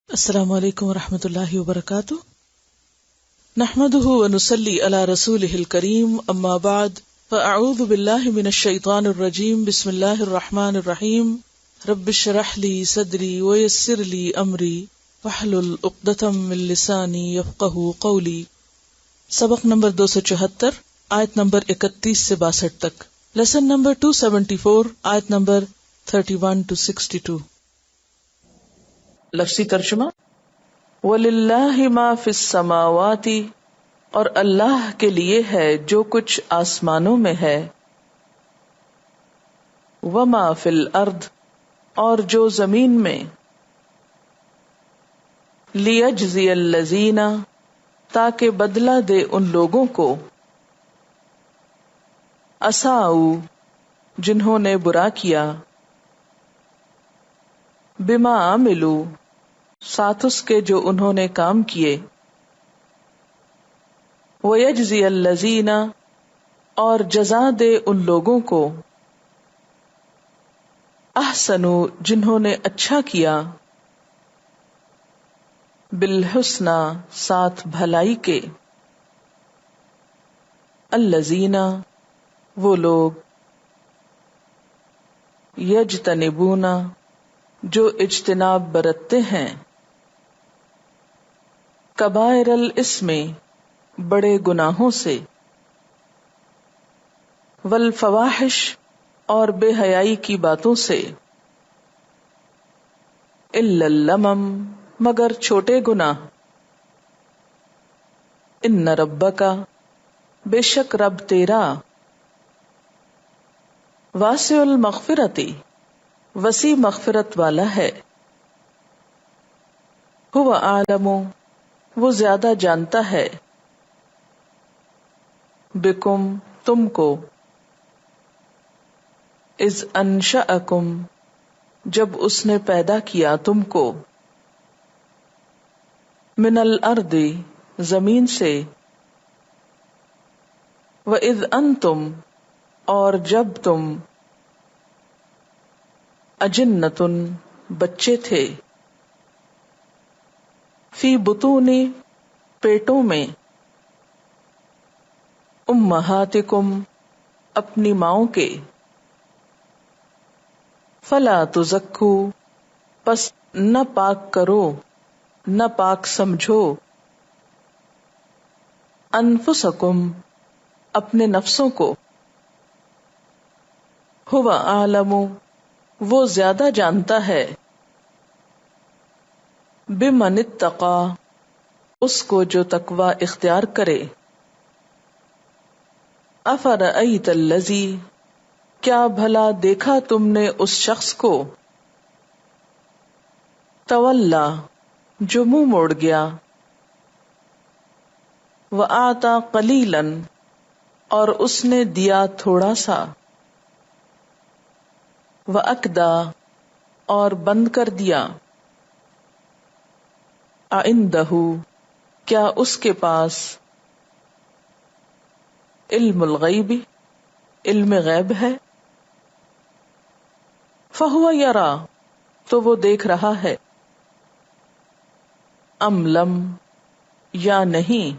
السلام علیکم ورحمۃ اللہ وبرکاتہ، نحمده ونصلی علی رسوله الکریم، اما بعد فاعوذ باللہ من الشیطان الرجیم، بسم اللہ الرحمن الرحیم، رب اشرح لی صدری ویسر لی امری واحلل عقدۃ من لسانی یفقہوا قولی۔ سبق نمبر 274، آیت نمبر 31 سے 62 تک، لیسن نمبر 274، آیت نمبر 31 to 62۔ لفظی ترجمہ، وَلِلَّهِ مَا فِي السَّمَاوَاتِ، اور اللہ کے لیے ہے جو کچھ آسمانوں میں ہے، وَمَا فِي الْأَرْضِ، اور جو زمین میں، لِيَجْزِيَ الَّذِينَ، تاکہ بدلہ دے ان لوگوں کو، أَسَاءُوا، جنہوں نے برا کیا، بِمَا عَمِلُوا، ساتھ اس کے جو انہوں نے کام کیے، وَيَجْزِيَ الَّذِينَ، اور جزا دے ان لوگوں کو، أَحْسَنُوا، جنہوں نے اچھا کیا، بِالْحُسْنَى، ساتھ بھلائی کے، الَّذِينَ، وہ لوگ، يَجْتَنِبُونَ، جو اجتناب برتتے ہیں، کبائر الاسم، بڑے گناہوں سے، والفواحش، اور بے حیائی کی باتوں سے، الا اللمم، مگر چھوٹے گناہ، ان ربک، بے شک رب تیرا، واسع المغفرۃ، وسیع مغفرت والا ہے، هو اعلم، وہ زیادہ جانتا ہے، بکم، تم کو، اذ انشأکم، جب اس نے پیدا کیا تم کو، من الارض، زمین سے، وَإِذْ أَنْتُمْ، اور جب تم، أَجِنَّةٌ، بچے تھے، فی بطون، پیٹوں میں، امہاتکم، اپنی ماؤں کے، فلا تزکوا، پس نہ پاک کرو، نہ پاک سمجھو، انفسکم، اپنے نفسوں کو، هو اعلم، وہ زیادہ جانتا ہے، بمن اتقی، اس کو جو تقوی اختیار کرے، افرأیت الذی، کیا بھلا دیکھا تم نے اس شخص کو، تولی، جو منہ موڑ گیا، وآتی قلیلا، اور اس نے دیا تھوڑا سا، وأکدی، اور بند کر دیا، اعندہ، کیا اس کے پاس، علم الغیب، علم غیب ہے، فہو یری، تو وہ دیکھ رہا ہے، ام لم، یا نہیں،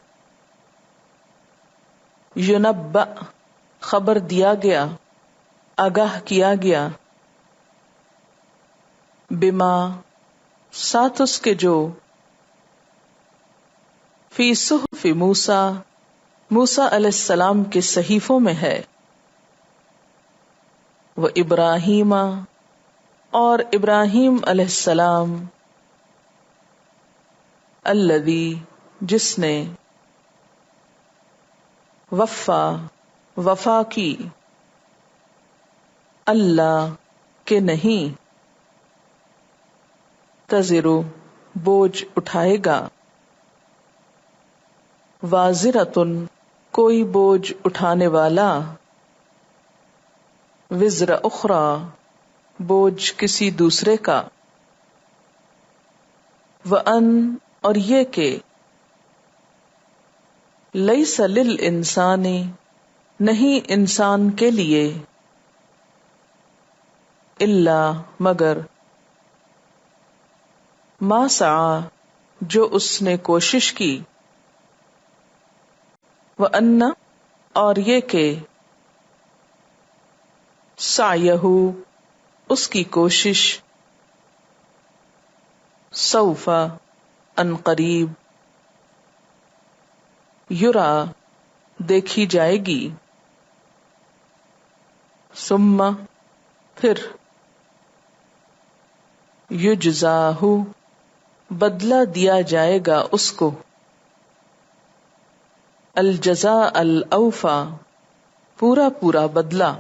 ینبأ، خبر دیا گیا، آگاہ کیا گیا، بما، ساتھ اس کے جو، فی صحف موسیٰ، موسیٰ علیہ السلام کے صحیفوں میں ہے، و ابراہیم، اور ابراہیم علیہ السلام، الذی، جس نے، وفا کی، اللہ، کہ نہیں، تزر، بوجھ اٹھائے گا، وازرۃ، کوئی بوجھ اٹھانے والا، وزر اخری، بوجھ کسی دوسرے کا، وان، اور یہ کہ، لیس للانسان، نہیں انسان کے لیے، الا، مگر، ما سعا جو اس نے کوشش کی، وَأَنَّ اور یہ کہ سعیہ اس کی کوشش سوف ان قریب یرا دیکھی جائے گی، ثم پھر یجزاہ بدلہ دیا جائے گا اس کو، الجزاء الاوفی پورا پورا بدلہ،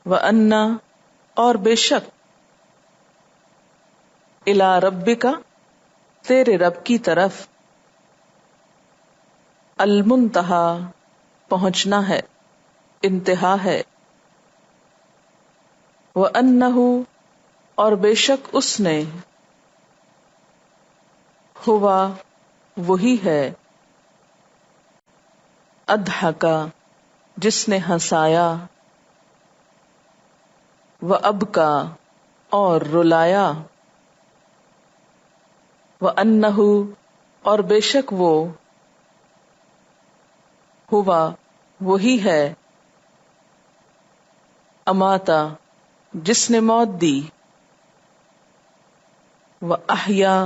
وَأَنَّ اور بے شک الی ربک تیرے رب کی طرف المنتہی پہنچنا ہے، انتہا ہے، وَأَنَّهُ اور بے شک اس نے ہوا وہی ہے اضحک جس نے ہنسایا، وَأَبْکَى اور رلایا، وَأَنَّهُ اور بے شک وہ ہوا وہی ہے اماتا جس نے موت دی، وَأَحْيَا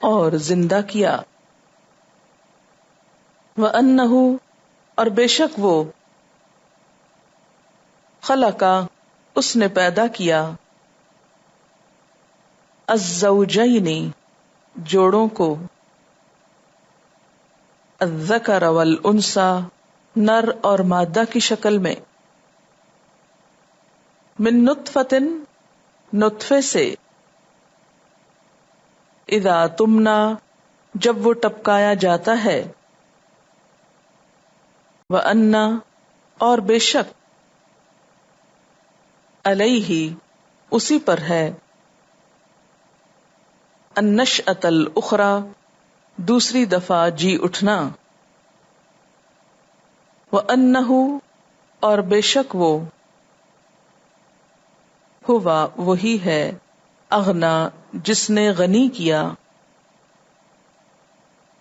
اور زندہ کیا، وَأَنَّهُ اور بے شک وہ خلق اس نے پیدا کیا الزوجین جوڑوں کو، الذکر والانثی نر اور مادہ کی شکل میں، من نطفۃ نطفے سے، اذا تمنا جب وہ ٹپکایا جاتا ہے، وَأَنَّ اور بے شک علیہ اسی پر ہے النشأۃ الاخری دوسری دفعہ جی اٹھنا، وَأَنَّهُ اور بے شک وہ ہوا وہی ہے اغنا جس نے غنی کیا،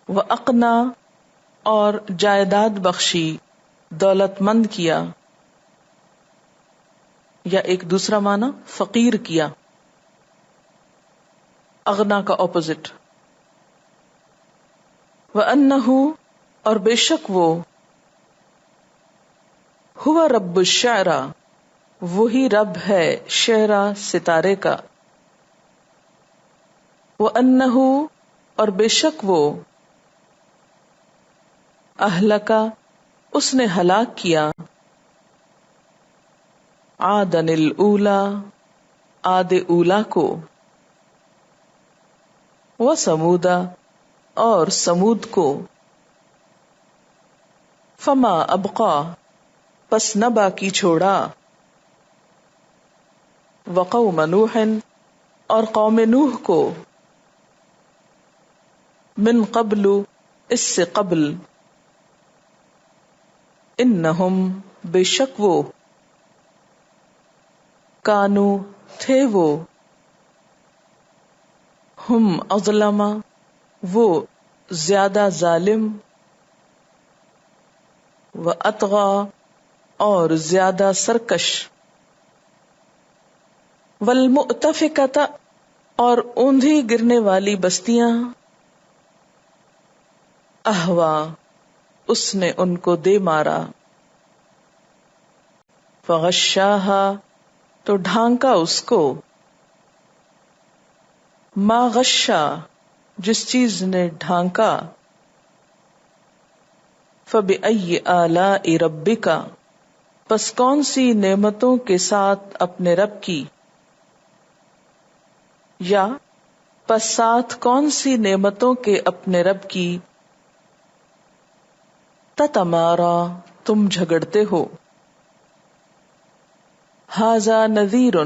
وَأَقْنَا اور جائیداد بخشی دولت مند کیا، یا ایک دوسرا معنی فقیر کیا، اغنا کا اپوزٹ، وَأَنَّهُ اور بے شک وہ ہوا رب الشعرا وہی رب ہے شعرا ستارے کا، وَأَنَّهُ اور بے شک وہ اہلکا اس نے ہلاک کیا عادن الاولی عاد اولا کو، وثمودا اور سمود کو، فما ابقا پس نہ باقی چھوڑا، وقوم نوح اور قوم نوح کو، من قبل اس سے قبل، انہم بے شک وہ کانو تھے وہ، ہم اظلم وہ زیادہ ظالم، وَأَطْغَى اور زیادہ سرکش، وَالْمُؤْتَفِكَةَ اور اوندھی گرنے والی بستیاں، اہوا اس نے ان کو دے مارا، فغشاها تو ڈھانکا اس کو، ما غشا جس چیز نے ڈھانکا، فبأي آلاء ربک پس کون سی نعمتوں کے ساتھ اپنے رب کی، یا پس ساتھ کون سی نعمتوں کے اپنے رب کی، تتمارا تم جھگڑتے ہو، ھذا نذیر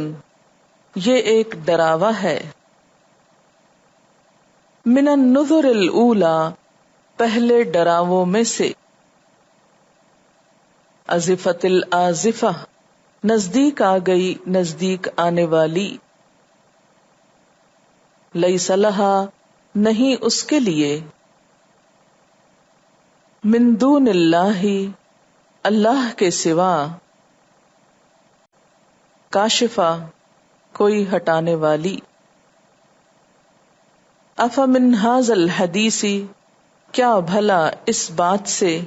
یہ ایک ڈراوا ہے، من النذر الاولی پہلے ڈراووں میں سے، ازفت الازفہ نزدیک آ گئی نزدیک آنے والی، لیس لہا نہیں اس کے لیے، من دون اللہ اللہ کے سوا، کاشفہ کوئی ہٹانے والی، افمن ھذا الحدیث کیا بھلا اس بات سے،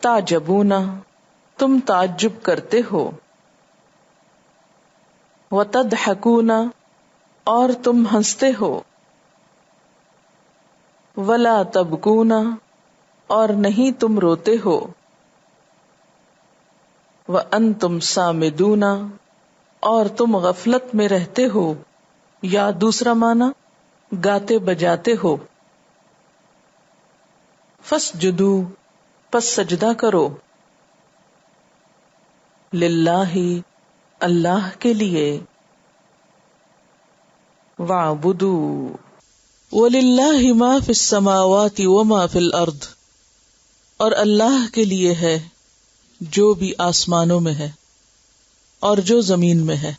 تعجبون تم تعجب کرتے ہو، وتضحکون اور تم ہنستے ہو، ولا تبکون اور نہیں تم روتے ہو، وانتم سامدون اور تم غفلت میں رہتے ہو، یا دوسرا معنی گاتے بجاتے ہو، فاسجدوا پس سجدہ کرو، للہ اللہ کے لیے، وَاعْبُدُوا وَلِلَّهِ مَا فِي السَّمَاوَاتِ وَمَا فِي الْأَرْضِ اور اللہ کے لیے ہے جو بھی آسمانوں میں ہے اور جو زمین میں ہے،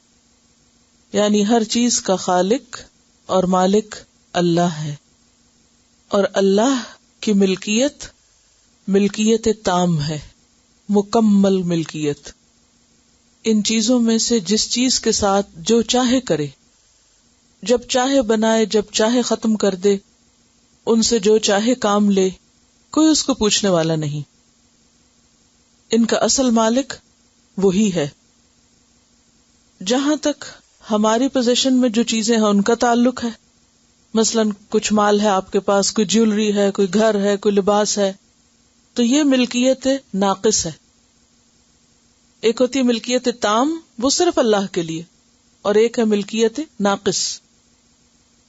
یعنی ہر چیز کا خالق اور مالک اللہ ہے، اور اللہ کی ملکیت تام ہے، مکمل ملکیت، ان چیزوں میں سے جس چیز کے ساتھ جو چاہے کرے، جب چاہے بنائے، جب چاہے ختم کر دے، ان سے جو چاہے کام لے، کوئی اس کو پوچھنے والا نہیں، ان کا اصل مالک وہی ہے۔ جہاں تک ہماری پوزیشن میں جو چیزیں ہیں ان کا تعلق ہے، مثلا کچھ مال ہے آپ کے پاس، کوئی جیولری ہے، کوئی گھر ہے، کوئی لباس ہے، تو یہ ملکیت ناقص ہے۔ ایک ہوتی ہے ملکیت تام، وہ صرف اللہ کے لیے، اور ایک ہے ملکیت ناقص۔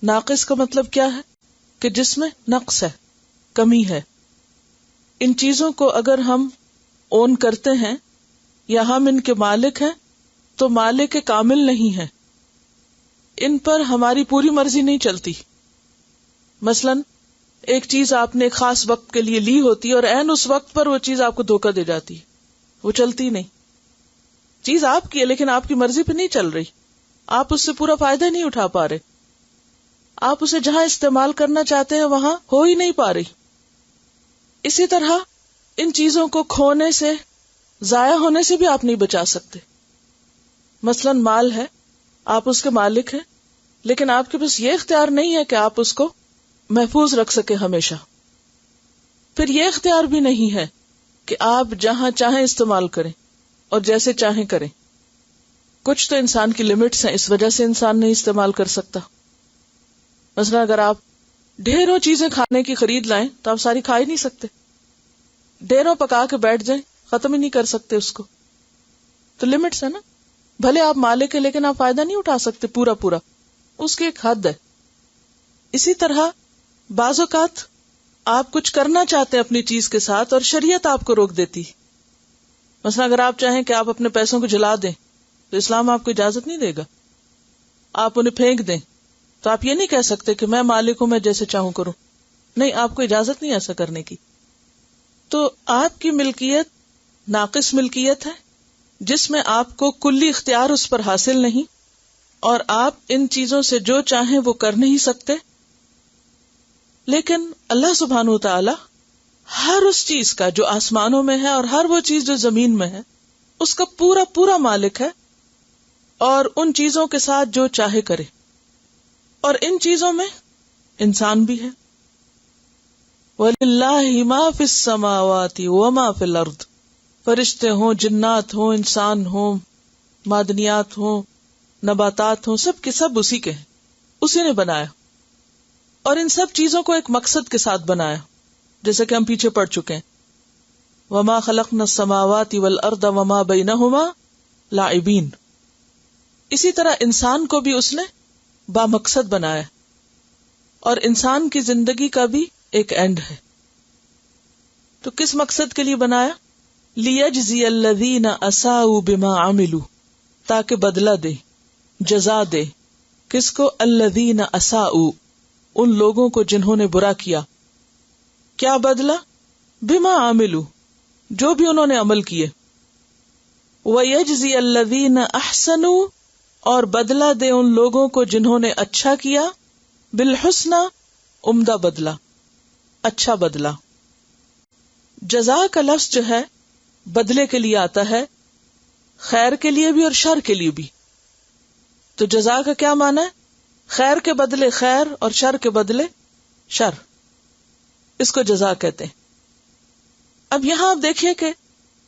ناقص کا مطلب کیا ہے؟ کہ جس میں نقص ہے، کمی ہے۔ ان چیزوں کو اگر ہم اون کرتے ہیں یا ہم ان کے مالک ہیں تو مالک کامل نہیں ہے، ان پر ہماری پوری مرضی نہیں چلتی۔ مثلا ایک چیز آپ نے ایک خاص وقت کے لیے لی ہوتی ہے اور عین اس وقت پر وہ چیز آپ کو دھوکہ دے جاتی ہے، وہ چلتی نہیں۔ چیز آپ کی ہے لیکن آپ کی مرضی پہ نہیں چل رہی، آپ اس سے پورا فائدہ نہیں اٹھا پا رہے، آپ اسے جہاں استعمال کرنا چاہتے ہیں وہاں ہو ہی نہیں پا رہی۔ اسی طرح ان چیزوں کو کھونے سے، ضائع ہونے سے بھی آپ نہیں بچا سکتے۔ مثلا مال ہے، آپ اس کے مالک ہیں، لیکن آپ کے پاس یہ اختیار نہیں ہے کہ آپ اس کو محفوظ رکھ سکے ہمیشہ۔ پھر یہ اختیار بھی نہیں ہے کہ آپ جہاں چاہیں استعمال کریں اور جیسے چاہیں کریں۔ کچھ تو انسان کی لمٹس ہیں، اس وجہ سے انسان نہیں استعمال کر سکتا۔ مثلا اگر آپ ڈھیروں چیزیں کھانے کی خرید لائیں تو آپ ساری کھا ہی نہیں سکتے، ڈھیروں پکا کے بیٹھ جائیں ختم ہی نہیں کر سکتے اس کو، تو لمٹس ہے نا۔ بھلے آپ مالک ہیں لیکن آپ فائدہ نہیں اٹھا سکتے پورا، اس کی ایک حد ہے۔ اسی طرح بعض اوقات آپ کچھ کرنا چاہتے ہیں اپنی چیز کے ساتھ اور شریعت آپ کو روک دیتی۔ مثلا اگر آپ چاہیں کہ آپ اپنے پیسوں کو جلا دیں تو اسلام آپ کو اجازت نہیں دے گا، آپ انہیں پھینک دیں تو آپ یہ نہیں کہہ سکتے کہ میں مالک ہوں، میں جیسے چاہوں کروں، نہیں، آپ کو اجازت نہیں ایسا کرنے کی۔ تو آپ کی ملکیت ناقص ملکیت ہے جس میں آپ کو کلی اختیار اس پر حاصل نہیں، اور آپ ان چیزوں سے جو چاہیں وہ کر نہیں سکتے۔ لیکن اللہ سبحانہ وتعالی ہر اس چیز کا جو آسمانوں میں ہے اور ہر وہ چیز جو زمین میں ہے اس کا پورا مالک ہے، اور ان چیزوں کے ساتھ جو چاہے کرے، اور ان چیزوں میں انسان بھی ہے۔ وَلِلَّهِ مَا فِي السَّمَاوَاتِ وَمَا فِي الْأَرْضِ، فرشتے ہوں، جنات ہوں، انسان ہوں، معدنیات ہوں، نباتات ہوں، سب کے سب اسی کے ہیں، اسی نے بنایا، اور ان سب چیزوں کو ایک مقصد کے ساتھ بنایا، جیسے کہ ہم پیچھے پڑھ چکے ہیں، وَمَا خَلَقْنَا السَّمَاوَاتِ وَالْأَرْضَ وَمَا بَيْنَهُمَا لَاعِبِينَ۔ اسی طرح انسان کو بھی اس نے بامقصد بنایا، اور انسان کی زندگی کا بھی ایک اینڈ ہے۔ تو کس مقصد کے لیے بنایا؟ لِيَجْزِيَ الَّذِينَ أَسَاءُوا بِمَا عَمِلُوا، تاکہ بدلہ دے، جزا دے، کس کو؟ الَّذِينَ أَسَاءُوا، ان لوگوں کو جنہوں نے برا کیا۔ کیا بدلہ؟ بِمَا عَمِلُوا، جو بھی انہوں نے عمل کیے۔ وَيَجْزِيَ الَّذِينَ أَحْسَنُوا اور بدلہ دے ان لوگوں کو جنہوں نے اچھا کیا، بالحسنى عمدہ بدلہ، اچھا بدلہ. جزا کا لفظ جو ہے بدلے کے لیے آتا ہے، خیر کے لیے بھی اور شر کے لیے بھی. تو جزا کا کیا معنی ہے؟ خیر کے بدلے خیر اور شر کے بدلے شر، اس کو جزا کہتے ہیں. اب یہاں آپ دیکھیے کہ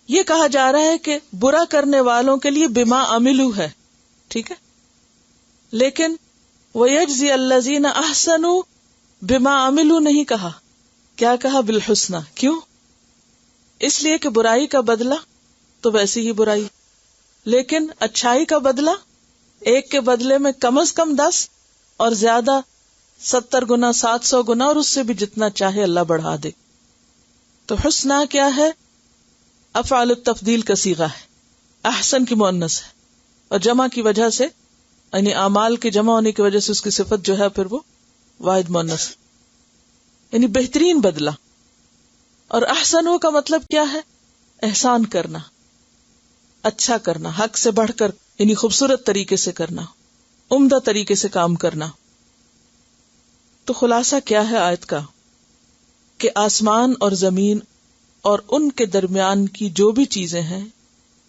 یہ کہا جا رہا ہے کہ برا کرنے والوں کے لیے بما عملو ہے، ٹھیک ہے، لیکن وَيَجْزِيَ الَّذِينَ أَحْسَنُوا بِمَا عَمِلُوا نہیں کہا. کیا کہا؟ بالحسنى. کیوں؟ اس لیے کہ برائی کا بدلہ تو ویسی ہی برائی، لیکن اچھائی کا بدلہ ایک کے بدلے میں کم از کم 10 اور زیادہ 70 گنا، 700 گنا، اور اس سے بھی جتنا چاہے اللہ بڑھا دے. تو حسنہ کیا ہے؟ افعال التفضیل کا صیغہ ہے، احسن کی مؤنث ہے، اور جمع کی وجہ سے یعنی اعمال کے جمع ہونے کی وجہ سے اس کی صفت جو ہے پھر وہ واحد مؤنث، یعنی بہترین بدلہ. اور احسنو کا مطلب کیا ہے؟ احسان کرنا، اچھا کرنا، حق سے بڑھ کر، یعنی خوبصورت طریقے سے کرنا، عمدہ طریقے سے کام کرنا. تو خلاصہ کیا ہے آیت کا؟ کہ آسمان اور زمین اور ان کے درمیان کی جو بھی چیزیں ہیں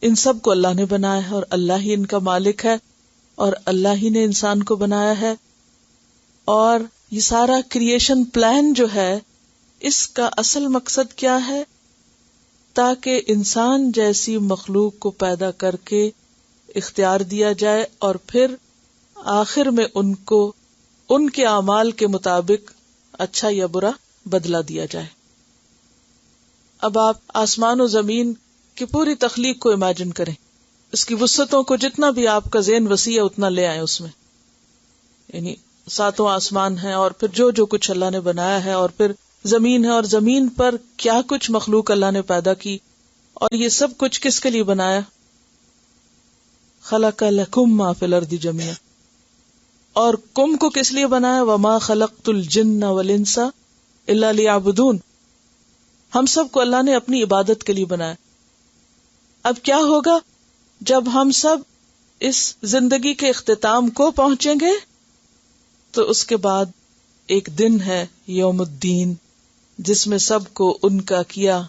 ان سب کو اللہ نے بنایا ہے، اور اللہ ہی ان کا مالک ہے، اور اللہ ہی نے انسان کو بنایا ہے. اور یہ سارا کریشن پلان جو ہے اس کا اصل مقصد کیا ہے؟ تاکہ انسان جیسی مخلوق کو پیدا کر کے اختیار دیا جائے اور پھر آخر میں ان کو ان کے اعمال کے مطابق اچھا یا برا بدلہ دیا جائے. اب آپ آسمان و زمین کی پوری تخلیق کو امیجن کریں، اس کی وسعتوں کو جتنا بھی آپ کا ذہن وسیع ہے اتنا لے آئیں اس میں، یعنی 7 آسمان ہیں اور پھر جو جو کچھ اللہ نے بنایا ہے، اور پھر زمین ہے اور زمین پر کیا کچھ مخلوق اللہ نے پیدا کی، اور یہ سب کچھ کس کے لیے بنایا؟ خلق لکم ما فی الارض جميعا. اور کم کو کس لیے بنایا؟ وما خلقت الجن والانس الا لیعبدون. ہم سب کو اللہ نے اپنی عبادت کے لیے بنایا. اب کیا ہوگا جب ہم سب اس زندگی کے اختتام کو پہنچیں گے؟ تو اس کے بعد ایک دن ہے یوم الدین، جس میں سب کو ان کا کیا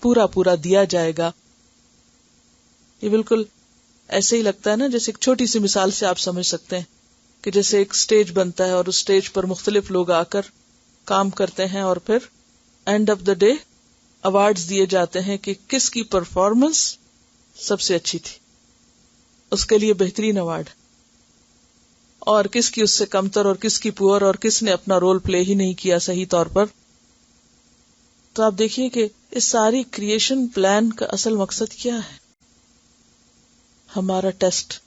پورا پورا دیا جائے گا. یہ بالکل ایسے ہی لگتا ہے نا، جیسے ایک چھوٹی سی مثال سے آپ سمجھ سکتے ہیں کہ جیسے ایک سٹیج بنتا ہے اور اس سٹیج پر مختلف لوگ آ کر کام کرتے ہیں، اور پھر and of the day awards دیے جاتے ہیں کہ کس کی پرفارمنس سب سے اچھی تھی، اس کے لیے بہترین ایوارڈ، اور کس کی اس سے کمتر اور کس کی پور، اور کس نے اپنا رول پلے ہی نہیں کیا صحیح طور پر. تو آپ دیکھیے کہ اس ساری کریشن پلان کا اصل مقصد کیا ہے؟ ہمارا ٹیسٹ.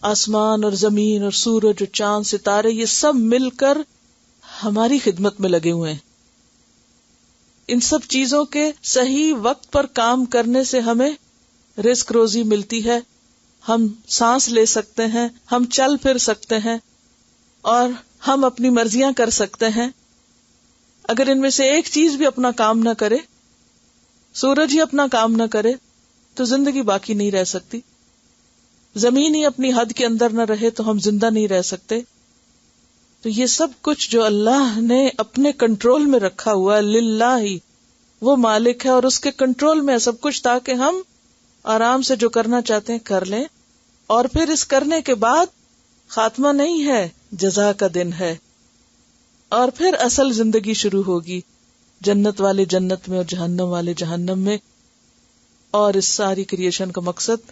آسمان اور زمین اور سورج اور چاند ستارے یہ سب مل کر ہماری خدمت میں لگے ہوئے ہیں. ان سب چیزوں کے صحیح وقت پر کام کرنے سے ہمیں رزق روزی ملتی ہے، ہم سانس لے سکتے ہیں، ہم چل پھر سکتے ہیں، اور ہم اپنی مرضیاں کر سکتے ہیں. اگر ان میں سے ایک چیز بھی اپنا کام نہ کرے، سورج ہی اپنا کام نہ کرے، تو زندگی باقی نہیں رہ سکتی. زمین ہی اپنی حد کے اندر نہ رہے تو ہم زندہ نہیں رہ سکتے. تو یہ سب کچھ جو اللہ نے اپنے کنٹرول میں رکھا ہوا ہے، للہ ہی وہ مالک ہے اور اس کے کنٹرول میں ہے سب کچھ، تاکہ ہم آرام سے جو کرنا چاہتے ہیں کر لیں. اور پھر اس کرنے کے بعد خاتمہ نہیں ہے، جزا کا دن ہے، اور پھر اصل زندگی شروع ہوگی، جنت والے جنت میں اور جہنم والے جہنم میں. اور اس ساری کریشن کا مقصد،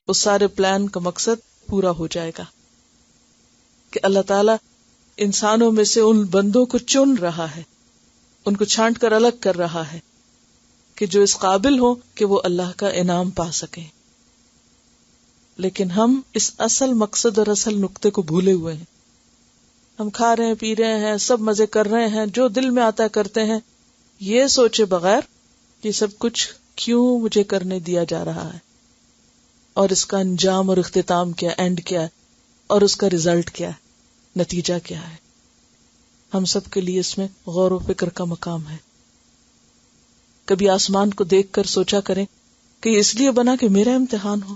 اس سارے پلان کا مقصد پورا ہو جائے گا کہ اللہ تعالی انسانوں میں سے ان بندوں کو چن رہا ہے، ان کو چھانٹ کر الگ کر رہا ہے کہ جو اس قابل ہوں کہ وہ اللہ کا انعام پا سکیں. لیکن ہم اس اصل مقصد اور اصل نقطے کو بھولے ہوئے ہیں. ہم کھا رہے ہیں، پی رہے ہیں، سب مزے کر رہے ہیں، جو دل میں آتا ہے کرتے ہیں، یہ سوچے بغیر یہ سب کچھ کیوں مجھے کرنے دیا جا رہا ہے، اور اس کا انجام اور اختتام کیا، اینڈ کیا ہے، اور اس کا ریزلٹ کیا ہے، نتیجہ کیا ہے. ہم سب کے لیے اس میں غور و فکر کا مقام ہے. کبھی آسمان کو دیکھ کر سوچا کریں کہ یہ اس لیے بنا کہ میرا امتحان ہو،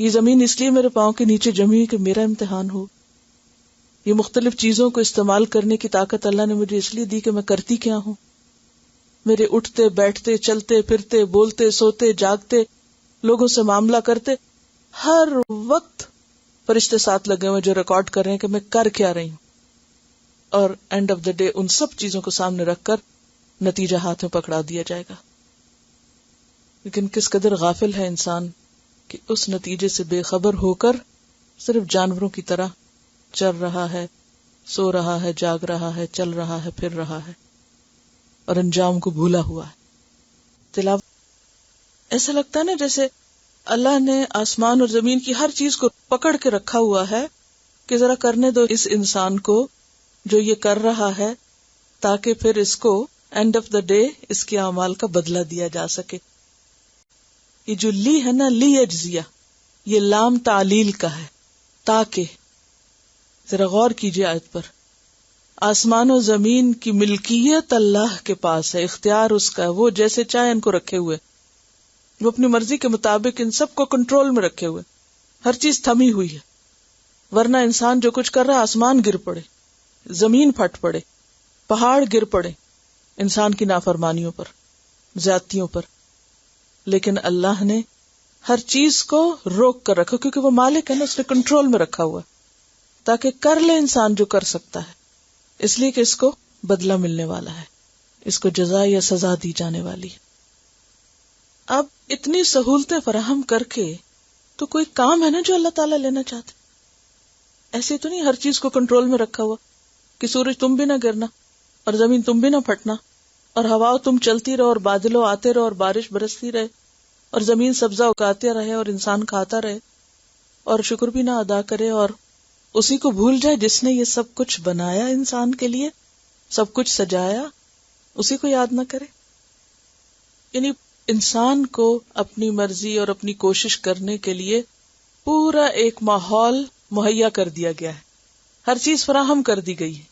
یہ زمین اس لیے میرے پاؤں کے نیچے جمی کہ میرا امتحان ہو. یہ مختلف چیزوں کو استعمال کرنے کی طاقت اللہ نے مجھے اس لیے دی کہ میں کرتی کیا ہوں. میرے اٹھتے بیٹھتے چلتے پھرتے بولتے سوتے جاگتے لوگوں سے معاملہ کرتے ہر وقت فرشتے ساتھ لگے ہوئے جو ریکارڈ کر رہے ہیں کہ میں کر کیا رہی ہوں. اور اینڈ آف دا ڈے ان سب چیزوں کو سامنے رکھ کر نتیجہ ہاتھ میں پکڑا دیا جائے گا. لیکن کس قدر غافل ہے انسان کہ اس نتیجے سے بے خبر ہو کر صرف جانوروں کی طرح چل رہا ہے, سو رہا ہے, جاگ رہا ہے, چل رہا ہے, پھر رہا ہے اور انجام کو بھولا ہوا ہے. تلاوت ایسا لگتا ہے نا جیسے اللہ نے آسمان اور زمین کی ہر چیز کو پکڑ کے رکھا ہوا ہے کہ ذرا کرنے دو اس انسان کو جو یہ کر رہا ہے, تاکہ پھر اس کو اینڈ آف دا ڈے اس کے اعمال کا بدلہ دیا جا سکے. یہ جو لی ہے نا, لی اجزیہ, یہ لام تعلیل کا ہے. تاکہ ذرا غور کیجئے آیت پر. آسمان و زمین کی ملکیت اللہ کے پاس ہے, اختیار اس کا ہے, وہ جیسے چاہے ان کو رکھے ہوئے, وہ اپنی مرضی کے مطابق ان سب کو کنٹرول میں رکھے ہوئے, ہر چیز تھمی ہوئی ہے. ورنہ انسان جو کچھ کر رہا ہے, آسمان گر پڑے, زمین پھٹ پڑے, پہاڑ گر پڑے انسان کی نافرمانیوں پر, زیادتیوں پر. لیکن اللہ نے ہر چیز کو روک کر رکھا کیونکہ وہ مالک ہے نا, اس نے کنٹرول میں رکھا ہوا تاکہ کر لے انسان جو کر سکتا ہے, اس لیے کہ اس کو بدلہ ملنے والا ہے, اس کو جزا یا سزا دی جانے والی ہے. اب اتنی سہولتیں فراہم کر کے تو کوئی کام ہے نا جو اللہ تعالیٰ لینا چاہتے. ایسے تو نہیں ہر چیز کو کنٹرول میں رکھا ہوا کہ سورج تم بھی نہ گرنا اور زمین تم بھی نہ پھٹنا اور ہوا تم چلتی رہو اور بادلوں آتے رہو اور بارش برستی رہے اور زمین سبزہ اگاتے رہے اور انسان کھاتا رہے اور شکر بھی نہ ادا کرے اور اسی کو بھول جائے جس نے یہ سب کچھ بنایا انسان کے لیے, سب کچھ سجایا, اسی کو یاد نہ کرے. یعنی انسان کو اپنی مرضی اور اپنی کوشش کرنے کے لیے پورا ایک ماحول مہیا کر دیا گیا ہے, ہر چیز فراہم کر دی گئی ہے,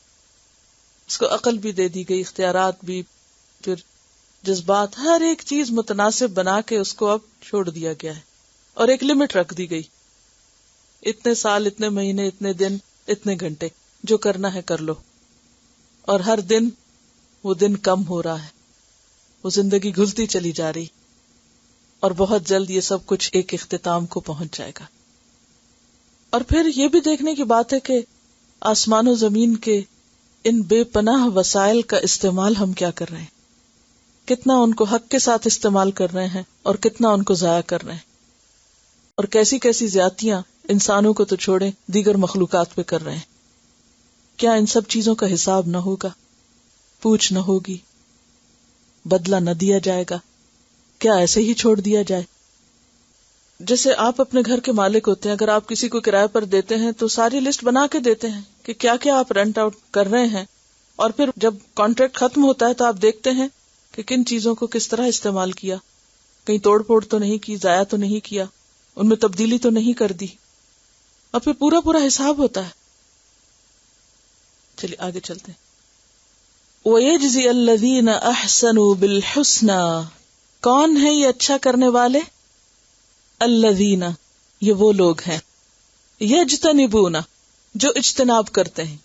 اس کو عقل بھی دے دی گئی, اختیارات بھی, پھر جذبات, ہر ایک چیز متناسب بنا کے اس کو اب چھوڑ دیا گیا ہے اور ایک لمٹ رکھ دی گئی. اتنے سال, اتنے مہینے, اتنے دن, اتنے گھنٹے, جو کرنا ہے کر لو. اور ہر دن وہ دن کم ہو رہا ہے, وہ زندگی گھلتی چلی جا رہی اور بہت جلد یہ سب کچھ ایک اختتام کو پہنچ جائے گا. اور پھر یہ بھی دیکھنے کی بات ہے کہ آسمان و زمین کے ان بے پناہ وسائل کا استعمال ہم کیا کر رہے ہیں, کتنا ان کو حق کے ساتھ استعمال کر رہے ہیں اور کتنا ان کو ضائع کر رہے ہیں, اور کیسی کیسی زیادتیاں انسانوں کو تو چھوڑیں دیگر مخلوقات پہ کر رہے ہیں. کیا ان سب چیزوں کا حساب نہ ہوگا, پوچھ نہ ہوگی, بدلہ نہ دیا جائے گا؟ کیا ایسے ہی چھوڑ دیا جائے؟ جیسے آپ اپنے گھر کے مالک ہوتے ہیں, اگر آپ کسی کو کرایہ پر دیتے ہیں تو ساری لسٹ بنا کے دیتے ہیں کہ کیا کیا آپ رینٹ آؤٹ کر رہے ہیں, اور پھر جب کانٹریکٹ ختم ہوتا ہے تو آپ دیکھتے ہیں کہ کن چیزوں کو کس طرح استعمال کیا, کہیں توڑ پھوڑ تو نہیں کی, ضائع تو نہیں کیا, ان میں تبدیلی تو نہیں کر دی, اور پھر پورا پورا حساب ہوتا ہے. چلیے آگے چلتے ہیں. وَيَجْزِيَ الَّذِينَ أَحْسَنُوا بِالْحُسْنَى, کون ہے یہ اچھا کرنے والے؟ الذین, یہ وہ لوگ ہیں, یجتنبون, جو اجتناب کرتے ہیں.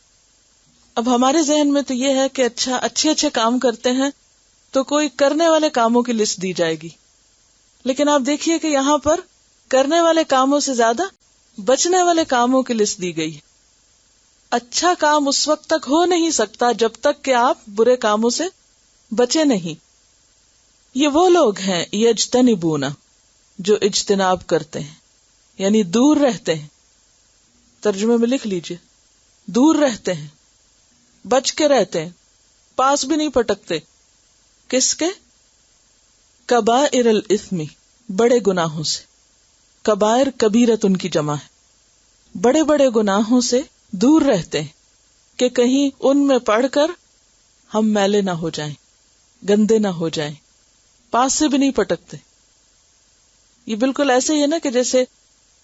اب ہمارے ذہن میں تو یہ ہے کہ اچھے کام کرتے ہیں تو کوئی کرنے والے کاموں کی لسٹ دی جائے گی, لیکن آپ دیکھیے کہ یہاں پر کرنے والے کاموں سے زیادہ بچنے والے کاموں کی لسٹ دی گئی. اچھا کام اس وقت تک ہو نہیں سکتا جب تک کہ آپ برے کاموں سے بچے نہیں. یہ وہ لوگ ہیں یجتنبون, جو اجتناب کرتے ہیں, یعنی دور رہتے ہیں. ترجمے میں لکھ لیجئے, دور رہتے ہیں, بچ کے رہتے ہیں, پاس بھی نہیں پٹکتے. کس کے؟ کبائر الاثم, بڑے گناہوں سے. کبائر کبیرت ان کی جمع ہے. بڑے بڑے گناہوں سے دور رہتے ہیں کہ کہیں ان میں پڑھ کر ہم میلے نہ ہو جائیں, گندے نہ ہو جائیں. پاس سے بھی نہیں پٹکتے. یہ بالکل ایسے ہی ہے نا کہ جیسے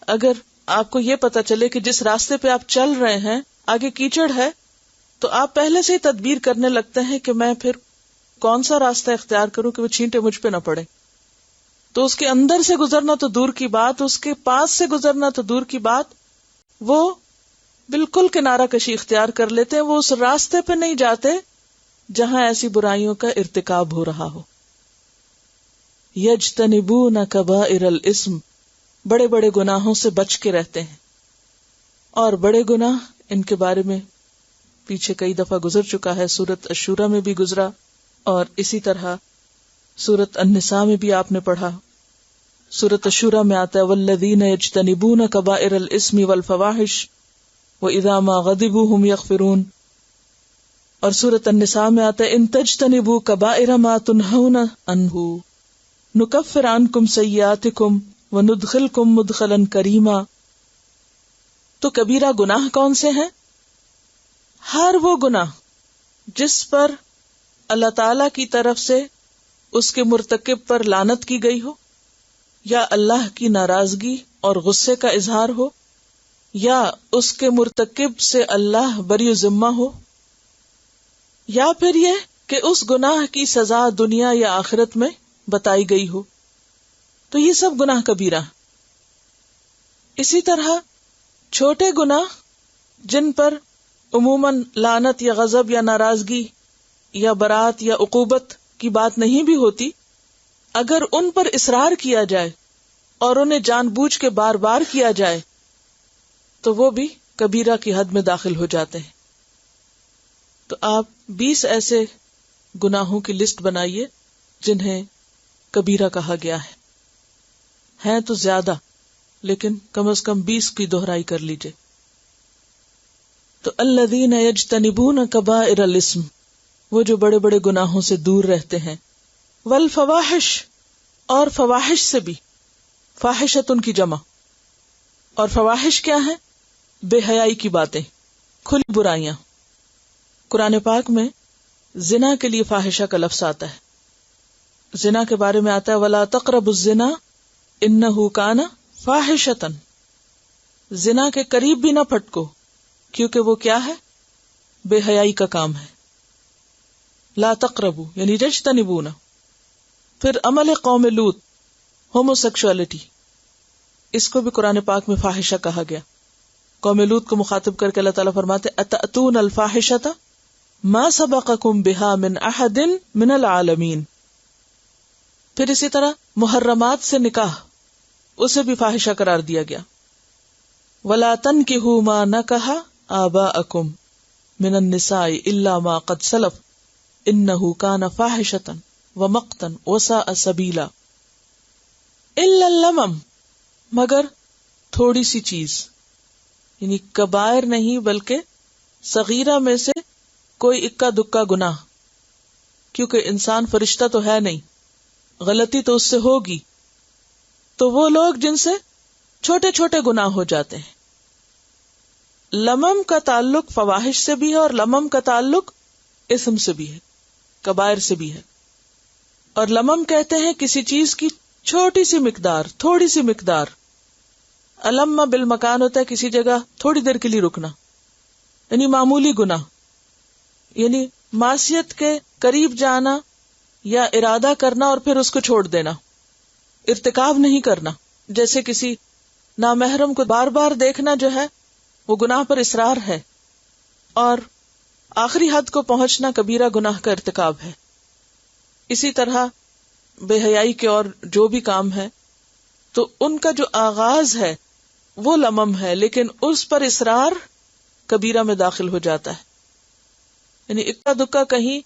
اگر آپ کو یہ پتا چلے کہ جس راستے پہ آپ چل رہے ہیں آگے کیچڑ ہے, تو آپ پہلے سے ہی تدبیر کرنے لگتے ہیں کہ میں پھر کون سا راستہ اختیار کروں کہ وہ چھینٹے مجھ پہ نہ پڑے. تو اس کے اندر سے گزرنا تو دور کی بات، اس کے پاس سے گزرنا تو دور کی بات، وہ بالکل کنارہ کشی اختیار کر لیتے ہیں، وہ اس راستے پہ نہیں جاتے جہاں ایسی برائیوں کا ارتکاب ہو رہا ہو. یجتنبون کبائر الاسم، بڑے بڑے گناہوں سے بچ کے رہتے ہیں. اور بڑے گناہ، ان کے بارے میں پیچھے کئی دفعہ گزر چکا ہے، سورۃ الشورى میں بھی گزرا، اور اسی طرح سورۃ النساء میں بھی آپ نے پڑھا. سورۃ الشورى میں آتا ہے والذین یجتنبون کبائر الاسم والفواحش واذا ما غضبوا هم یغفرون. اور سورۃ النساء میں آتا ہے ان تجتنبوا کبائر ما تنہون عنہ نکفر عنکم سیئاتکم وندخلکم مدخلا کریما. تو کبیرہ گناہ کون سے ہیں؟ ہر وہ گناہ جس پر اللہ تعالی کی طرف سے اس کے مرتکب پر لعنت کی گئی ہو، یا اللہ کی ناراضگی اور غصے کا اظہار ہو، یا اس کے مرتکب سے اللہ بری ذمہ ہو، یا پھر یہ کہ اس گناہ کی سزا دنیا یا آخرت میں بتائی گئی ہو، تو یہ سب گناہ کبیرہ. اسی طرح چھوٹے گناہ جن پر عموماً لعنت یا غضب یا ناراضگی یا برات یا عقوبت کی بات نہیں بھی ہوتی، اگر ان پر اصرار کیا جائے اور انہیں جان بوجھ کے بار بار کیا جائے تو وہ بھی کبیرہ کی حد میں داخل ہو جاتے ہیں. تو آپ 20 ایسے گناہوں کی لسٹ بنائیے جنہیں کبیرہ کہا گیا ہے. ہیں تو زیادہ، لیکن کم از کم 20 کی دہرائی کر لیجئے. تو الذین یجتنبون کبائر الاسم، وہ جو بڑے بڑے گناہوں سے دور رہتے ہیں. والفواحش، اور فواحش سے بھی، فاحشۃ ان کی جمع. اور فواحش کیا ہے؟ بے حیائی کی باتیں، کھلی برائیاں. قرآن پاک میں زنا کے لیے فاحشہ کا لفظ آتا ہے. زنا کے بارے میں آتا ہے وَلَا تَقْرَبُوا الزِّنَا إِنَّهُ كَانَ فَاحِشَةً، زنا کے قریب بھی نہ پھٹکو کیونکہ وہ کیا ہے؟ بے حیائی کا کام ہے. لا تقربوا یعنی تجتنبون. پھر عمل قوم لوط، ہوموسیکشوالٹی، اس کو بھی قرآن پاک میں فاحشہ کہا گیا. قوم لوط کو مخاطب کر کے اللہ تعالیٰ فرماتے اتأتون الفاحشۃ ما سبقکم بہا من احد من العالمین. پھر اسی طرح محرمات سے نکاح، اسے بھی فاحشہ قرار دیا گیا. ولا تنکحوا ما نکح آباءکم من النساء الا ما قد سلف انہ کان فاحشۃ ومقتا وساء سبیلا. الا اللمم، مگر تھوڑی سی چیز، یعنی کبائر نہیں بلکہ صغیرہ میں سے کوئی اکا دکا گناہ، کیونکہ انسان فرشتہ تو ہے نہیں، غلطی تو اس سے ہوگی. تو وہ لوگ جن سے چھوٹے چھوٹے گناہ ہو جاتے ہیں. لمم کا تعلق فواحش سے بھی ہے اور لمم کا تعلق اسم سے بھی ہے، کبائر سے بھی ہے. اور لمم کہتے ہیں کسی چیز کی چھوٹی سی مقدار، تھوڑی سی مقدار. علم بالمکان ہوتا ہے کسی جگہ تھوڑی دیر کے لیے رکنا، یعنی معمولی گناہ، یعنی معصیت کے قریب جانا یا ارادہ کرنا اور پھر اس کو چھوڑ دینا، ارتکاب نہیں کرنا. جیسے کسی نامحرم کو بار بار دیکھنا جو ہے وہ گناہ پر اصرار ہے، اور آخری حد کو پہنچنا کبیرہ گناہ کا ارتکاب ہے. اسی طرح بے حیائی کے اور جو بھی کام ہے تو ان کا جو آغاز ہے وہ لمم ہے، لیکن اس پر اصرار کبیرہ میں داخل ہو جاتا ہے. یعنی اکا دکا کہیں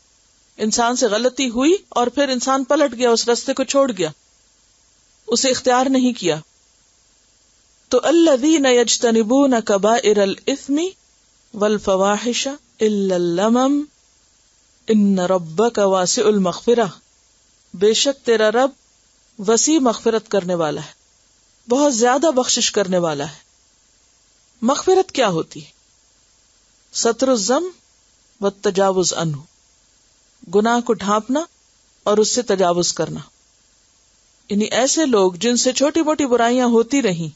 انسان سے غلطی ہوئی اور پھر انسان پلٹ گیا، اس راستے کو چھوڑ گیا، اسے اختیار نہیں کیا. تو الذین یجتنبون کبائر الاثم والفواحش الا اللمم ان ربک واسع المغفرہ، بے شک تیرا رب وسیع مغفرت کرنے والا ہے، بہت زیادہ بخشش کرنے والا ہے. مغفرت کیا ہوتی ہے؟ ستر الذنب والتجاوز عنہ، گناہ کو ڈھانپنا اور اس سے تجاوز کرنا. یعنی ایسے لوگ جن سے چھوٹی موٹی برائیاں ہوتی رہیں،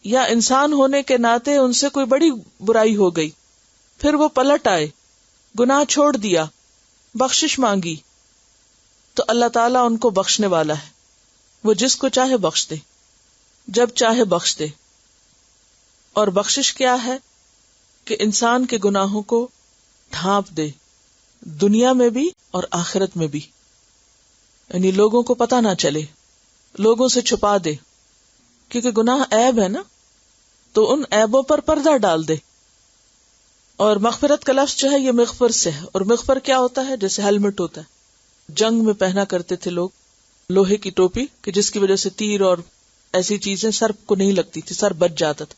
یا انسان ہونے کے ناطے ان سے کوئی بڑی برائی ہو گئی، پھر وہ پلٹ آئے، گناہ چھوڑ دیا، بخشش مانگی، تو اللہ تعالیٰ ان کو بخشنے والا ہے. وہ جس کو چاہے بخش دے، جب چاہے بخش دے. اور بخشش کیا ہے؟ کہ انسان کے گناہوں کو ڈھانپ دے، دنیا میں بھی اور آخرت میں بھی. یعنی لوگوں کو پتہ نہ چلے، لوگوں سے چھپا دے، کیونکہ گناہ عیب ہے نا، تو ان عیبوں پر پردہ ڈال دے. اور مغفرت کا لفظ جو ہے یہ مغفر سے ہے، اور مغفر کیا ہوتا ہے؟ جیسے ہیلمٹ ہوتا ہے، جنگ میں پہنا کرتے تھے لوگ لوہے کی ٹوپی، کہ جس کی وجہ سے تیر اور ایسی چیزیں سر کو نہیں لگتی تھی، سر بچ جاتا تھا.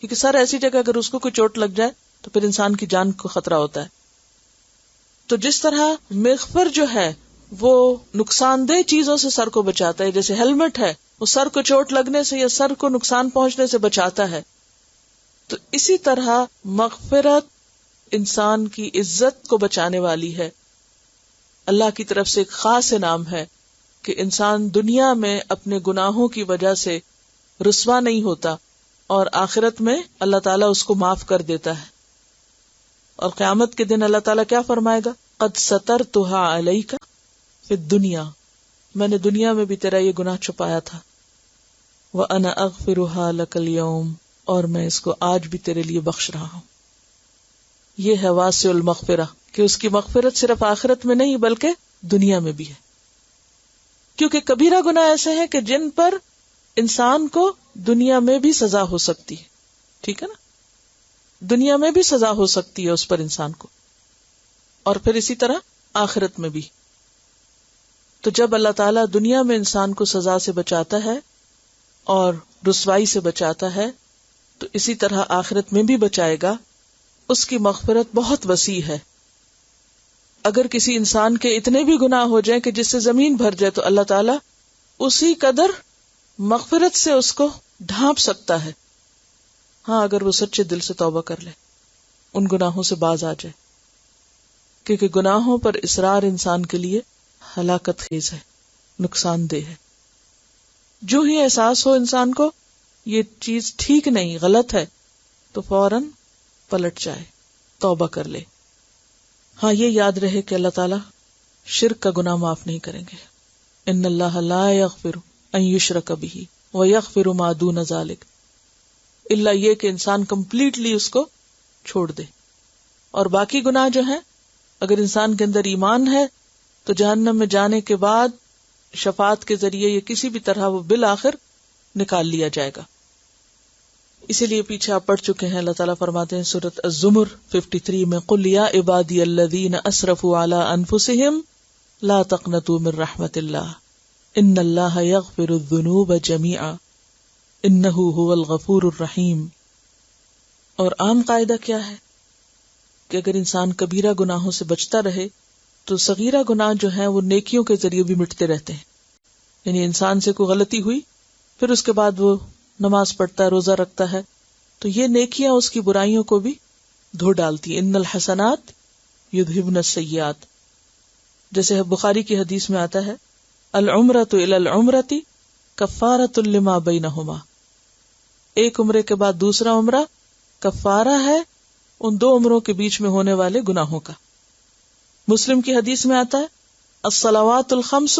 کیونکہ سر ایسی جگہ اگر اس کو کوئی چوٹ لگ جائے تو پھر انسان کی جان کو خطرہ ہوتا ہے. تو جس طرح مغفر جو ہے وہ نقصان دہ چیزوں سے سر کو بچاتا ہے، جیسے ہیلمٹ ہے وہ سر کو چوٹ لگنے سے یا سر کو نقصان پہنچنے سے بچاتا ہے، تو اسی طرح مغفرت انسان کی عزت کو بچانے والی ہے. اللہ کی طرف سے ایک خاص انعام ہے کہ انسان دنیا میں اپنے گناہوں کی وجہ سے رسوا نہیں ہوتا، اور آخرت میں اللہ تعالیٰ اس کو معاف کر دیتا ہے. اور قیامت کے دن اللہ تعالیٰ کیا فرمائے گا؟ قد سترتها علیک فی الدنیا، میں نے دنیا میں بھی تیرا یہ گناہ چھپایا تھا. وانا اغفرها لک اليوم، اور میں اس کو آج بھی تیرے لیے بخش رہا ہوں. یہ ہے واسع المغفرہ، کہ اس کی مغفرت صرف آخرت میں نہیں بلکہ دنیا میں بھی ہے. کیونکہ کبیرہ گناہ ایسے ہیں کہ جن پر انسان کو دنیا میں بھی سزا ہو سکتی ہے. ٹھیک ہے نا، دنیا میں بھی سزا ہو سکتی ہے اس پر انسان کو، اور پھر اسی طرح آخرت میں بھی. تو جب اللہ تعالیٰ دنیا میں انسان کو سزا سے بچاتا ہے اور رسوائی سے بچاتا ہے، تو اسی طرح آخرت میں بھی بچائے گا. اس کی مغفرت بہت وسیع ہے. اگر کسی انسان کے اتنے بھی گناہ ہو جائیں کہ جس سے زمین بھر جائے، تو اللہ تعالیٰ اسی قدر مغفرت سے اس کو ڈھانپ سکتا ہے. ہاں، اگر وہ سچے دل سے توبہ کر لے، ان گناہوں سے باز آ جائے. کیونکہ گناہوں پر اصرار انسان کے لیے ہلاکت خیز ہے، نقصان دہ ہے. جو ہی احساس ہو انسان کو یہ چیز ٹھیک نہیں، غلط ہے، تو فوراً پلٹ جائے، توبہ کر لے. ہاں، یہ یاد رہے کہ اللہ تعالیٰ شرک کا گناہ معاف نہیں کریں گے. ان اللہ لا یغفر ان یشرک بہ ویغفر ما دون ذلک، الا یہ کہ انسان کمپلیٹلی اس کو چھوڑ دے. اور باقی گناہ جو ہیں، اگر انسان کے اندر ایمان ہے تو جہنم میں جانے کے بعد شفاعت کے ذریعے یا کسی بھی طرح وہ بالآخر نکال لیا جائے گا. اسی لیے پیچھے آپ پڑھ چکے ہیں، اللہ تعالیٰ فرماتے ہیں سورۃ الزمر 53 میں، قل یا عبادی الذین اسرفوا علی انفسہم لا تقنطوا من رحمت اللہ ان اللہ یغفر الذنوب جميعا انہ هو الغفور الرحیم. اور عام قاعدہ کیا ہے کہ اگر انسان کبیرہ گناہوں سے بچتا رہے تو صغیرہ گناہ جو ہیں وہ نیکیوں کے ذریعے بھی مٹتے رہتے ہیں. یعنی انسان سے کوئی غلطی ہوئی، پھر اس کے بعد وہ نماز پڑھتا ہے، روزہ رکھتا ہے، تو یہ نیکیاں اس کی برائیوں کو بھی دھو ڈالتی ہیں. ان الحسنات یذہبن السیئات، جیسے بخاری کی حدیث میں آتا ہے، العمرۃ الی العمرۃ کفارۃ لما بینہما، ایک عمرے کے بعد دوسرا عمرہ کفارہ ہے ان دو عمروں کے بیچ میں ہونے والے گناہوں کا. مسلم کی حدیث میں آتا ہے، الصلوات الخمس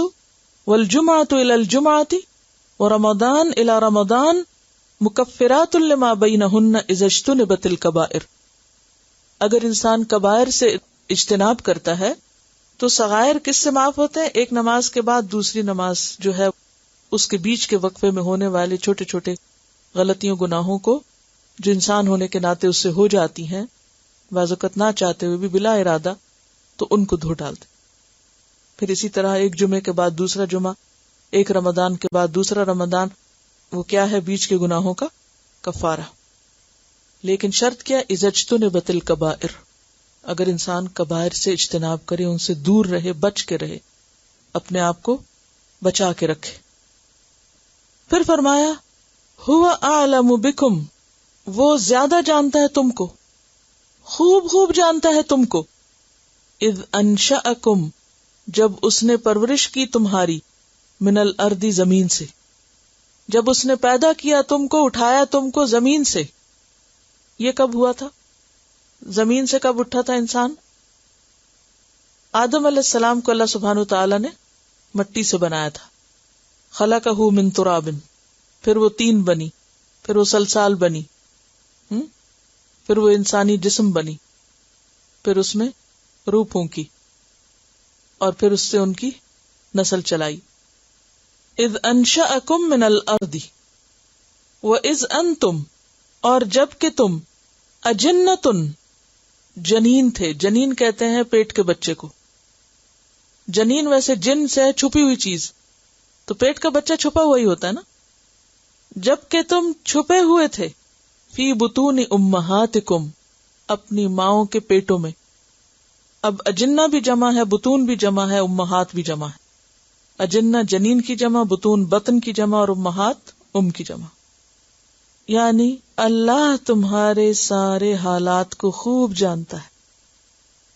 والجمعۃ الی الجمعۃ ورمضان الی رمضان مکفرات لما بینہن اذا اجتنبت الکبائر. اگر انسان کبائر سے اجتناب کرتا ہے تو صغائر کس سے معاف ہوتے ہیں؟ ایک نماز کے بعد دوسری نماز جو ہے اس کے بیچ کے وقفے میں ہونے والے چھوٹے چھوٹے غلطیوں گناہوں کو جو انسان ہونے کے ناطے اس سے ہو جاتی ہیں، بعض اوقات نہ چاہتے ہوئے بھی بلا ارادہ، تو ان کو دھو ڈالتے. پھر اسی طرح ایک جمعے کے بعد دوسرا جمعہ، ایک رمضان کے بعد دوسرا رمضان، وہ کیا ہے؟ بیچ کے گناہوں کا کفارہ. لیکن شرط کیا؟ اذا اجتنبت الکبائر، اگر انسان کبائر سے اجتناب کرے، ان سے دور رہے، بچ کے رہے، اپنے آپ کو بچا کے رکھے. پھر فرمایا هو اعلم بکم، وہ زیادہ جانتا ہے تم کو، خوب جانتا ہے تم کو. اذ انشأکم، جب اس نے پرورش کی تمہاری، من الارض، زمین سے، جب اس نے پیدا کیا تم کو، اٹھایا تم کو زمین سے. یہ کب ہوا تھا؟ زمین سے کب اٹھا تھا انسان؟ آدم علیہ السلام کو اللہ سبحانہ وتعالی نے مٹی سے بنایا تھا، خلقہ من تراب، پھر وہ طین بنی، پھر وہ سلسال بنی، پھر وہ انسانی جسم بنی، پھر اس میں روح پھونکی اور پھر اس سے ان کی نسل چلائی. اذ انشأکم من الارض واذ انتم، اور جب کہ تم اجنتن، جنین تھے. جنین کہتے ہیں پیٹ کے بچے کو. جنین ویسے جن سے چھپی ہوئی چیز، تو پیٹ کا بچہ چھپا ہوا ہی ہوتا ہے نا. جب کہ تم چھپے ہوئے تھے فی بطون امہاتکم، اپنی ماؤں کے پیٹوں میں. اب اجنہ بھی جمع ہے، بطون بھی جمع ہے، امہات بھی جمع ہے. اجنہ جنین کی جمع، بطون بطن کی جمع، اور امہات کی جمع. یعنی اللہ تمہارے سارے حالات کو خوب جانتا ہے.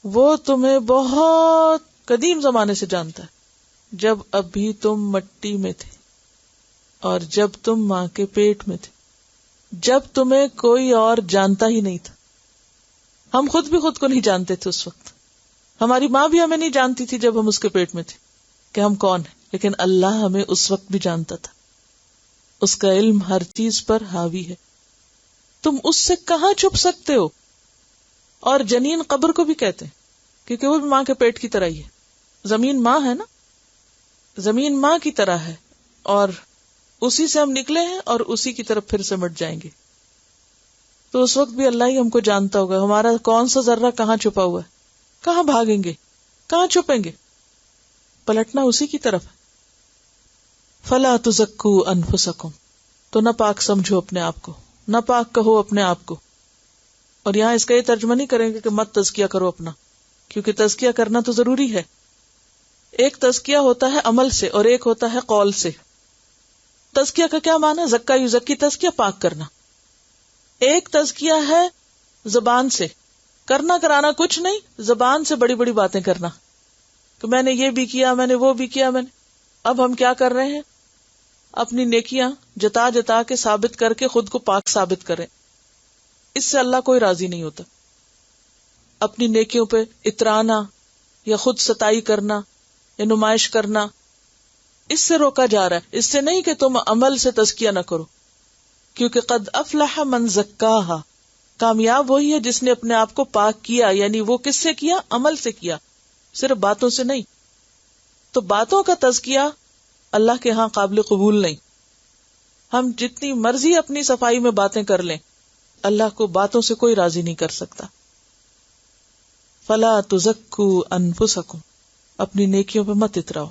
وہ تمہیں بہت قدیم زمانے سے جانتا ہے، جب ابھی تم مٹی میں تھے اور جب تم ماں کے پیٹ میں تھے، جب تمہیں کوئی اور جانتا ہی نہیں تھا. ہم خود بھی خود کو نہیں جانتے تھے اس وقت. ہماری ماں بھی ہمیں نہیں جانتی تھی جب ہم اس کے پیٹ میں تھے کہ ہم کون ہیں، لیکن اللہ ہمیں اس وقت بھی جانتا تھا. اس کا علم ہر چیز پر حاوی ہے. تم اس سے کہاں چھپ سکتے ہو. اور جنین قبر کو بھی کہتے ہیں کیونکہ وہ بھی ماں کے پیٹ کی طرح ہی ہے. زمین ماں ہے نا، زمین ماں کی طرح ہے، اور اسی سے ہم نکلے ہیں اور اسی کی طرف پھر سمٹ جائیں گے. تو اس وقت بھی اللہ ہی ہم کو جانتا ہوگا ہمارا کون سا ذرہ کہاں چھپا ہوا ہے، کہاں بھاگیں گے، کہاں چھپیں گے. پلٹنا اسی کی طرف ہے. فلا تزکوا انفسکم، تو نہ پاک سمجھو اپنے آپ کو، نہ پاک کہو اپنے آپ کو. اور یہاں اس کا یہ ترجمہ نہیں کریں گے کہ مت تزکیہ کرو اپنا، کیونکہ تزکیہ کرنا تو ضروری ہے. ایک تزکیہ ہوتا ہے عمل سے اور ایک ہوتا ہے قول سے. تزکیہ کا کیا معنی ہے؟ زکا یزکی، تزکیہ پاک کرنا. ایک تزکیہ ہے زبان سے، کرنا کرانا کچھ نہیں، زبان سے بڑی بڑی باتیں کرنا کہ میں نے یہ بھی کیا، میں نے وہ بھی کیا، میں نے. اب ہم کیا کر رہے ہیں؟ اپنی نیکیاں جتا جتا کے ثابت کر کے خود کو پاک ثابت کریں. اس سے اللہ کوئی راضی نہیں ہوتا. اپنی نیکیوں پہ اترانا یا خود ستائی کرنا یا نمائش کرنا، اس سے روکا جا رہا ہے. اس سے نہیں کہ تم عمل سے تزکیہ نہ کرو، کیونکہ قد افلح من زکاہا، کامیاب وہی ہے جس نے اپنے آپ کو پاک کیا. یعنی وہ کس سے کیا؟ عمل سے کیا، صرف باتوں سے نہیں. تو باتوں کا تزکیہ اللہ کے ہاں قابل قبول نہیں. ہم جتنی مرضی اپنی صفائی میں باتیں کر لیں، اللہ کو باتوں سے کوئی راضی نہیں کر سکتا. فلا تزکوا انفسکم، اپنی نیکیوں پہ مت اتراؤ.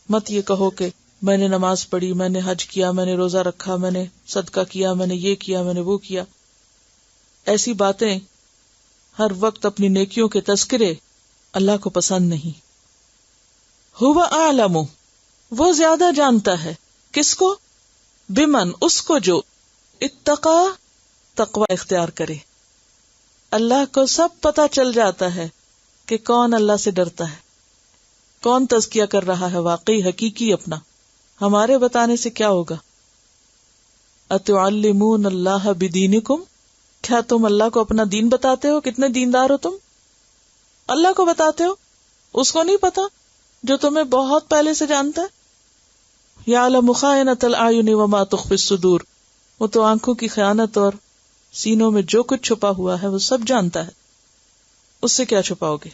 مت یہ کہو کہ میں نے نماز پڑھی، میں نے حج کیا، میں نے روزہ رکھا، میں نے صدقہ کیا، میں نے یہ کیا، میں نے وہ کیا. ایسی باتیں ہر وقت اپنی نیکیوں کے تذکرے اللہ کو پسند نہیں. ہوا اعلم، وہ زیادہ جانتا ہے. کس کو؟ بمن، اس کو جو اتقا، تقوی اختیار کرے. اللہ کو سب پتا چل جاتا ہے کہ کون اللہ سے ڈرتا ہے، کون تزکیہ کر رہا ہے واقعی حقیقی اپنا. ہمارے بتانے سے کیا ہوگا؟ اتعلمون اللہ بدینکم، کیا تم اللہ کو اپنا دین بتاتے ہو؟ کتنے دیندار ہو تم؟ اللہ کو بتاتے ہو، اس کو نہیں پتا جو تمہیں بہت پہلے سے جانتا ہے. یعلم خائنۃ الاعین وما تخفی الصدور، وہ تو آنکھوں کی خیانت اور سینوں میں جو کچھ چھپا ہوا ہے وہ سب جانتا ہے. اس سے کیا چھپاؤ گے؟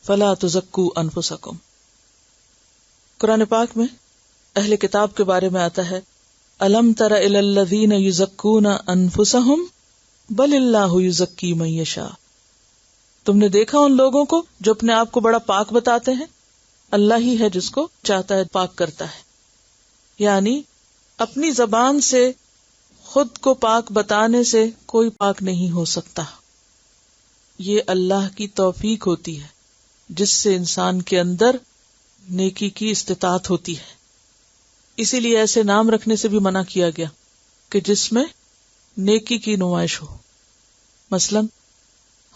فلا تزکوا انفسکم. قرآن پاک میں اہل کتاب کے بارے میں آتا ہے الم تر الی الذین یزکون انفسہم بل اللہ یزکی من یشاء. تم نے دیکھا ان لوگوں کو جو اپنے آپ کو بڑا پاک بتاتے ہیں؟ اللہ ہی ہے جس کو چاہتا ہے پاک کرتا ہے. یعنی اپنی زبان سے خود کو پاک بتانے سے کوئی پاک نہیں ہو سکتا. یہ اللہ کی توفیق ہوتی ہے جس سے انسان کے اندر نیکی کی استطاعت ہوتی ہے. اسی لیے ایسے نام رکھنے سے بھی منع کیا گیا کہ جس میں نیکی کی نمائش ہو. مثلا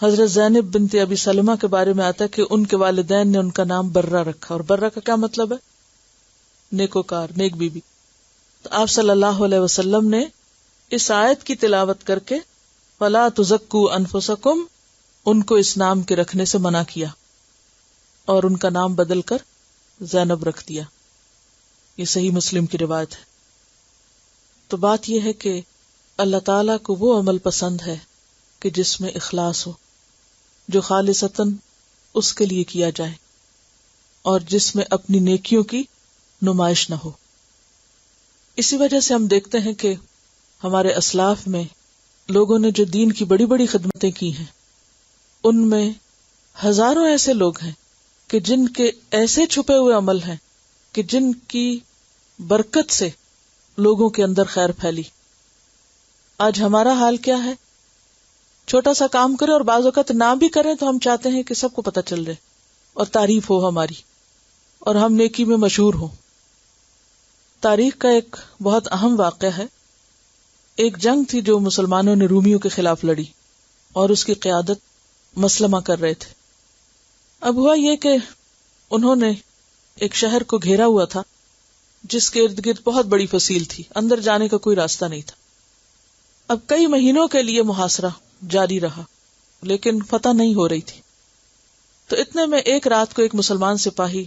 حضرت زینب بنت ابی سلمہ کے بارے میں آتا ہے کہ ان کے والدین نے ان کا نام برہ رکھا. اور برہ کا کیا مطلب ہے؟ نیکوکار، نیک بی بی. تو آپ صلی اللہ علیہ وسلم نے اس آیت کی تلاوت کر کے فلا تزکوا انفسکم، ان کو اس نام کے رکھنے سے منع کیا اور ان کا نام بدل کر زینب رکھ دیا. یہ صحیح مسلم کی روایت ہے. تو بات یہ ہے کہ اللہ تعالیٰ کو وہ عمل پسند ہے کہ جس میں اخلاص ہو، جو خالصتاً اس کے لیے کیا جائے اور جس میں اپنی نیکیوں کی نمائش نہ ہو. اسی وجہ سے ہم دیکھتے ہیں کہ ہمارے اسلاف میں لوگوں نے جو دین کی بڑی بڑی خدمتیں کی ہیں، ان میں ہزاروں ایسے لوگ ہیں کہ جن کے ایسے چھپے ہوئے عمل ہیں کہ جن کی برکت سے لوگوں کے اندر خیر پھیلی. آج ہمارا حال کیا ہے؟ چھوٹا سا کام کرے اور بعض اوقات نہ بھی کریں تو ہم چاہتے ہیں کہ سب کو پتہ چل جائے اور تعریف ہو ہماری اور ہم نیکی میں مشہور ہوں. تاریخ کا ایک بہت اہم واقعہ ہے. ایک جنگ تھی جو مسلمانوں نے رومیوں کے خلاف لڑی اور اس کی قیادت مسلمہ کر رہے تھے. اب ہوا یہ کہ انہوں نے ایک شہر کو گھیرا ہوا تھا جس کے ارد گرد بہت بڑی فصیل تھی، اندر جانے کا کوئی راستہ نہیں تھا. اب کئی مہینوں کے لیے محاصرہ جاری رہا لیکن فتح نہیں ہو رہی تھی. تو اتنے میں ایک رات کو ایک مسلمان سپاہی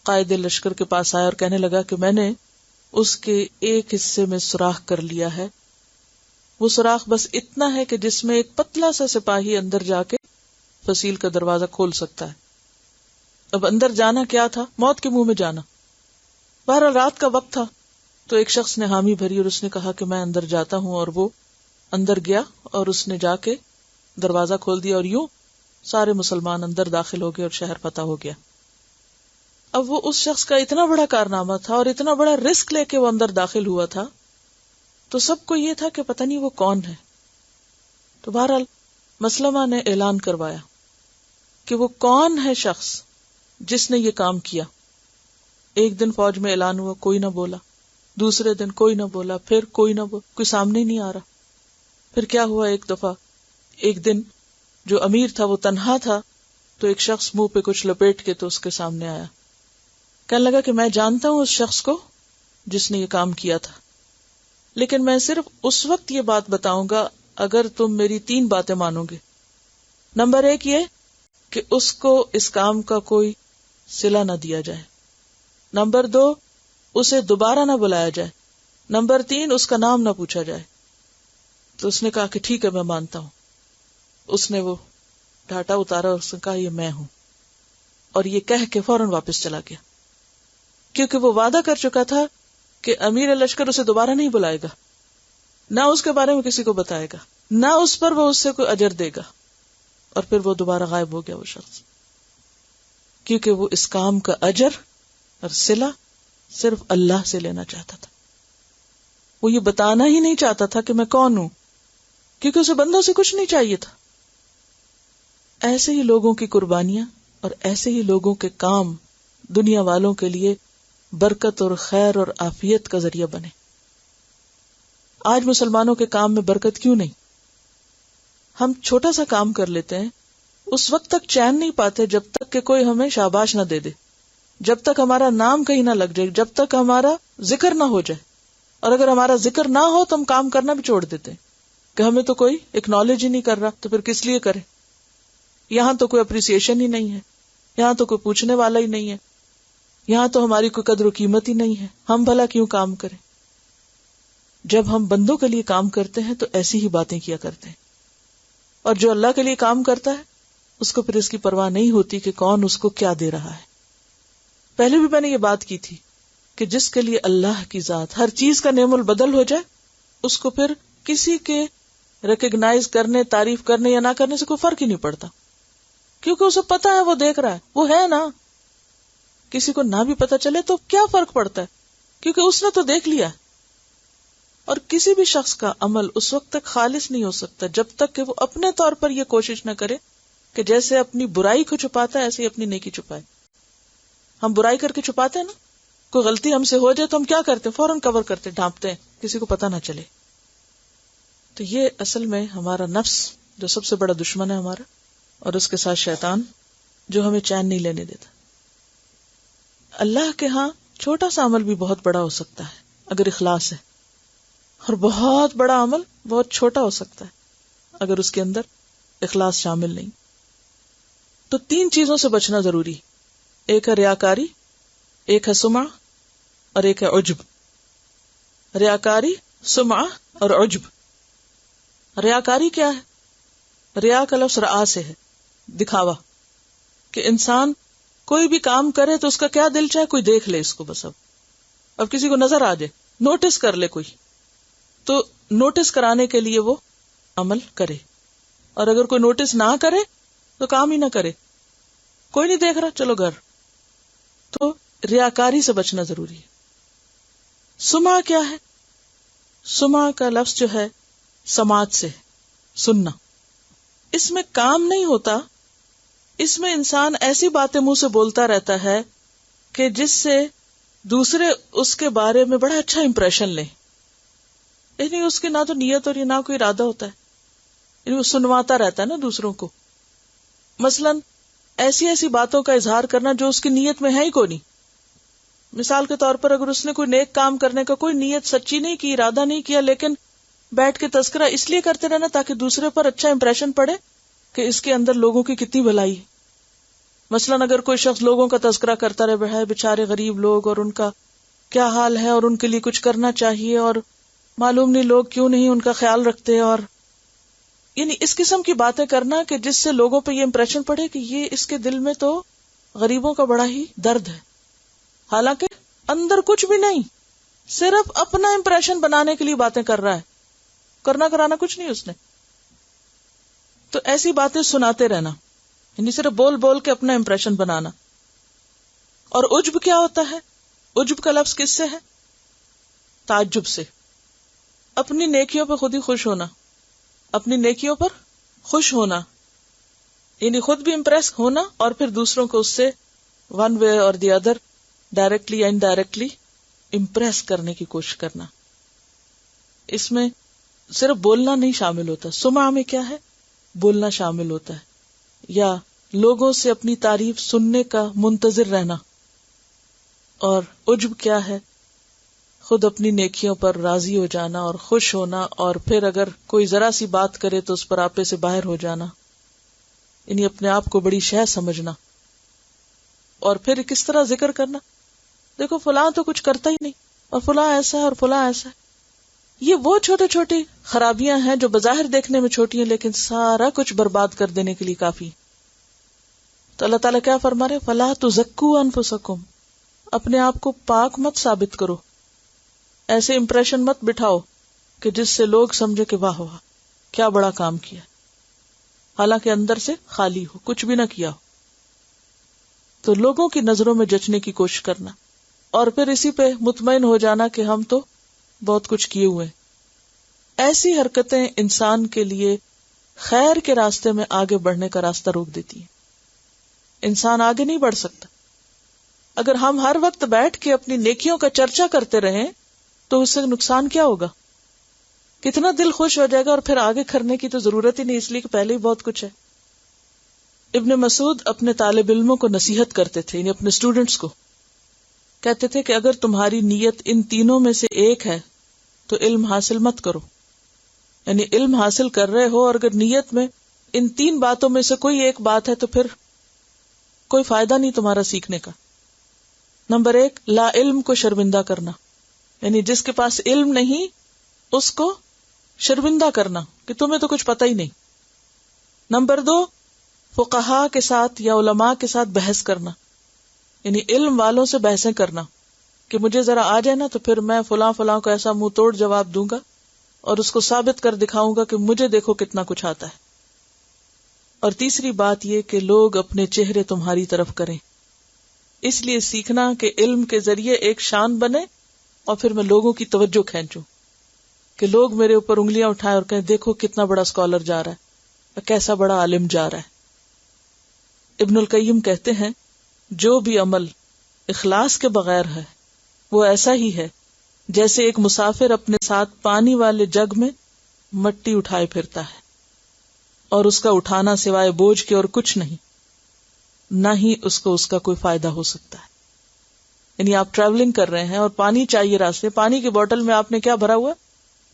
قائد لشکر کے پاس آیا اور کہنے لگا کہ میں نے اس کے ایک حصے میں سوراخ کر لیا ہے. وہ سوراخ بس اتنا ہے کہ جس میں ایک پتلا سا سپاہی اندر جا کے فصیل کا دروازہ کھول سکتا ہے. اب اندر جانا کیا تھا؟ موت کے منہ میں جانا. بہرحال رات کا وقت تھا تو ایک شخص نے حامی بھری اور اس نے کہا کہ میں اندر جاتا ہوں، اور وہ اندر گیا اور اس نے جا کے دروازہ کھول دیا اور یوں سارے مسلمان اندر داخل ہو گئے اور شہر فتح ہو گیا. اب وہ اس شخص کا اتنا بڑا کارنامہ تھا اور اتنا بڑا رسک لے کے وہ اندر داخل ہوا تھا تو سب کو یہ تھا کہ پتہ نہیں وہ کون ہے. تو بہرحال مسلمہ نے اعلان کروایا کہ وہ کون ہے شخص جس نے یہ کام کیا. ایک دن فوج میں اعلان ہوا، کوئی نہ بولا. دوسرے دن کوئی نہ بولا، پھر کوئی نہ بولا، کوئی سامنے نہیں آ رہا. پھر کیا ہوا، ایک دفعہ ایک دن جو امیر تھا وہ تنہا تھا تو ایک شخص منہ پہ کچھ لپیٹ کے تو اس کے سامنے آیا. کہنے لگا کہ میں جانتا ہوں اس شخص کو جس نے یہ کام کیا تھا، لیکن میں صرف اس وقت یہ بات بتاؤں گا اگر تم میری 3 باتیں مانو گے. نمبر 1 یہ کہ اس کو اس کام کا کوئی صلہ نہ دیا جائے. نمبر 2 اسے دوبارہ نہ بلایا جائے. نمبر 3 اس کا نام نہ پوچھا جائے. تو اس نے کہا کہ ٹھیک ہے میں مانتا ہوں. اس نے وہ ڈھاٹا اتارا اور اس نے کہا یہ میں ہوں، اور یہ کہہ کے فوراً واپس چلا گیا، کیونکہ وہ وعدہ کر چکا تھا کہ امیر لشکر اسے دوبارہ نہیں بلائے گا، نہ اس کے بارے میں کسی کو بتائے گا، نہ اس پر وہ اس سے کوئی اجر دے گا. اور پھر وہ دوبارہ غائب ہو گیا وہ شخص، کیونکہ وہ اس کام کا اجر اور صلہ صرف اللہ سے لینا چاہتا تھا. وہ یہ بتانا ہی نہیں چاہتا تھا کہ میں کون ہوں، کیونکہ اسے بندوں سے کچھ نہیں چاہیے تھا. ایسے ہی لوگوں کی قربانیاں اور ایسے ہی لوگوں کے کام دنیا والوں کے لیے برکت اور خیر اور عافیت کا ذریعہ بنے. آج مسلمانوں کے کام میں برکت کیوں نہیں؟ ہم چھوٹا سا کام کر لیتے ہیں، اس وقت تک چین نہیں پاتے جب تک کہ کوئی ہمیں شاباش نہ دے دے، جب تک ہمارا نام کہیں نہ لگ جائے، جب تک ہمارا ذکر نہ ہو جائے. اور اگر ہمارا ذکر نہ ہو تو ہم کام کرنا بھی چھوڑ دیتے ہیں کہ ہمیں تو کوئی اکنالج ہی نہیں کر رہا تو پھر کس لیے کریں. یہاں تو کوئی اپریسیشن ہی نہیں ہے، یہاں تو کوئی پوچھنے والا ہی نہیں ہے، یہاں تو ہماری کوئی قدر و قیمت ہی نہیں ہے، ہم بھلا کیوں کام کریں. جب ہم بندوں کے لیے کام کرتے ہیں تو ایسی ہی باتیں کیا کرتے ہیں، اور جو اللہ کے لیے کام کرتا ہے اس کو پھر اس کی پرواہ نہیں ہوتی کہ کون اس کو کیا دے رہا ہے. پہلے بھی میں نے یہ بات کی تھی کہ جس کے لیے اللہ کی ذات ہر چیز کا نعم البدل ہو جائے، اس کو پھر کسی کے ریکگنائز کرنے، تعریف کرنے یا نہ کرنے سے کوئی فرق ہی نہیں پڑتا، کیونکہ اسے پتا ہے وہ دیکھ رہا ہے، وہ ہے نا. کسی کو نہ بھی پتا چلے تو کیا فرق پڑتا ہے، کیونکہ اس نے تو دیکھ لیا. اور کسی بھی شخص کا عمل اس وقت تک خالص نہیں ہو سکتا جب تک کہ وہ اپنے طور پر یہ کوشش نہ کرے کہ جیسے اپنی برائی کو چھپاتا ہے ایسے ہی اپنی نیکی چھپائے. ہم برائی کر کے چھپاتے ہیں نا، کوئی غلطی ہم سے ہو جائے تو ہم کیا کرتے ہیں، فوراً کور کرتے، ڈھانپتے ہیں، کسی کو پتا نہ چلے. تو یہ اصل میں ہمارا نفس جو سب سے بڑا دشمن ہے ہمارا، اور اس کے ساتھ شیطان جو ہمیں چین نہیں لینے دیتا. اللہ کے ہاں چھوٹا سا عمل بھی بہت بڑا ہو سکتا ہے اگر اخلاص ہے، اور بہت بڑا عمل بہت چھوٹا ہو سکتا ہے اگر اس کے اندر اخلاص شامل نہیں. تو 3 چیزوں سے بچنا ضروری، ایک ہے ریاکاری، ایک ہے سمعہ، اور ایک ہے عجب. ریاکاری، سمعہ اور عجب. ریاکاری کیا ہے؟ ریا کا لفظ رآ سے ہے، دکھاوا. کہ انسان کوئی بھی کام کرے تو اس کا کیا دل چاہے کوئی دیکھ لے اس کو، بس اب کسی کو نظر آ جائے، نوٹس کر لے کوئی، تو نوٹس کرانے کے لیے وہ عمل کرے. اور اگر کوئی نوٹس نہ کرے تو کام ہی نہ کرے، کوئی نہیں دیکھ رہا چلو گھر. تو ریاکاری سے بچنا ضروری ہے. سمعہ کیا ہے؟ سمعہ کا لفظ جو ہے سماعت سے، سننا. اس میں کام نہیں ہوتا، اس میں انسان ایسی باتیں منہ سے بولتا رہتا ہے کہ جس سے دوسرے اس کے بارے میں بڑا اچھا امپریشن لیں. یعنی اس کی نہ تو نیت اور نہ کوئی ارادہ ہوتا ہے، یعنی وہ سنواتا رہتا ہے نا دوسروں کو. مثلاً ایسی ایسی باتوں کا اظہار کرنا جو اس کی نیت میں ہے ہی کوئی نہیں. مثال کے طور پر اگر اس نے کوئی نیک کام کرنے کا کوئی نیت سچی نہیں کی، ارادہ نہیں کیا، لیکن بیٹھ کے تذکرہ اس لیے کرتے رہنا تاکہ دوسرے پر اچھا امپریشن پڑے کہ اس کے اندر لوگوں کی کتنی بھلائی. مثلاً اگر کوئی شخص لوگوں کا تذکرہ کرتا رہے، بےچارے غریب لوگ اور ان کا کیا حال ہے اور ان کے لیے کچھ کرنا چاہیے، اور معلوم نہیں لوگ کیوں نہیں ان کا خیال رکھتے، اور یعنی اس قسم کی باتیں کرنا کہ جس سے لوگوں پہ یہ امپریشن پڑے کہ یہ اس کے دل میں تو غریبوں کا بڑا ہی درد ہے، حالانکہ اندر کچھ بھی نہیں، صرف اپنا امپریشن بنانے کے لیے باتیں کر رہا ہے، کرنا کرانا کچھ نہیں اس نے. تو ایسی باتیں سناتے رہنا، یعنی صرف بول بول کے اپنا امپریشن بنانا. اور عجب کیا ہوتا ہے؟ عجب کا لفظ کس سے ہے؟ تعجب سے. اپنی نیکیوں پہ خود ہی خوش ہونا، اپنی نیکیوں پر خوش ہونا، یعنی خود بھی امپریس ہونا اور پھر دوسروں کو اس سے ون وے اور دی ادر، ڈائریکٹلی یا انڈائریکٹلی امپریس کرنے کی کوشش کرنا. اس میں صرف بولنا نہیں شامل ہوتا. سمعہ میں کیا ہے؟ بولنا شامل ہوتا ہے، یا لوگوں سے اپنی تعریف سننے کا منتظر رہنا. اور عجب کیا ہے؟ خود اپنی نیکیوں پر راضی ہو جانا اور خوش ہونا، اور پھر اگر کوئی ذرا سی بات کرے تو اس پر آپے سے باہر ہو جانا، یعنی اپنے آپ کو بڑی شے سمجھنا. اور پھر کس طرح ذکر کرنا، دیکھو فلاں تو کچھ کرتا ہی نہیں، اور فلاں ایسا ہے اور فلاں ایسا ہے. یہ وہ چھوٹی چھوٹی خرابیاں ہیں جو بظاہر دیکھنے میں چھوٹی ہیں لیکن سارا کچھ برباد کر دینے کے لیے کافی. تو اللہ تعالیٰ کیا فرما رہے؟ فلا تزکوا انفسکم، اپنے آپ کو پاک مت ثابت کرو، ایسے امپریشن مت بٹھاؤ کہ جس سے لوگ سمجھے کہ واہ واہ کیا بڑا کام کیا، حالانکہ اندر سے خالی ہو، کچھ بھی نہ کیا ہو. تو لوگوں کی نظروں میں جچنے کی کوشش کرنا اور پھر اسی پہ مطمئن ہو جانا کہ ہم تو بہت کچھ کیے ہوئے. ایسی حرکتیں انسان کے لیے خیر کے راستے میں آگے بڑھنے کا راستہ روک دیتی ہیں. انسان آگے نہیں بڑھ سکتا. اگر ہم ہر وقت بیٹھ کے اپنی نیکیوں کا چرچا کرتے رہیں تو اس سے نقصان کیا ہوگا؟ کتنا دل خوش ہو جائے گا، اور پھر آگے کرنے کی تو ضرورت ہی نہیں، اس لیے کہ پہلے ہی بہت کچھ ہے. ابن مسعود اپنے طالب علموں کو نصیحت کرتے تھے، یعنی اپنے اسٹوڈنٹس کو کہتے تھے کہ اگر تمہاری نیت ان تینوں میں سے ایک ہے تو علم حاصل مت کرو. یعنی علم حاصل کر رہے ہو اور اگر نیت میں ان تین باتوں میں سے کوئی ایک بات ہے تو پھر کوئی فائدہ نہیں تمہارا سیکھنے کا. نمبر 1، لا علم کو شرمندہ کرنا، یعنی جس کے پاس علم نہیں اس کو شرمندہ کرنا کہ تمہیں تو کچھ پتہ ہی نہیں. نمبر 2، فقہاء کے ساتھ یا علماء کے ساتھ بحث کرنا، یعنی علم والوں سے بحثیں کرنا کہ مجھے ذرا آ جائے نا تو پھر میں فلاں فلاں کو ایسا منہ توڑ جواب دوں گا اور اس کو ثابت کر دکھاؤں گا کہ مجھے دیکھو کتنا کچھ آتا ہے. اور تیسری بات یہ کہ لوگ اپنے چہرے تمہاری طرف کریں، اس لیے سیکھنا کہ علم کے ذریعے ایک شان بنے اور پھر میں لوگوں کی توجہ کھینچوں کہ لوگ میرے اوپر انگلیاں اٹھائیں اور کہیں دیکھو کتنا بڑا اسکالر جا رہا ہے، کیسا بڑا عالم جا رہا ہے. ابن القیم کہتے ہیں جو بھی عمل اخلاص کے بغیر ہے وہ ایسا ہی ہے جیسے ایک مسافر اپنے ساتھ پانی والے جگ میں مٹی اٹھائے پھرتا ہے اور اس کا اٹھانا سوائے بوجھ کے اور کچھ نہیں، نہ ہی اس کو اس کا کوئی فائدہ ہو سکتا ہے. یعنی آپ ٹریولنگ کر رہے ہیں اور پانی چاہیے راستے، پانی کی بوتل میں آپ نے کیا بھرا ہوا؟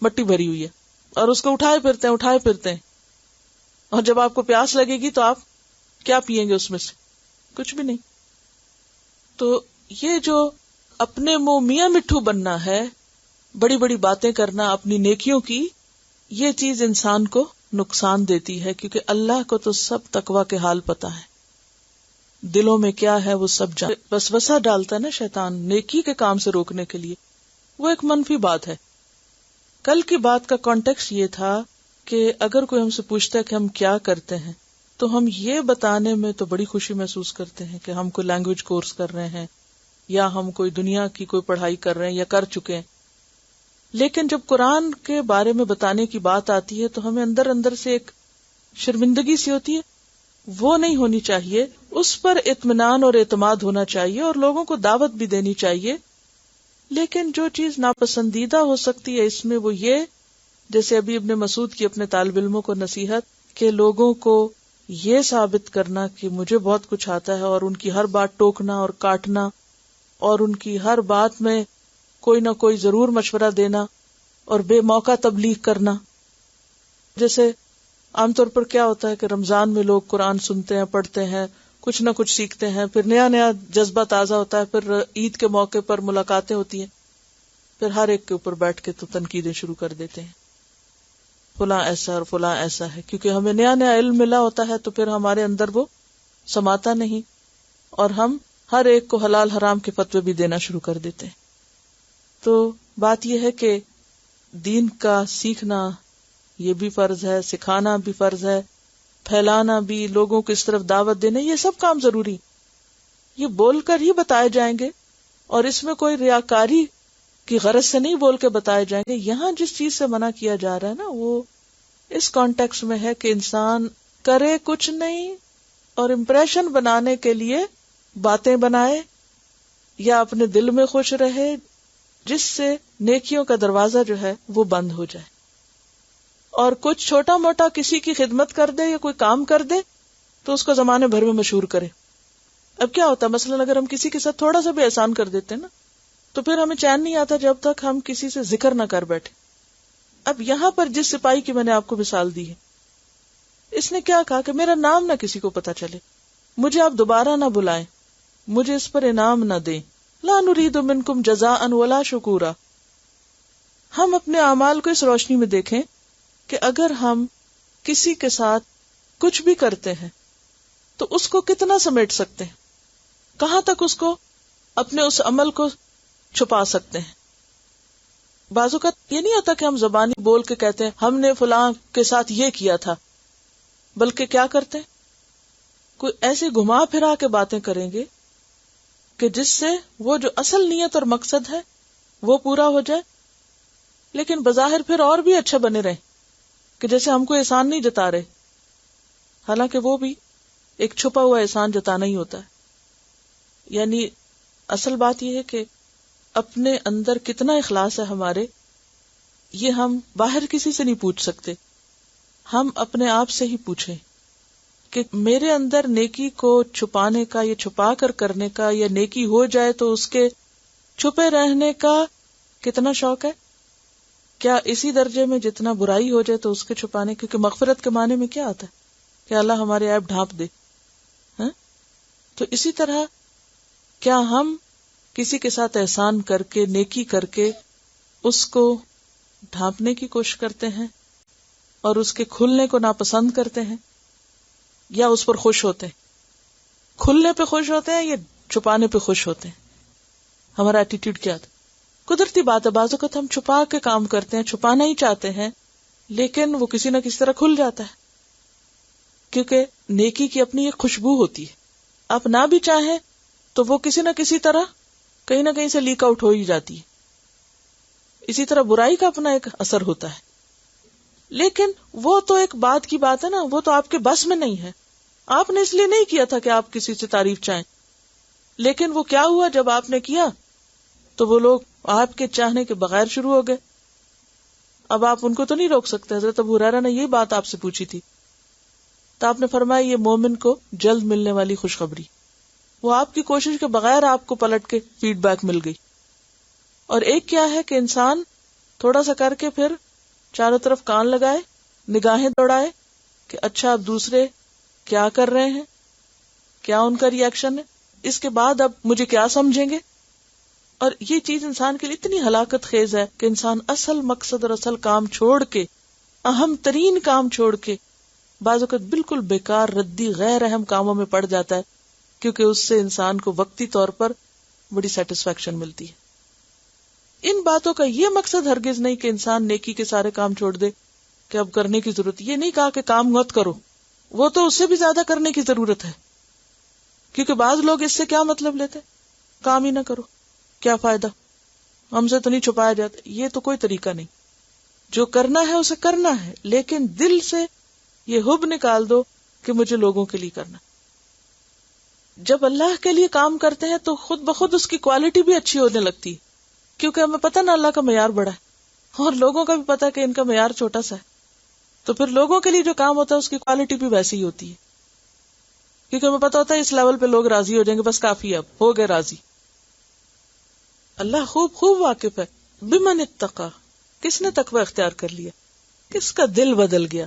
مٹی بھری ہوئی ہے، اور اس کو اٹھائے پھرتے ہیں، اور جب آپ کو پیاس لگے گی تو آپ کیا پیئیں گے اس میں سے؟ کچھ بھی نہیں. تو یہ جو اپنے منہ میاں مٹھو بننا ہے، بڑی بڑی باتیں کرنا اپنی نیکیوں کی، یہ چیز انسان کو نقصان دیتی ہے، کیونکہ اللہ کو تو سب تقویٰ کے حال پتہ ہے، دلوں میں کیا ہے وہ سب جان، وسوسہ ڈالتا ہے نا شیطان نیکی کے کام سے روکنے کے لیے، وہ ایک منفی بات ہے۔ کل کی بات کا کانٹیکسٹ یہ تھا کہ اگر کوئی ہم سے پوچھتا ہے کہ ہم کیا کرتے ہیں تو ہم یہ بتانے میں تو بڑی خوشی محسوس کرتے ہیں کہ ہم کوئی لینگویج کورس کر رہے ہیں یا ہم کوئی دنیا کی کوئی پڑھائی کر رہے ہیں یا کر چکے ہیں، لیکن جب قرآن کے بارے میں بتانے کی بات آتی ہے تو ہمیں اندر اندر سے ایک شرمندگی سی ہوتی ہے، وہ نہیں ہونی چاہیے، اس پر اطمینان اور اعتماد ہونا چاہیے اور لوگوں کو دعوت بھی دینی چاہیے۔ لیکن جو چیز ناپسندیدہ ہو سکتی ہے اس میں وہ یہ، جیسے ابھی ابن مسعود کی اپنے طالب علموں کو نصیحت کہ لوگوں کو یہ ثابت کرنا کہ مجھے بہت کچھ آتا ہے اور ان کی ہر بات ٹوکنا اور کاٹنا اور ان کی ہر بات میں کوئی نہ کوئی ضرور مشورہ دینا اور بے موقع تبلیغ کرنا۔ جیسے عام طور پر کیا ہوتا ہے کہ رمضان میں لوگ قرآن سنتے ہیں، پڑھتے ہیں، کچھ نہ کچھ سیکھتے ہیں، پھر نیا نیا جذبہ تازہ ہوتا ہے، پھر عید کے موقع پر ملاقاتیں ہوتی ہیں، پھر ہر ایک کے اوپر بیٹھ کے تو تنقیدیں شروع کر دیتے ہیں، فلاں ایسا اور فلاں ایسا ہے، کیونکہ ہمیں نیا نیا علم ملا ہوتا ہے تو پھر ہمارے اندر وہ سماتا نہیں اور ہم ہر ایک کو حلال حرام کے فتوے بھی دینا شروع کر دیتے ہیں۔ تو بات یہ ہے کہ دین کا سیکھنا یہ بھی فرض ہے، سکھانا بھی فرض ہے، پھیلانا بھی، لوگوں کو اس طرف دعوت دینا، یہ سب کام ضروری، یہ بول کر ہی بتائے جائیں گے اور اس میں کوئی ریاکاری کی غرض سے نہیں بول کے بتائے جائیں گے۔ یہاں جس چیز سے منع کیا جا رہا ہے نا وہ اس کانٹیکس میں ہے کہ انسان کرے کچھ نہیں اور امپریشن بنانے کے لیے باتیں بنائے یا اپنے دل میں خوش رہے، جس سے نیکیوں کا دروازہ جو ہے وہ بند ہو جائے، اور کچھ چھوٹا موٹا کسی کی خدمت کر دے یا کوئی کام کر دے تو اس کو زمانے بھر میں مشہور کرے۔ اب کیا ہوتا ہے، مثلا اگر ہم کسی کے ساتھ تھوڑا سا بھی احسان کر دیتے ہیں نا تو پھر ہمیں چین نہیں آتا جب تک ہم کسی سے ذکر نہ کر بیٹھے۔ اب یہاں پر جس سپاہی کی میں نے آپ کو مثال دی ہے، اس نے کیا کہا کہ میرا نام نہ کسی کو پتا چلے، مجھے آپ دوبارہ نہ بلائیں، مجھے اس پر انعام نہ دیں، لا نرید منکم جزاء ولا شکورا۔ ہم اپنے اعمال کو اس روشنی میں دیکھیں کہ اگر ہم کسی کے ساتھ کچھ بھی کرتے ہیں تو اس کو کتنا سمیٹ سکتے ہیں، کہاں تک اس کو اپنے اس عمل کو چھپا سکتے ہیں۔ بعض اوقات یہ نہیں ہوتا کہ ہم زبانی بول کے کہتے ہیں ہم نے فلاں کے ساتھ یہ کیا تھا، بلکہ کیا کرتے ہیں، کوئی ایسے گھما پھرا کے باتیں کریں گے کہ جس سے وہ جو اصل نیت اور مقصد ہے وہ پورا ہو جائے، لیکن بظاہر پھر اور بھی اچھے بنے رہے کہ جیسے ہم کو احسان نہیں جتا رہے، حالانکہ وہ بھی ایک چھپا ہوا احسان جتانا ہی ہوتا ہے۔ یعنی اصل بات یہ ہے کہ اپنے اندر کتنا اخلاص ہے ہمارے، یہ ہم باہر کسی سے نہیں پوچھ سکتے، ہم اپنے آپ سے ہی پوچھیں کہ میرے اندر نیکی کو چھپانے کا یا چھپا کر کرنے کا، یا نیکی ہو جائے تو اس کے چھپے رہنے کا کتنا شوق ہے، کیا اسی درجے میں جتنا برائی ہو جائے تو اس کے چھپانے، کیونکہ مغفرت کے معنی میں کیا آتا ہے کہ اللہ ہمارے عیب ڈھانپ دے، تو اسی طرح کیا ہم کسی کے ساتھ احسان کر کے، نیکی کر کے اس کو ڈھانپنے کی کوشش کرتے ہیں اور اس کے کھلنے کو ناپسند کرتے ہیں، یا اس پر خوش ہوتے ہیں؟ کھلنے پہ خوش ہوتے ہیں یا چھپانے پہ خوش ہوتے ہیں؟ ہمارا ایٹیٹیوڈ کیا تھا؟ قدرتی بات ہے، بعض اوقات ہم چھپا کے کام کرتے ہیں، چھپانا ہی چاہتے ہیں، لیکن وہ کسی نہ کسی طرح کھل جاتا ہے، کیونکہ نیکی کی اپنی ایک خوشبو ہوتی ہے، آپ نہ بھی چاہیں تو وہ کسی نہ کسی طرح کہیں نہ کہیں سے لیک آؤٹ ہو ہی جاتی ہے۔ اسی طرح برائی کا اپنا ایک اثر ہوتا ہے، لیکن وہ تو ایک بات کی بات ہے نا، وہ تو آپ کے بس میں نہیں ہے، آپ نے اس لیے نہیں کیا تھا کہ آپ کسی سے تعریف چاہیں، لیکن وہ کیا ہوا جب آپ نے کیا تو وہ لوگ آپ کے چاہنے کے بغیر شروع ہو گئے۔ اب آپ ان کو تو نہیں روک سکتے۔ حضرت ابو ہریرہ نے یہی بات آپ سے پوچھی تھی تو آپ نے فرمایا یہ مومن کو جلد ملنے والی خوشخبری، وہ آپ کی کوشش کے بغیر آپ کو پلٹ کے فیڈ بیک مل گئی۔ اور ایک کیا ہے کہ انسان تھوڑا سا کر کے پھر چاروں طرف کان لگائے، نگاہیں دوڑائے کہ اچھا اب دوسرے کیا کر رہے ہیں، کیا ان کا ری ایکشن ہے، اس کے بعد اب مجھے کیا سمجھیں گے۔ اور یہ چیز انسان کے لیے اتنی ہلاکت خیز ہے کہ انسان اصل مقصد اور اصل کام چھوڑ کے، اہم ترین کام چھوڑ کے بعض اوقات بالکل بیکار ردی غیر اہم کاموں میں پڑ جاتا ہے، کیونکہ اس سے انسان کو وقتی طور پر بڑی سیٹسفیکشن ملتی ہے۔ ان باتوں کا یہ مقصد ہرگز نہیں کہ انسان نیکی کے سارے کام چھوڑ دے کہ اب کرنے کی ضرورت، یہ نہیں کہا کہ کام مت کرو، وہ تو اس سے بھی زیادہ کرنے کی ضرورت ہے، کیونکہ بعض لوگ اس سے کیا مطلب لیتے، کام ہی نہ کرو، کیا فائدہ، ہم سے تو نہیں چھپایا جاتا۔ یہ تو کوئی طریقہ نہیں، جو کرنا ہے اسے کرنا ہے، لیکن دل سے یہ حب نکال دو کہ مجھے لوگوں کے لیے کرنا۔ جب اللہ کے لیے کام کرتے ہیں تو خود بخود اس کی کوالٹی بھی اچھی ہونے لگتی، کیونکہ ہمیں پتہ نہ اللہ کا معیار بڑا ہے اور لوگوں کا بھی پتہ کہ ان کا معیار چھوٹا سا ہے، تو پھر لوگوں کے لیے جو کام ہوتا ہے اس کی کوالٹی بھی ویسی ہی ہوتی ہے، کیونکہ ہمیں پتہ ہوتا ہے اس لیول پہ لوگ راضی ہو جائیں گے، بس کافی ہے، اب ہو گئے راضی۔ اللہ خوب واقف ہے بمن اتقا، کس نے تقوی اختیار کر لیا، کس کا دل بدل گیا۔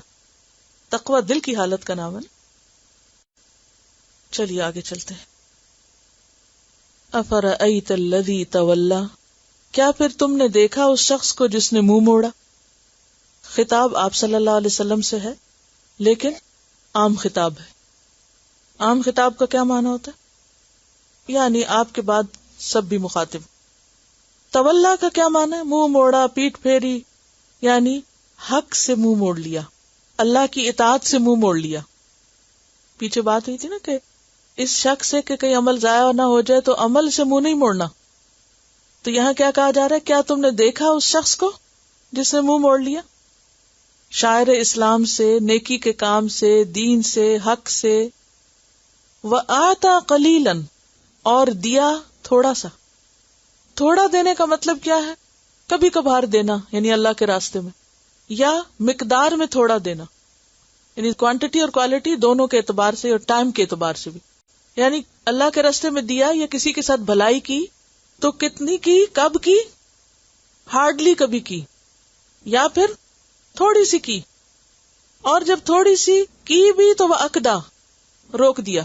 تقوی دل کی حالت کا نام ہے۔ چلیے آگے چلتے ہیں۔ افرأیت الذی تولی، کیا پھر تم نے دیکھا اس شخص کو جس نے منہ موڑا؟ خطاب آپ صلی اللہ علیہ وسلم سے ہے، لیکن عام خطاب ہے۔ عام خطاب کا کیا معنی ہوتا ہے؟ یعنی آپ کے بعد سب بھی مخاطب۔ تولا کا کیا معنی ہے؟ منہ موڑا، پیٹ پھیری، یعنی حق سے منہ موڑ لیا، اللہ کی اطاعت سے منہ موڑ لیا۔ پیچھے بات ہوئی تھی نا کہ اس شخص سے کہ کہیں عمل ضائع نہ ہو جائے تو عمل سے منہ نہیں موڑنا، تو یہاں کیا کہا جا رہا ہے؟ کیا تم نے دیکھا اس شخص کو جس نے منہ موڑ لیا شاعر اسلام سے، نیکی کے کام سے، دین سے، حق سے، وآتا قلیلا، اور دیا تھوڑا سا۔ تھوڑا دینے کا مطلب کیا ہے؟ کبھی کبھار دینا، یعنی اللہ کے راستے میں، یا مقدار میں تھوڑا دینا، یعنی کوانٹٹی اور کوالٹی دونوں کے اعتبار سے اور ٹائم کے اعتبار سے بھی۔ یعنی اللہ کے راستے میں دیا یا کسی کے ساتھ بھلائی کی تو کتنی کی، کب کی؟ ہارڈلی کبھی کی، یا پھر تھوڑی سی کی، اور جب تھوڑی سی کی بھی تو وہ عقدہ، روک دیا،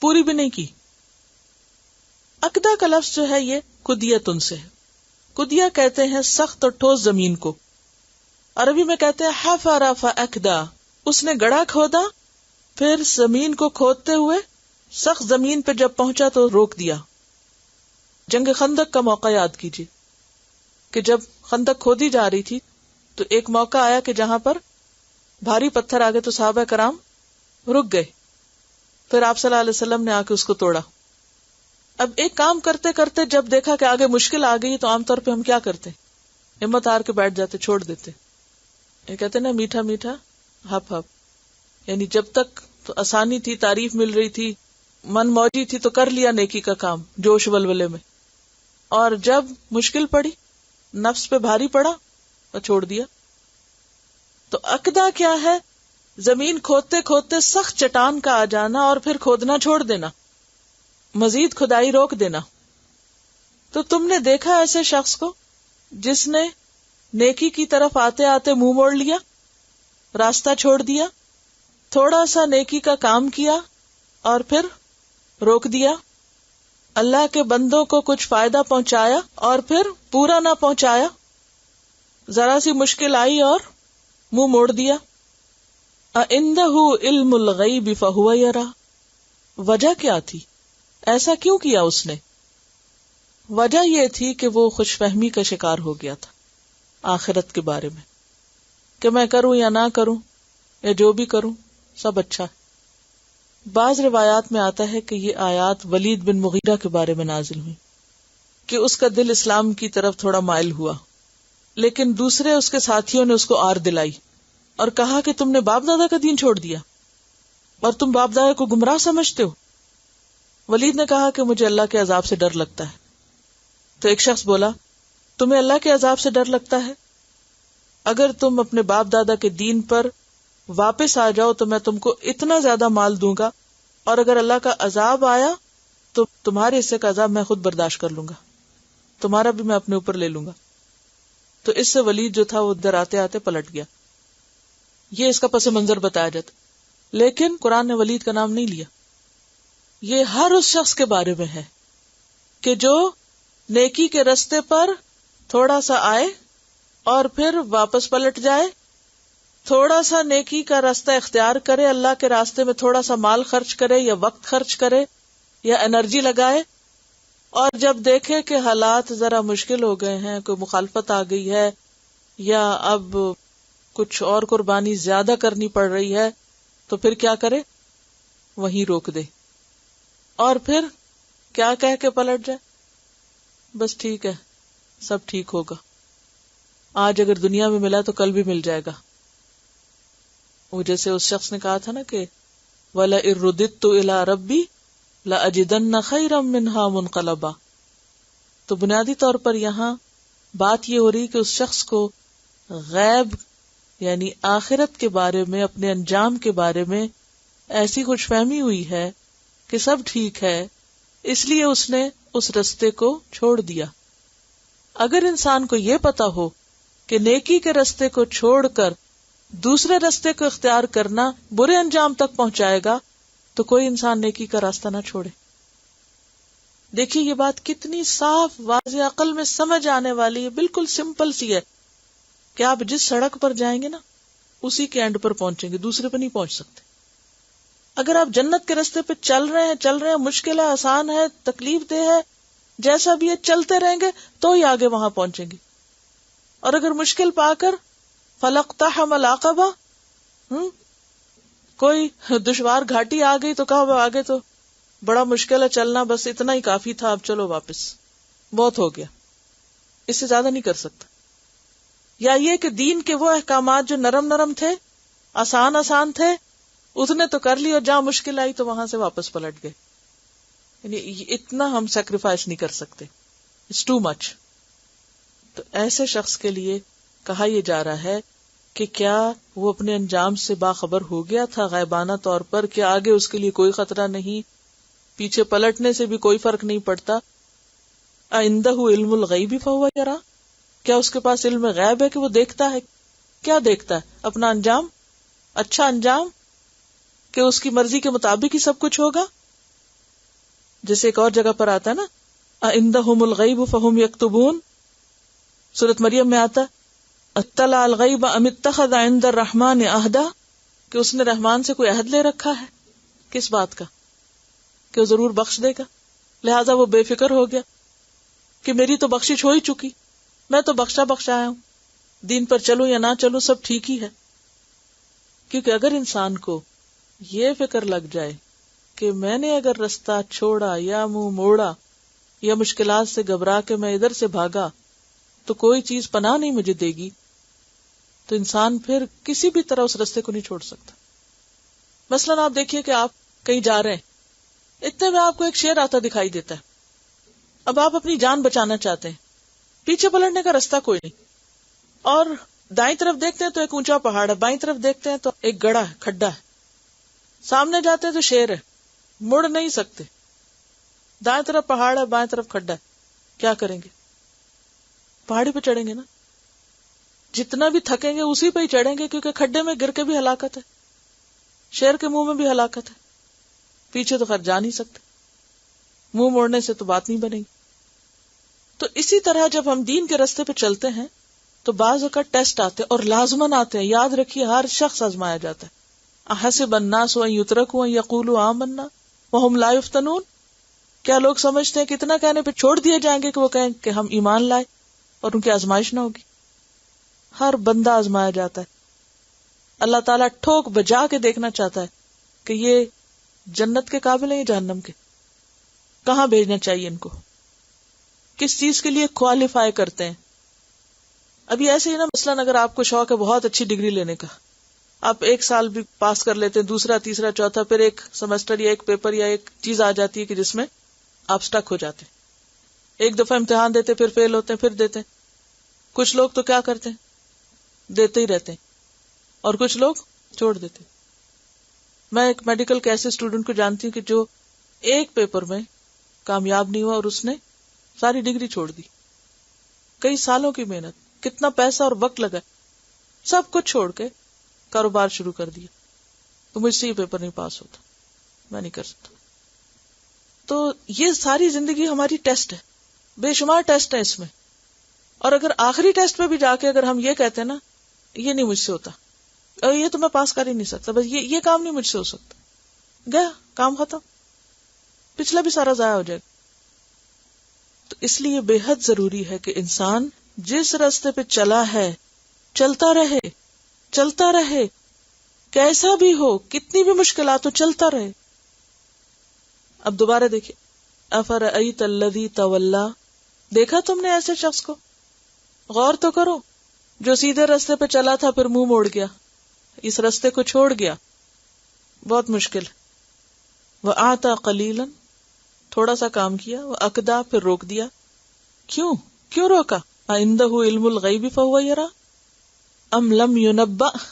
پوری بھی نہیں کی۔ عقدہ کا لفظ جو ہے یہ قدیتن سے ہے۔ قدیہ کہتے ہیں سخت اور ٹھوس زمین کو، عربی میں کہتے ہیں حفر فاکدا، اس نے گڑھا کھودا، پھر زمین کو کھودتے ہوئے سخت زمین پہ جب پہنچا تو روک دیا۔ جنگ خندق کا موقع یاد کیجیے کہ جب خندق کھودی جا رہی تھی تو ایک موقع آیا کہ جہاں پر بھاری پتھر آگے تو صحابہ کرام رک گئے، پھر آپ صلی اللہ علیہ وسلم نے آ کے اس کو توڑا۔ اب ایک کام کرتے کرتے جب دیکھا کہ آگے مشکل آ گئی تو عام طور پہ ہم کیا کرتے؟ ہمت ہار کے بیٹھ جاتے، چھوڑ دیتے۔ یہ کہتے نا میٹھا میٹھا ہپ ہپ، یعنی جب تک تو آسانی تھی، تعریف مل رہی تھی، من موجی تھی تو کر لیا نیکی کا کام جوش ولولے میں، اور جب مشکل پڑی، نفس پہ بھاری پڑا تو چھوڑ دیا۔ تو عقدہ کیا ہے؟ زمین کھودتے کھودتے سخت چٹان کا آ جانا اور پھر کھودنا چھوڑ دینا، مزید کھدائی روک دینا۔ تو تم نے دیکھا ایسے شخص کو جس نے نیکی کی طرف آتے آتے منہ موڑ لیا، راستہ چھوڑ دیا، تھوڑا سا نیکی کا کام کیا اور پھر روک دیا، اللہ کے بندوں کو کچھ فائدہ پہنچایا اور پھر پورا نہ پہنچایا، ذرا سی مشکل آئی اور منہ موڑ دیا۔ اَعِندَهُ عِلْمُ الْغَيْبِ فَهُوَ يَرَى، وجہ کیا تھی؟ ایسا کیوں کیا اس نے؟ وجہ یہ تھی کہ وہ خوش فہمی کا شکار ہو گیا تھا آخرت کے بارے میں، کہ میں کروں یا نہ کروں یا جو بھی کروں سب اچھا ہے۔ بعض روایات میں آتا ہے کہ یہ آیات ولید بن مغیرہ کے بارے میں نازل ہوئی کہ اس کا دل اسلام کی طرف تھوڑا مائل ہوا، لیکن دوسرے اس کے ساتھیوں نے اس کو آر دلائی اور کہا کہ تم نے باپ دادا کا دین چھوڑ دیا اور تم باپ دادا کو گمراہ سمجھتے ہو۔ ولید نے کہا کہ مجھے اللہ کے عذاب سے ڈر لگتا ہے۔ تو ایک شخص بولا، تمہیں اللہ کے عذاب سے ڈر لگتا ہے؟ اگر تم اپنے باپ دادا کے دین پر واپس آ جاؤ تو میں تم کو اتنا زیادہ مال دوں گا، اور اگر اللہ کا عذاب آیا تو تمہارے حصے کا عذاب میں خود برداشت کر لوں گا، تمہارا بھی میں اپنے اوپر لے لوں گا۔ تو اس سے ولید جو تھا وہ ادھر آتے آتے پلٹ گیا۔ یہ اس کا پس منظر بتایا جاتا، لیکن قرآن نے ولید کا نام نہیں لیا۔ یہ ہر اس شخص کے بارے میں ہے کہ جو نیکی کے رستے پر تھوڑا سا آئے اور پھر واپس پلٹ جائے، تھوڑا سا نیکی کا راستہ اختیار کرے، اللہ کے راستے میں تھوڑا سا مال خرچ کرے یا وقت خرچ کرے یا انرجی لگائے، اور جب دیکھے کہ حالات ذرا مشکل ہو گئے ہیں، کوئی مخالفت آ گئی ہے یا اب کچھ اور قربانی زیادہ کرنی پڑ رہی ہے، تو پھر کیا کرے؟ وہیں روک دے، اور پھر کیا کہہ کے پلٹ جائے؟ بس ٹھیک ہے، سب ٹھیک ہوگا، آج اگر دنیا میں ملا تو کل بھی مل جائے گا۔ وہ جیسے اس شخص نے کہا تھا نا کہ وَلَئِن رُدِدتُّ إِلَىٰ رَبِّي لَأَجِدَنَّ خَيْرًا مِّنْهَا مُنْقَلَبًا۔ تو بنیادی طور پر یہاں بات یہ ہو رہی کہ اس شخص کو غیب یعنی آخرت کے بارے میں، اپنے انجام کے بارے میں ایسی خوش فہمی ہوئی ہے کہ سب ٹھیک ہے، اس لیے اس نے اس رستے کو چھوڑ دیا۔ اگر انسان کو یہ پتا ہو کہ نیکی کے رستے کو چھوڑ کر دوسرے رستے کو اختیار کرنا برے انجام تک پہنچائے گا تو کوئی انسان نیکی کا راستہ نہ چھوڑے۔ دیکھیے یہ بات کتنی صاف، واضح، عقل میں سمجھ آنے والی ہے، بالکل سمپل سی ہے کہ آپ جس سڑک پر جائیں گے نا اسی کے اینڈ پر پہنچیں گے، دوسرے پہ نہیں پہنچ سکتے۔ اگر آپ جنت کے رستے پہ چل رہے ہیں، مشکل ہے، آسان ہے، تکلیف دہ ہے، جیسا بھی ہے چلتے رہیں گے تو ہی آگے وہاں پہنچیں گے۔ اور اگر مشکل پا کر فَلَاقْتَحَمَ الْعَقَبَةَ، کوئی دشوار گھاٹی آ گئی تو کہا آگے تو بڑا مشکل ہے چلنا، بس اتنا ہی کافی تھا، اب چلو واپس، بہت ہو گیا، اس سے زیادہ نہیں کر سکتا۔ یا یہ کہ دین کے وہ احکامات جو نرم نرم تھے، آسان تھے، اتنے تو کر لی، اور جہاں مشکل آئی تو وہاں سے واپس پلٹ گئے۔ یعنی اتنا ہم سیکریفائس نہیں کر سکتے، اٹس ٹو مچ۔ تو ایسے شخص کے لیے کہا یہ جا رہا ہے کہ کیا وہ اپنے انجام سے باخبر ہو گیا تھا غیبانہ طور پر کہ آگے اس کے لیے کوئی خطرہ نہیں، پیچھے پلٹنے سے بھی کوئی فرق نہیں پڑتا۔ اَعِندَهُ عِلْمُ الْغَيْبِ فَهُوَ يَرَىٰ، کیا اس کے پاس علم غیب ہے کہ وہ دیکھتا ہے؟ کیا دیکھتا ہے؟ اپنا انجام، اچھا انجام، کہ اس کی مرضی کے مطابق ہی سب کچھ ہوگا۔ جیسے ایک اور جگہ پر آتا ہے نا اَعِندَهُمُ الْغَيْبُ فَهُمْ يَكْتُبُونَ، سورۃ مریم میں آتا اطلع الغیب ام اتخذ عند الرحمن عہدا، کہ اس نے رحمان سے کوئی عہد لے رکھا ہے، کس بات کا؟ کہ وہ ضرور بخش دے گا، لہذا وہ بے فکر ہو گیا کہ میری تو بخشش ہو ہی چکی، میں تو بخشا آیا ہوں، دین پر چلوں یا نہ چلوں سب ٹھیک ہی ہے۔ کیونکہ اگر انسان کو یہ فکر لگ جائے کہ میں نے اگر رستہ چھوڑا یا منہ موڑا یا مشکلات سے گھبرا کے میں ادھر سے بھاگا تو کوئی چیز پناہ نہیں مجھے دے گی، تو انسان پھر کسی بھی طرح اس رستے کو نہیں چھوڑ سکتا۔ مثلاً آپ دیکھیے کہ آپ کہیں جا رہے ہیں، اتنے میں آپ کو ایک شیر آتا دکھائی دیتا ہے، اب آپ اپنی جان بچانا چاہتے ہیں، پیچھے پلٹنے کا رستہ کوئی نہیں، اور دائیں طرف دیکھتے ہیں تو ایک اونچا پہاڑ ہے، بائیں طرف دیکھتے ہیں تو ایک گڑھا ہے، کھڈا ہے، سامنے جاتے ہیں تو شیر ہے، مڑ نہیں سکتے، دائیں طرف پہاڑ ہے، بائیں طرف کھڈا ہے، کیا کریں گے؟ پہاڑی پہ چڑھیں گے نا، جتنا بھی تھکیں گے اسی پہ ہی چڑھیں گے، کیونکہ کھڈے میں گر کے بھی ہلاکت ہے، شیر کے منہ میں بھی ہلاکت ہے، پیچھے تو خیر جا نہیں سکتے، منہ موڑنے سے تو بات نہیں بنے گی۔ تو اسی طرح جب ہم دین کے راستے پہ چلتے ہیں تو بعض اوقات ٹیسٹ آتے ہیں، اور لازماً آتے ہیں، یاد رکھیے ہر شخص آزمایا جاتا ہے۔ احسب الناس ان یترکوا ان یقولوا آمنا وہم لا یفتنون، کیا لوگ سمجھتے ہیں کتنا کہنے پہ چھوڑ دیے جائیں گے کہ وہ کہیں کہ ہم ایمان لائے اور ان کی آزمائش نہ ہوگی؟ ہر بندہ آزمایا جاتا ہے، اللہ تعالیٰ ٹھوک بجا کے دیکھنا چاہتا ہے کہ یہ جنت کے قابل ہیں یا جہنم کے، کہاں بھیجنا چاہیے ان کو، کس چیز کے لیے کوالیفائی کرتے ہیں۔ ابھی ایسے ہی نا، مثلاً اگر آپ کو شوق ہے بہت اچھی ڈگری لینے کا، آپ ایک سال بھی پاس کر لیتے ہیں، دوسرا تیسرا چوتھا، پھر ایک سیمسٹر یا ایک پیپر یا ایک چیز آ جاتی ہے کہ جس میں آپ سٹک ہو جاتے ہیں، ایک دفعہ امتحان دیتے پھر فیل ہوتے ہیں، پھر دیتے ہیں۔ کچھ لوگ تو کیا کرتے ہیں، دیتے ہی رہتے ہیں، اور کچھ لوگ چھوڑ دیتے ہیں۔ میں ایک میڈیکل کے ایسے اسٹوڈنٹ کو جانتی ہوں کہ جو ایک پیپر میں کامیاب نہیں ہوا اور اس نے ساری ڈگری چھوڑ دی، کئی سالوں کی محنت، کتنا پیسہ اور وقت لگا، سب کچھ چھوڑ کے کاروبار شروع کر دیا، تو مجھ سے یہ پیپر نہیں پاس ہوتا، میں نہیں کر سکتا۔ تو یہ ساری زندگی ہماری ٹیسٹ ہے بے شمار ٹیسٹ ہیں اس میں، اور اگر آخری ٹیسٹ پہ بھی جا کے اگر ہم یہ کہتے ہیں نا یہ نہیں مجھ سے ہوتا اور یہ تو میں پاس کر ہی نہیں سکتا، بس یہ کام نہیں مجھ سے ہو سکتا، گیا کام ختم، پچھلا بھی سارا ضائع ہو جائے گا. تو اس لیے بے حد ضروری ہے کہ انسان جس راستے پہ چلا ہے چلتا رہے کیسا بھی ہو، کتنی بھی مشکلات ہو، چلتا رہے. اب دوبارہ دیکھیے، افرأیت الذی تولی، دیکھا تم نے ایسے شخص کو؟ غور تو کرو، جو سیدھے راستے پہ چلا تھا پھر منہ موڑ گیا، اس راستے کو چھوڑ گیا، بہت مشکل. وَأَعْطَى قَلِيلًا، تھوڑا سا کام کیا، وَأَكْدَى، پھر روک دیا. کیوں روکا؟ أَعِندَهُ عِلْمُ الْغَيْبِ فَهُوَ يَرَى أَمْ لَمْ يُنَبَّأْ،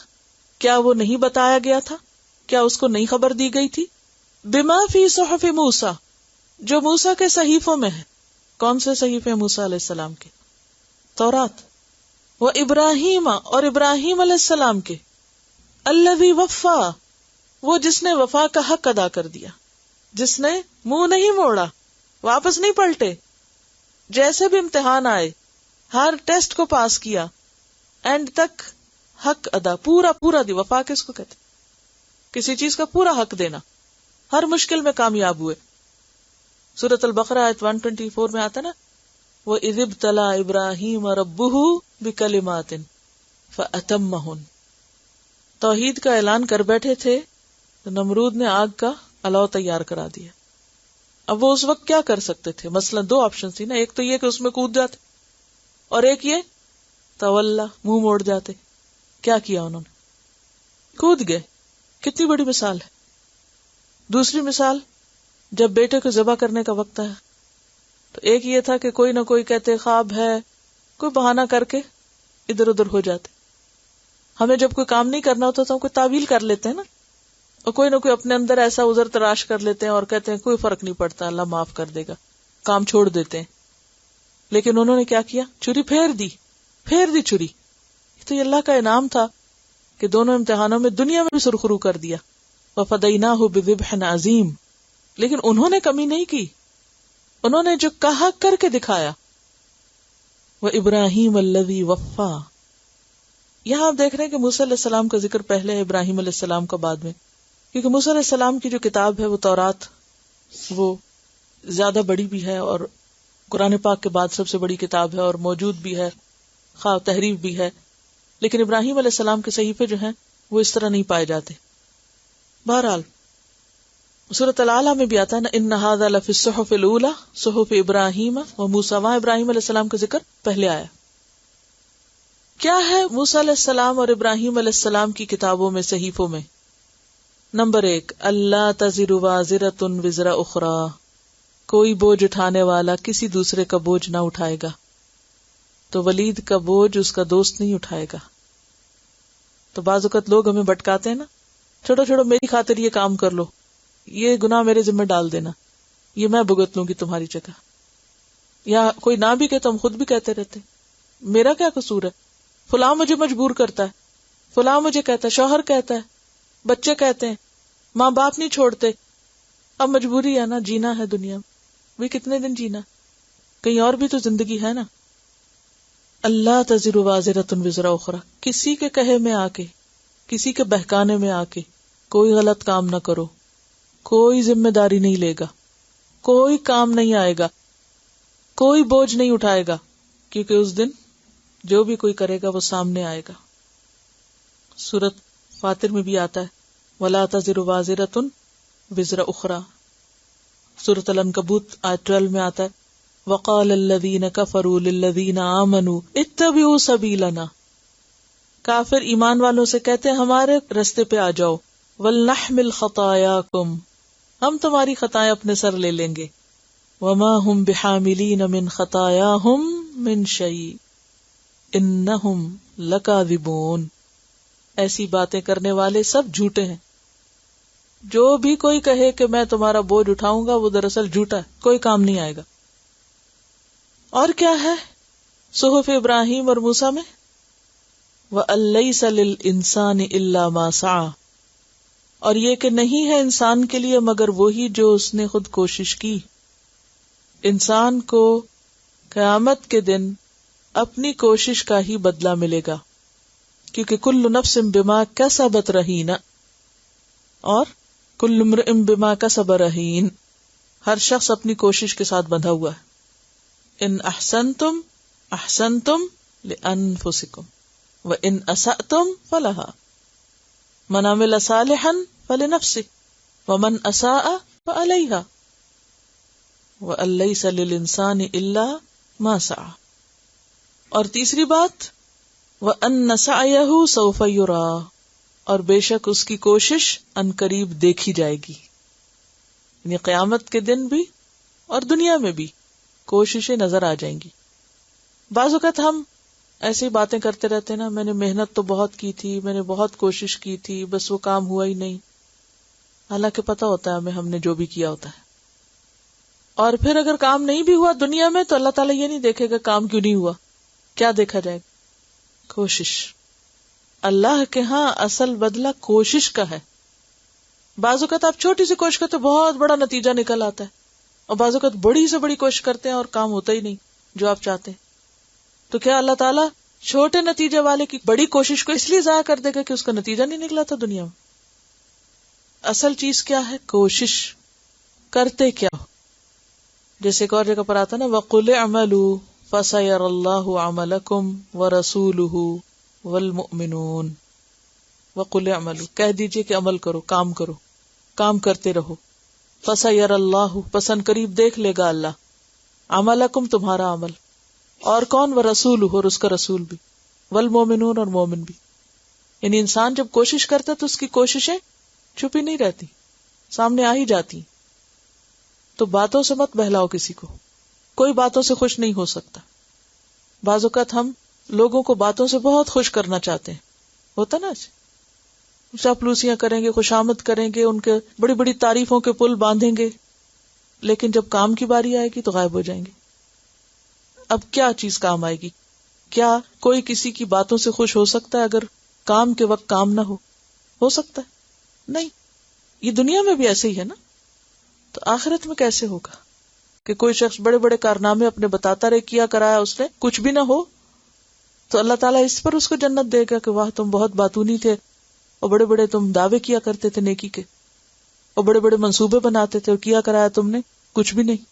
کیا وہ نہیں بتایا گیا تھا، کیا اس کو نہیں خبر دی گئی تھی؟ بِمَا فِي صُحُفِ موسیٰ، جو موسیٰ کے صحیفوں میں ہے. کون سے صحیفے موسیٰ علیہ السلام کے؟ تورات. وَإِبْرَاهِيمَ، اور ابراہیم علیہ السلام کے. الَّذِي وَفَّى، وہ جس نے وفا کا حق ادا کر دیا، جس نے منہ نہیں موڑا، واپس نہیں پلٹے، جیسے بھی امتحان آئے ہر ٹیسٹ کو پاس کیا، اینڈ تک حق ادا پورا دی. وفا کس کو کہتے؟ کسی چیز کا پورا حق دینا، ہر مشکل میں کامیاب ہوئے. سورۃ البقرہ آیت 124 میں آتا نا، وَإِذِ ابْتَلَىٰ إِبْرَاهِيمَ رَبُّهُ بِكَلِمَاتٍ فَأَتَمَّهُنَّ، توحید کا اعلان کر بیٹھے تھے تو نمرود نے آگ کا الاؤ تیار کرا دیا. اب وہ اس وقت کیا کر سکتے تھے؟ مثلا دو آپشن تھی نا، ایک تو یہ کہ اس میں کود جاتے، اور ایک یہ تولا، منہ موڑ جاتے. کیا کیا انہوں نے؟ کود گئے. کتنی بڑی مثال ہے. دوسری مثال، جب بیٹے کو ذبح کرنے کا وقت آیا تو ایک یہ تھا کہ کوئی نہ کوئی کہتے خواب ہے، کوئی بہانہ کر کے ادھر ادھر ہو جاتے. ہمیں جب کوئی کام نہیں کرنا ہوتا تو ہم کوئی تعویل کر لیتے ہیں نا، اور کوئی نہ کوئی اپنے اندر ایسا عذر تراش کر لیتے ہیں اور کہتے ہیں کوئی فرق نہیں پڑتا، اللہ معاف کر دے گا، کام چھوڑ دیتے ہیں. لیکن انہوں نے کیا کیا؟ چھری پھیر دی چھری. تو یہ اللہ کا انعام تھا کہ دونوں امتحانوں میں دنیا میں بھی سرخرو کر دیا. وَفَدَيْنَاهُ بِذِبْحٍ عَظِيمٍ، لیکن انہوں نے کمی نہیں کی، انہوں نے جو کہا کر کے دکھایا. وَإِبْرَاهِيمَ الَّذِي وَفَّى، یہاں آپ دیکھ رہے ہیں کہ موسیٰ علیہ السلام کا ذکر پہلے ہے، ابراہیم علیہ السلام کا بعد میں، کیونکہ موسیٰ علیہ السلام کی جو کتاب ہے وہ تورات، وہ زیادہ بڑی بھی ہے اور قرآن پاک کے بعد سب سے بڑی کتاب ہے اور موجود بھی ہے، خواہ تحریف بھی ہے. لیکن ابراہیم علیہ السلام کے صحیفے جو ہیں وہ اس طرح نہیں پائے جاتے. بہرحال سورۃ الاعلیٰ میں بھی آتا ہے نا، ان ھذا لفی الصحف الاولیٰ صحف ابراہیم و موسیٰ، وہاں ابراہیم علیہ السلام کا ذکر پہلے آیا. کیا ہے موسیٰ علیہ السلام اور ابراہیم علیہ السلام کی کتابوں میں، صحیفوں میں؟ نمبر 1، اللہ تزر وازرۃ وزر اخری، کوئی بوجھ اٹھانے والا کسی دوسرے کا بوجھ نہ اٹھائے گا. تو ولید کا بوجھ اس کا دوست نہیں اٹھائے گا. تو بعض اوقات لوگ ہمیں بھٹکاتے ہیں نا، چھوڑو میری خاطر یہ کام کر لو، یہ گناہ میرے ذمہ ڈال دینا، یہ میں بھگت لوں گی تمہاری جگہ. یا کوئی نہ بھی کہ تم خود بھی کہتے رہتے میرا کیا قصور ہے، فلاں مجھے مجبور کرتا ہے، فلاں مجھے کہتا ہے، شوہر کہتا ہے، بچے کہتے ہیں، ماں باپ نہیں چھوڑتے. اب مجبوری ہے نا، جینا ہے دنیا میں، بھی کتنے دن جینا، کہیں اور بھی تو زندگی ہے نا. اللہ تزر وازرۃ وزر اخری، کسی کے کہے میں آ کے، کسی کے بہکانے میں آ کے کوئی غلط کام نہ کرو. کوئی ذمہ داری نہیں لے گا، کوئی کام نہیں آئے گا، کوئی بوجھ نہیں اٹھائے گا، کیونکہ اس دن جو بھی کوئی کرے گا وہ سامنے آئے گا. سورۃ فاطر میں بھی آتا ہے وَلَا تَزِرُ وَازِرَةٌ وِزْرَ أُخْرَى. سورۃ العنکبوت آیت 12 میں آتا ہے وَقَالَ الَّذِينَ كَفَرُوا لِلَّذِينَ آمَنُوا اتَّبِعُوا سَبِيلَنَا، کافر ایمان والوں سے کہتے ہیں ہمارے رستے پہ آ جاؤ. وَلْنَحْمِلْ خَطَايَاكُمْ، ہم تمہاری خطائیں اپنے سر لے لیں گے. وَمَا هُمْ بِحَامِلِينَ مِنْ خَطَايَاهُمْ مِنْ شَيْءٍ إِنَّهُمْ لَكَاذِبُونَ. ایسی باتیں کرنے والے سب جھوٹے ہیں. جو بھی کوئی کہے کہ میں تمہارا بوجھ اٹھاؤں گا وہ دراصل جھوٹا ہے، کوئی کام نہیں آئے گا. اور کیا ہے صحف ابراہیم اور موسیٰ میں؟ وَأَن لَّيْسَ لِلْإِنسَانِ إِلَّا مَا سَعَىٰ، اور یہ کہ نہیں ہے انسان کے لیے مگر وہی جو اس نے خود کوشش کی. انسان کو قیامت کے دن اپنی کوشش کا ہی بدلہ ملے گا، کیونکہ کل نفس بما کسبت رہین اور کل امرئ بما کسب رہین، ہر شخص اپنی کوشش کے ساتھ بندھا ہوا ہے۔ ان احسنتم احسنتم لانفسکم وان اسأتم فلها، من عمل صالحا فلنفسه ومن اساء فعليها وان ليس للانسان الا ما سعى۔ اور تیسری بات وَأَنَّ سَعْيَهُ سَوْفَ يُرَىٰ، اور بے شک اس کی کوشش عنقریب دیکھی جائے گی، یعنی قیامت کے دن بھی اور دنیا میں بھی کوششیں نظر آ جائیں گی۔ بعض اوقات ہم ایسی باتیں کرتے رہتے نا، میں نے محنت تو بہت کی تھی، میں نے بہت کوشش کی تھی، بس وہ کام ہوا ہی نہیں، حالانکہ پتہ ہوتا ہے ہمیں ہم نے جو بھی کیا ہوتا ہے۔ اور پھر اگر کام نہیں بھی ہوا دنیا میں تو اللہ تعالیٰ یہ نہیں دیکھے گا کام کیوں نہیں ہوا، کیا دیکھا جائے گا؟ کوشش۔ اللہ کے ہاں اصل بدلہ کوشش کا ہے۔ بعض اوقات آپ چھوٹی سی کوشش کرتے بہت بڑا نتیجہ نکل آتا ہے، اور بعض اوقات بڑی سے بڑی کوشش کرتے ہیں اور کام ہوتا ہی نہیں جو آپ چاہتے ہیں۔ تو کیا اللہ تعالیٰ چھوٹے نتیجے والے کی بڑی کوشش کو اس لیے ضائع کر دے گا کہ اس کا نتیجہ نہیں نکلا تھا دنیا میں؟ اصل چیز کیا ہے؟ کوشش کرتے کیا ہو؟ جیسے ایک اور جگہ پر آتا نا وَقُلِ اعْمَلُوا فَسَيَرَى اللَّهُ عَمَلَكُمْ وَرَسُولُهُ وَالْمُؤْمِنُونَ۔ وَقُلِ اعْمَلُوا، کہہ دیجئے کہ عمل کرو، کام کرتے رہو۔ فَسَيَرَى اللَّهُ، پسند قریب دیکھ لے گا اللہ، عَمَلَكُمْ تمہارا عمل، اور کون؟ وَرَسُولُهُ، اور اس کا رسول بھی، وَالْمُؤْمِنُونَ، اور مومن بھی۔ یعنی انسان جب کوشش کرتا تو اس کی کوششیں چھپی نہیں رہتی، سامنے آ ہی جاتی۔ تو باتوں سے مت بہلاؤ کسی کو، کوئی باتوں سے خوش نہیں ہو سکتا۔ بعض اوقات ہم لوگوں کو باتوں سے بہت خوش کرنا چاہتے ہیں، ہوتا نا، چاپلوسیاں کریں گے، خوشامد کریں گے، ان کے بڑی بڑی تعریفوں کے پل باندھیں گے، لیکن جب کام کی باری آئے گی تو غائب ہو جائیں گے۔ اب کیا چیز کام آئے گی؟ کیا کوئی کسی کی باتوں سے خوش ہو سکتا ہے اگر کام کے وقت کام نہ ہو سکتا ہے؟ نہیں۔ یہ دنیا میں بھی ایسے ہی ہے نا، تو آخرت میں کیسے ہوگا کہ کوئی شخص بڑے بڑے کارنامے اپنے بتاتا رہے، کیا کرایا اس نے، کچھ بھی نہ ہو، تو اللہ تعالیٰ اس پر اس کو جنت دے گا کہ واہ تم بہت باتونی تھے، اور بڑے بڑے تم دعوے کیا کرتے تھے نیکی کے، اور بڑے بڑے منصوبے بناتے تھے، اور کیا کرایا تم نے؟ کچھ بھی نہیں۔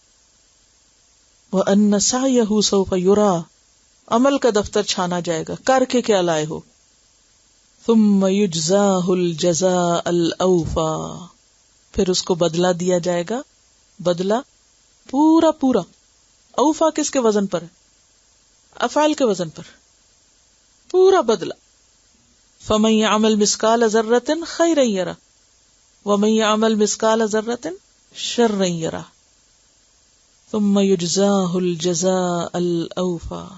وَأَنَّ سَعْيَهُ سَوْفَ يُرَىٰ، عمل کا دفتر چھانا جائے گا، کر کے کیا لائے ہو۔ ثُمَّ يُجْزَاهُ الْجَزَاءَ الْأَوْفَىٰ، پھر اس کو بدلہ دیا جائے گا، بدلہ پورا پورا۔ اوفا کس کے وزن پر ہے؟ افعال کے وزن پر، پورا بدلہ۔ فَمَن يَعْمَلْ مِثْقَالَ ذَرَّةٍ خَيْرًا يَرَهُ وَمَن يَعْمَلْ مِثْقَالَ ذَرَّةٍ شَرًّا يَرَهُ ثُمَّ يُجْزَاهُ الْجَزَاءَ الْأَوْفَىٰ،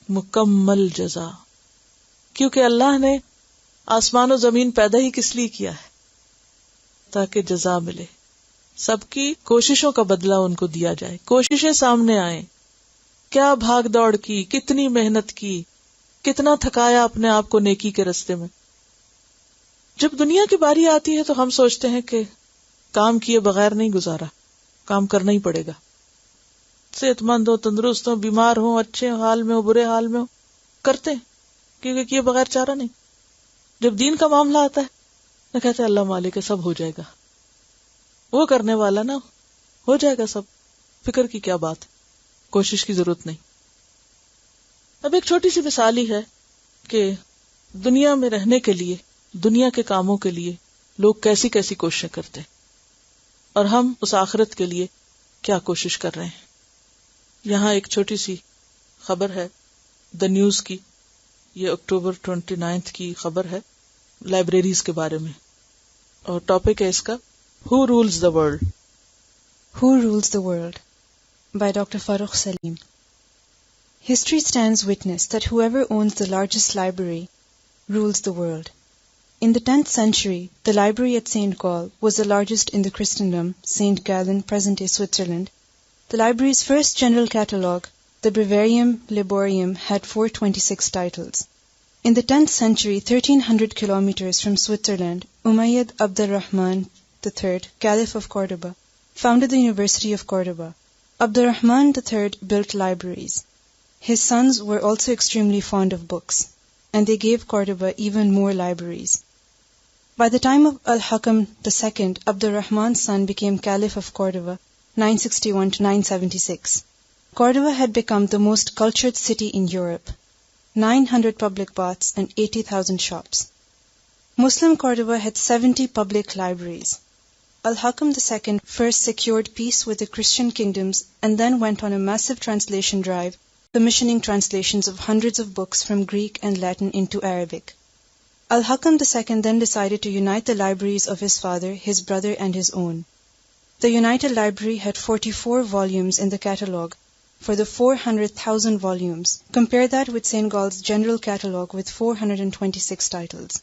مکمل جزا۔ کیونکہ اللہ نے آسمان و زمین پیدا ہی کس لیے کیا ہے؟ تاکہ جزا ملے، سب کی کوششوں کا بدلہ ان کو دیا جائے، کوششیں سامنے آئیں، کیا بھاگ دوڑ کی، کتنی محنت کی، کتنا تھکایا اپنے آپ کو نیکی کے راستے میں۔ جب دنیا کی باری آتی ہے تو ہم سوچتے ہیں کہ کام کیے بغیر نہیں گزارا، کام کرنا ہی پڑے گا، صحت مند ہو، تندرست ہو، بیمار ہو، اچھے حال میں ہو، برے حال میں ہو، کرتے ہیں کیونکہ کیے بغیر چارہ نہیں۔ جب دین کا معاملہ آتا ہے تو کہتے ہیں اللہ مالک ہے، سب ہو جائے گا، وہ کرنے والا نا، ہو جائے گا سب، فکر کی کیا بات، کوشش کی ضرورت نہیں۔ اب ایک چھوٹی سی مثال ہی ہے کہ دنیا میں رہنے کے لیے، دنیا کے کاموں کے لیے لوگ کیسی کیسی کوششیں کرتے ہیں، اور ہم اس آخرت کے لیے کیا کوشش کر رہے ہیں۔ یہاں ایک چھوٹی سی خبر ہے دا نیوز کی، یہ اکتوبر 29 کی خبر ہے، لائبریریز کے بارے میں، اور ٹاپک ہے اس کا Who Rules the World? Who Rules the World? By Dr. Farooq Salim. History stands witness that whoever owns the largest library rules the world. In the 10th century, the library at St. Gall was the largest in the Christendom, St. Gallen, present-day Switzerland. The library's first general catalogue, the Breviarium Liborium, had 426 titles. In the 10th century, 1300 kilometers from Switzerland, Umayyad Abd al-Rahman III, Caliph of Cordoba, founded the University of Cordoba. Abdurrahman III built libraries. His sons were also extremely fond of books, and they gave Cordoba even more libraries. By the time of Al-Hakam II, Abdurrahman's son became Caliph of Cordoba, 961 to 976. Cordoba had become the most cultured city in Europe, 900 public baths and 80,000 shops. Muslim Cordoba had 70 public libraries. Al-Hakam II first secured peace with the Christian kingdoms and then went on a massive translation drive, commissioning translations of hundreds of books from Greek and Latin into Arabic. Al-Hakam II then decided to unite the libraries of his father, his brother, and his own. The United Library had 44 volumes in the catalogue for the 400,000 volumes. Compare that with St. Gall's General Catalogue with 426 titles.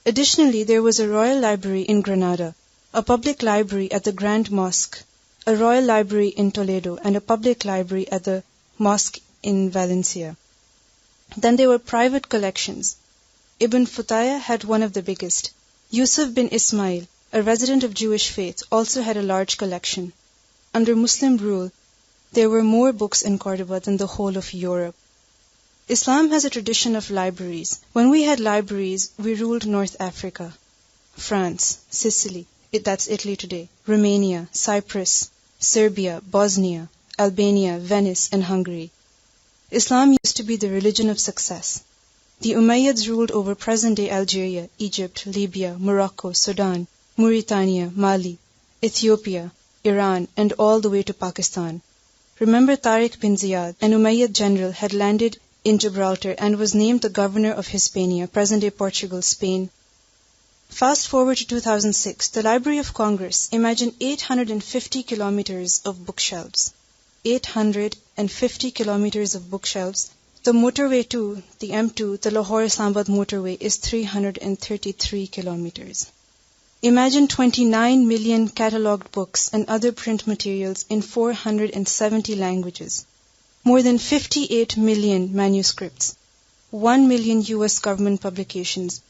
Additionally, there was a royal library in Granada, a public library at the Grand Mosque, a royal library in Toledo, and a public library at the mosque in Valencia. Then there were private collections. Ibn Futayh had one of the biggest. Yusuf bin Ismail, a resident of Jewish faith, also had a large collection. Under Muslim rule, there were more books in Cordoba than the whole of Europe. Islam has a tradition of libraries. When we had libraries, we ruled North Africa, France, Sicily, that's Italy today, Romania, Cyprus, Serbia, Bosnia, Albania, Venice, and Hungary. Islam used to be the religion of success. The Umayyads ruled over present-day Algeria, Egypt, Libya, Morocco, Sudan, Mauritania, Mali, Ethiopia, Iran, and all the way to Pakistan. Remember Tariq bin Ziyad, an Umayyad general, had landed in Gibraltar and was named the governor of Hispania, present-day Portugal, Spain. Fast forward to 2006, the Library of Congress, imagine 850 kilometers of bookshelves. 850 kilometers of bookshelves. The motorway to the M2, the Lahore-Islamabad motorway, is 333 kilometers. Imagine 29 million catalogued books and other print materials in 470 languages. More than 58 million manuscripts. 1 million US government publications.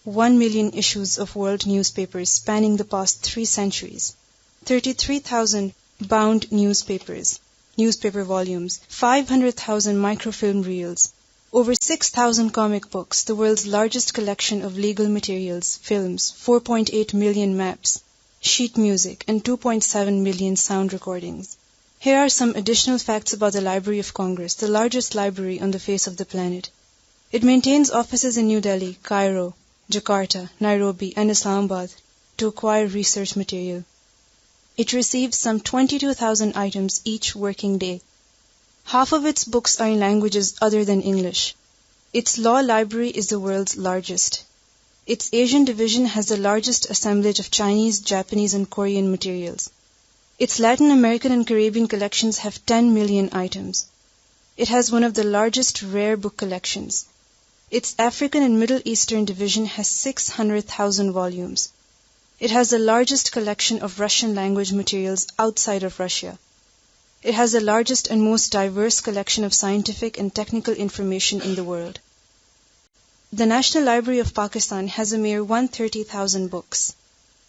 1 million issues of world newspapers spanning the past 3 centuries. 33,000 bound newspaper volumes, 500,000 microfilm reels, over 6,000 comic books, the world's largest collection of legal materials, films, 4.8 million maps, sheet music, and 2.7 million sound recordings. Here are some additional facts about the Library of Congress, the largest library on the face of the planet. It maintains offices in New Delhi, Cairo, Jakarta, Nairobi, and Islamabad to acquire research material. It receives some 22,000 items each working day. Half of its books are in languages other than English. Its law library is the world's largest. Its Asian division has the largest assemblage of Chinese, Japanese, and Korean materials. Its Latin American and Caribbean collections have 10 million items. It has one of the largest rare book collections. Its African and Middle Eastern division has 600,000 volumes. It has the largest collection of Russian language materials outside of Russia. It has the largest and most diverse collection of scientific and technical information in the world. The National Library of Pakistan has a mere 130,000 books.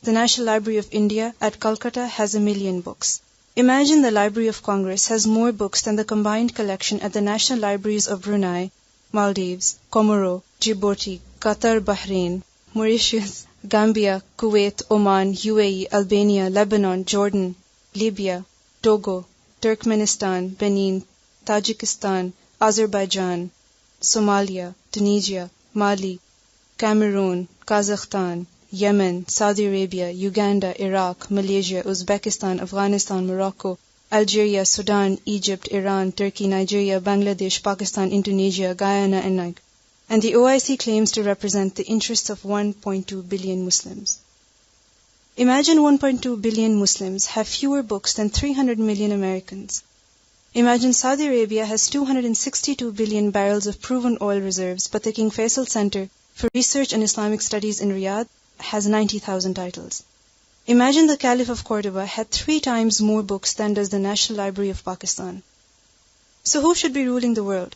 The National Library of India at Calcutta has 1 million books. Imagine the Library of Congress has more books than the combined collection at the National Libraries of Brunei, Maldives, Comoro, Djibouti, Qatar, Bahrain, Mauritius, Gambia, Kuwait, Oman, UAE, Albania, Lebanon, Jordan, Libya, Togo, Turkmenistan, Benin, Tajikistan, Azerbaijan, Somalia, Tunisia, Mali, Cameroon, Kazakhstan, Yemen, Saudi Arabia, Uganda, Iraq, Malaysia, Uzbekistan, Afghanistan, Morocco, Algeria, Sudan, Egypt, Iran, Turkey, Nigeria, Bangladesh, Pakistan, Indonesia, Guyana, and Niger. And the OIC claims to represent the interests of 1.2 billion Muslims. Imagine 1.2 billion Muslims have fewer books than 300 million Americans. Imagine Saudi Arabia has 262 billion barrels of proven oil reserves, but the King Faisal Center for Research and Islamic Studies in Riyadh has 90,000 titles. Imagine the Caliph of Cordoba had 3 times more books than does the National Library of Pakistan. So who should be ruling the world?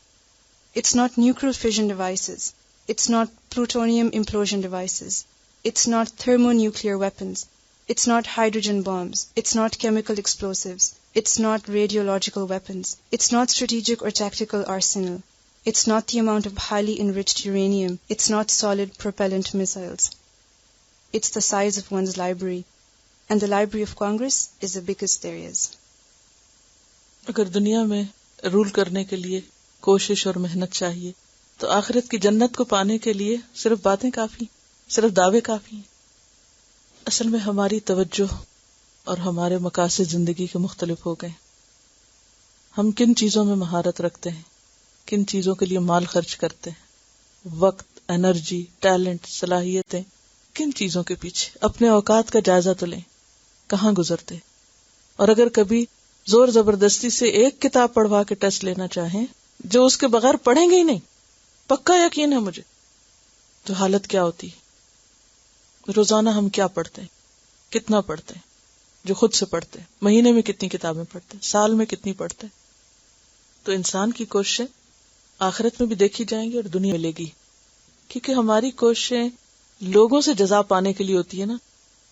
It's not nuclear fission devices. It's not plutonium implosion devices. It's not thermonuclear weapons. It's not hydrogen bombs. It's not chemical explosives. It's not radiological weapons. It's not strategic or tactical arsenal. It's not the amount of highly enriched uranium. It's not solid propellant missiles. It's the size of one's library. And the Library of Congress is the biggest there is. اگر دنیا میں role کرنے کے لیے کوشش اور محنت چاہیے تو آخرت کی جنت کو پانے کے لیے صرف باتیں کافی، صرف دعوے کافی ہیں. اصل میں ہماری توجہ اور ہمارے مقاصد زندگی کے مختلف ہو گئے. ہم کن چیزوں میں مہارت رکھتے ہیں، کن چیزوں کے لیے مال خرچ کرتے ہیں، وقت، انرجی، ٹیلنٹ، صلاحیتیں، کن چیزوں کے پیچھے. اپنے اوقات کا جائزہ تو لیں، کہاں گزرتے. اور اگر کبھی زور زبردستی سے ایک کتاب پڑھوا کے ٹیسٹ لینا چاہیں جو اس کے بغیر پڑھیں گے ہی نہیں، پکا یقین ہے مجھے، تو حالت کیا ہوتی ہے. روزانہ ہم کیا پڑھتے ہیں، کتنا پڑھتے ہیں، جو خود سے پڑھتے ہیں، مہینے میں کتنی کتابیں پڑھتے ہیں، سال میں کتنی پڑھتے ہیں. تو انسان کی کوششیں آخرت میں بھی دیکھی جائیں گی اور دنیا ملے گی، کیونکہ ہماری کوششیں لوگوں سے جزا پانے کے لیے ہوتی ہے نا.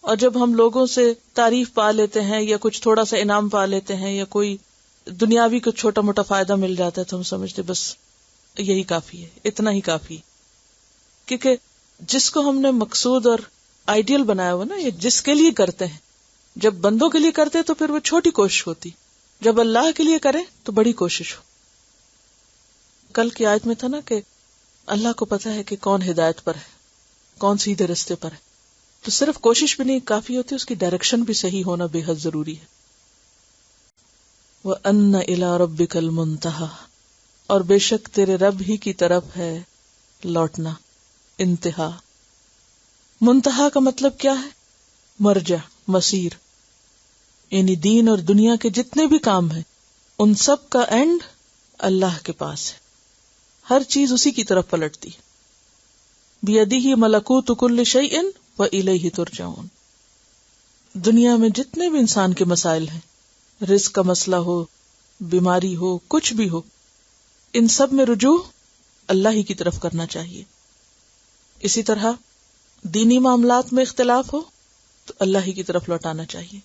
اور جب ہم لوگوں سے تعریف پا لیتے ہیں یا کچھ تھوڑا سا انعام پا لیتے ہیں یا کوئی دنیاوی کچھ چھوٹا موٹا فائدہ مل جاتا ہے تو ہم سمجھتے بس یہی کافی ہے، اتنا ہی کافی ہے. کیونکہ جس کو ہم نے مقصود اور آئیڈیل بنایا ہوا نا، یہ جس کے لیے کرتے ہیں، جب بندوں کے لیے کرتے تو پھر وہ چھوٹی کوشش ہوتی، جب اللہ کے لیے کریں تو بڑی کوشش ہو. کل کی آیت میں تھا نا کہ اللہ کو پتا ہے کہ کون ہدایت پر ہے، کون سیدھے رستے پر ہے. تو صرف کوشش بھی نہیں کافی ہوتی، اس کی ڈائریکشن بھی صحیح ہونا بے حد ضروری ہے. وَأَنَّ إِلَىٰ رَبِّكَ الْمُنتَهَىٰ، اور بے شک تیرے رب ہی کی طرف ہے لوٹنا، انتہا. منتہا کا مطلب کیا ہے؟ مرجع، مسیر. یعنی دین اور دنیا کے جتنے بھی کام ہیں ان سب کا اینڈ اللہ کے پاس ہے. ہر چیز اسی کی طرف پلٹتی ہے. بِيَدِهِ مَلَكُوتُ كُلِّ شَيْءٍ وَإِلَيْهِ تُرْجَعُونَ. دنیا میں جتنے بھی انسان کے مسائل ہیں، رزق کا مسئلہ ہو، بیماری ہو، کچھ بھی ہو، ان سب میں رجوع اللہ ہی کی طرف کرنا چاہیے. اسی طرح دینی معاملات میں اختلاف ہو تو اللہ ہی کی طرف لوٹانا چاہیے.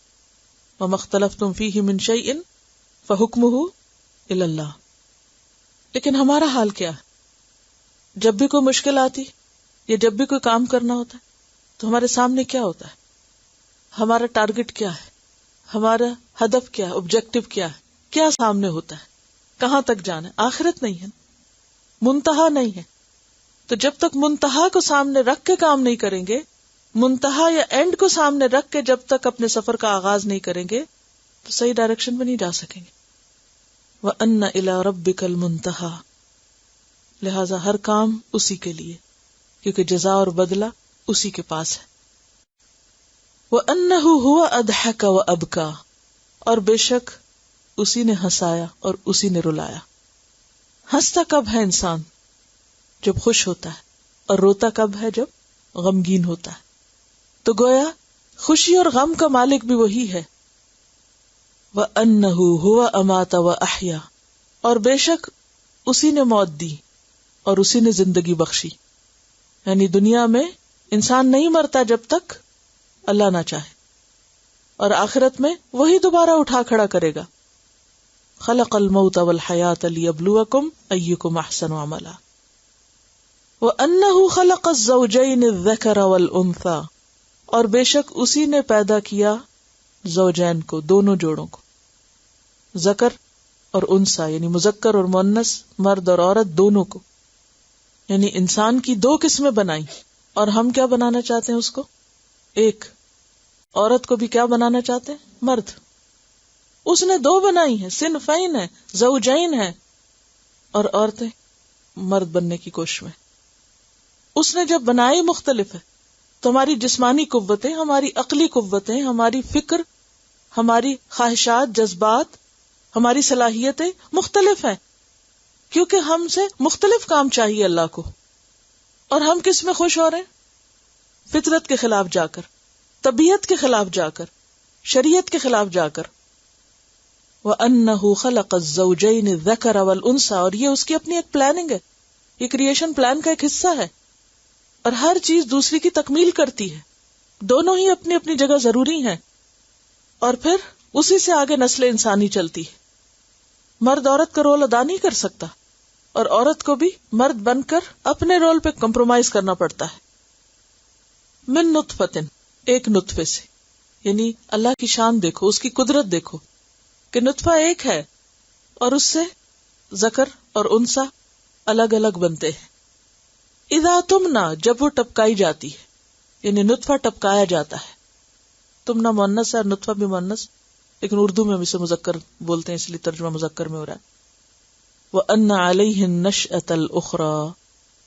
وَمَا اخْتَلَفْتُمْ فِيهِ مِنْ شَيْءٍ فَحُكْمُهُ إِلَى اللَّهِ. لیکن ہمارا حال کیا ہے؟ جب بھی کوئی مشکل آتی یا جب بھی کوئی کام کرنا ہوتا ہے تو ہمارے سامنے کیا ہوتا ہے؟ ہمارا ٹارگٹ کیا ہے؟ ہمارا ہدف کیا ہے؟ آبجیکٹو کیا ہے؟ کیا سامنے ہوتا ہے؟ کہاں تک جانا ہے؟ آخرت نہیں ہے، منتہا نہیں ہے. تو جب تک منتہا کو سامنے رکھ کے کام نہیں کریں گے، منتہا یا اینڈ کو سامنے رکھ کے جب تک اپنے سفر کا آغاز نہیں کریں گے تو صحیح ڈائریکشن میں نہیں جا سکیں گے. وَأَنَّ إِلَىٰ رَبِّكَ الْمُنتَهَىٰ. لہذا ہر کام اسی کے لیے، کیونکہ جزا اور بدلہ اسی کے پاس ہے. وَأَنَّهُ هُوَ أَضْحَكَ وَأَبْكَىٰ. اور بے شک اسی نے ہنسایا اور اسی نے رلایا. ہنستا کب ہے انسان؟ جب خوش ہوتا ہے. اور روتا کب ہے؟ جب غمگین ہوتا ہے. تو گویا خوشی اور غم کا مالک بھی وہی ہے. وَأَنَّهُ هُوَ أَمَاتَ وَأَحْيَا. اور بے شک اسی نے موت دی اور اسی نے زندگی بخشی. یعنی دنیا میں انسان نہیں مرتا جب تک اللہ نہ چاہے، اور آخرت میں وہی دوبارہ اٹھا کھڑا کرے گا. خلق الموت والحیاة لیبلوکم ایکم احسن عملا. وَأَنَّهُ خَلَقَ الزَّوْجَيْنِ الذَّكَرَ وَالْأُنثَىٰ. اور بے شک اسی نے پیدا کیا زوجین کو، دونوں جوڑوں کو، ذکر اور انثیٰ یعنی مذکر اور مؤنث، مرد اور عورت دونوں کو. یعنی انسان کی دو قسمیں بنائی، اور ہم کیا بنانا چاہتے ہیں اس کو؟ ایک. عورت کو بھی کیا بنانا چاہتے ہیں؟ مرد. اس نے دو بنائی ہیں، صنفین ہے، زوجین ہے، اور عورتیں مرد بننے کی کوشش میں. اس نے جب بنائی مختلف ہے تو ہماری جسمانی قوتیں، ہماری عقلی قوتیں، ہماری فکر، ہماری خواہشات، جذبات، ہماری صلاحیتیں مختلف ہیں، کیونکہ ہم سے مختلف کام چاہیے اللہ کو. اور ہم کس میں خوش ہو رہے ہیں؟ فطرت کے خلاف جا کر، طبیعت کے خلاف جا کر، شریعت کے خلاف جا کر. وَأَنَّهُ خَلَقَ الزَّوْجَيْنِ الذَّكَرَ وَالْأُنثَىٰ. اور یہ اس کی اپنی ایک پلاننگ ہے، یہ کریشن پلان کا ایک حصہ ہے، اور ہر چیز دوسری کی تکمیل کرتی ہے. دونوں ہی اپنی اپنی جگہ ضروری ہیں. اور پھر اسی سے آگے نسل انسانی چلتی ہے. مرد عورت کا رول ادا نہیں کر سکتا، اور عورت کو بھی مرد بن کر اپنے رول پہ کمپرومائز کرنا پڑتا ہے. من نطفۃ، ایک نطفے سے، یعنی اللہ کی شان دیکھو، اس کی قدرت دیکھو کہ نطفہ ایک ہے اور اس سے ذکر اور انثی الگ الگ بنتے ہیں. اذا تمنا، جب وہ ٹپکائی جاتی ہے، یعنی نطفہ ٹپکایا جاتا ہے. تمنا مؤنث ہے اور نطفہ بھی مؤنث، لیکن اردو میں ہم اسے مذکر بولتے ہیں، اس لیے ترجمہ مذکر میں ہو رہا ہے. وَأَنَّ عَلَيْهِ النَّشْأَةَ الْأُخْرَى،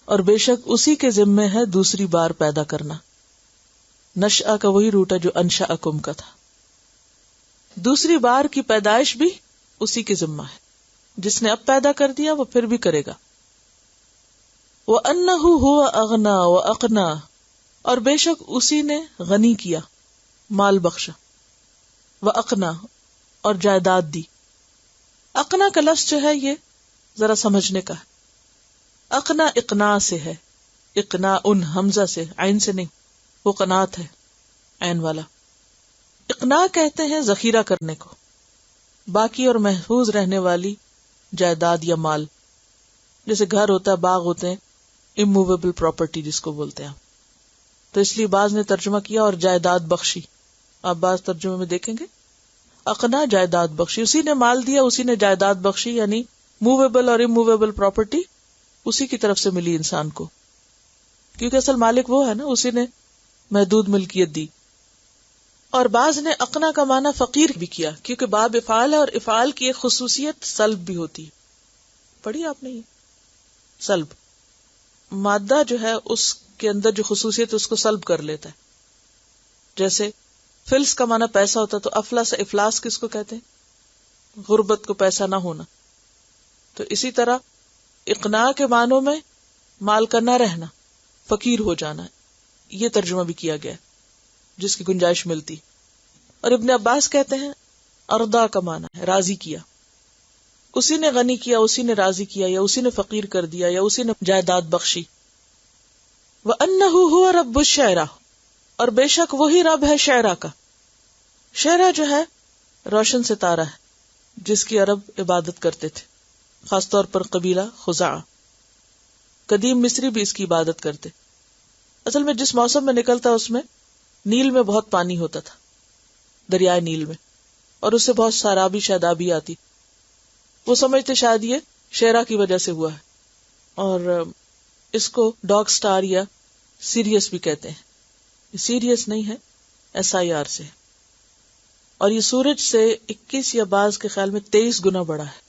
اور بے شک اسی کے ذمے ہے دوسری بار پیدا کرنا. نشأ کا وہی روٹ ہے جو انشأکم کا تھا. دوسری بار کی پیدائش بھی اسی کے ذمہ ہے. جس نے اب پیدا کر دیا وہ پھر بھی کرے گا. وَأَنَّهُ هُوَ أَغْنَى وَأَقْنَى، اور بے شک اسی نے غنی کیا، مال بخشا. وَأَقْنَى، اور جائیداد دی. اقنا کا لفظ جو ہے یہ ذرا سمجھنے کا ہے. اقنا اقنا سے ہے، اقنا ان حمزہ سے، عین سے نہیں، وہ قناعت ہے عین والا. اقنا کہتے ہیں ذخیرہ کرنے کو، باقی اور محفوظ رہنے والی جائیداد یا مال. جیسے گھر ہوتا ہے، باغ ہوتے ہیں، اموویبل پراپرٹی جس کو بولتے ہیں. تو اس لیے بعض نے ترجمہ کیا اور جائیداد بخشی. آپ بعض ترجمے میں دیکھیں گے اقنا جائیداد بخشی، اسی نے مال دیا، اسی نے جائیداد بخشی، یعنی موویبل اور اموویبل پراپرٹی اسی کی طرف سے ملی انسان کو، کیونکہ اصل مالک وہ ہے نا، اسی نے محدود ملکیت دی. اور بعض نے اقنا کا معنی فقیر بھی کیا، کیونکہ باب افعال ہے اور افعال کی ایک خصوصیت سلب بھی ہوتی ہے. پڑھی آپ نے یہ سلب، مادہ جو ہے اس کے اندر جو خصوصیت اس کو سلب کر لیتا ہے. جیسے فلس کا معنی پیسہ ہوتا تو افلس، افلاس کس کو کہتے ہیں؟ غربت کو، پیسہ نہ ہونا. تو اسی طرح اقناع کے معنوں میں مال کا نہ رہنا، فقیر ہو جانا، یہ ترجمہ بھی کیا گیا جس کی گنجائش ملتی. اور ابن عباس کہتے ہیں ارضا کا معنی ہے راضی کیا، اسی نے غنی کیا، اسی نے راضی کیا، یا اسی نے فقیر کر دیا، یا اسی نے جائیداد بخشی. وَأَنَّهُ هُوَ رَبُّ الشِّعْرَى، اور بے شک وہی رب ہے شعرا کا. شعرا جو ہے روشن ستارہ ہے جس کی عرب عبادت کرتے تھے، خاص طور پر قبیلہ خزاعہ. قدیم مصری بھی اس کی عبادت کرتے. اصل میں جس موسم میں نکلتا اس میں نیل میں بہت پانی ہوتا تھا، دریائے نیل میں، اور اس سے بہت سارابی شادابی آتی. وہ سمجھتے شاید یہ شعرا کی وجہ سے ہوا ہے، اور اس کو ڈاگ سٹار یا سیریس بھی کہتے ہیں. سیریس نہیں ہے، SIR سے. اور یہ سورج سے 21 یا بعض کے خیال میں 23 گنا بڑا ہے،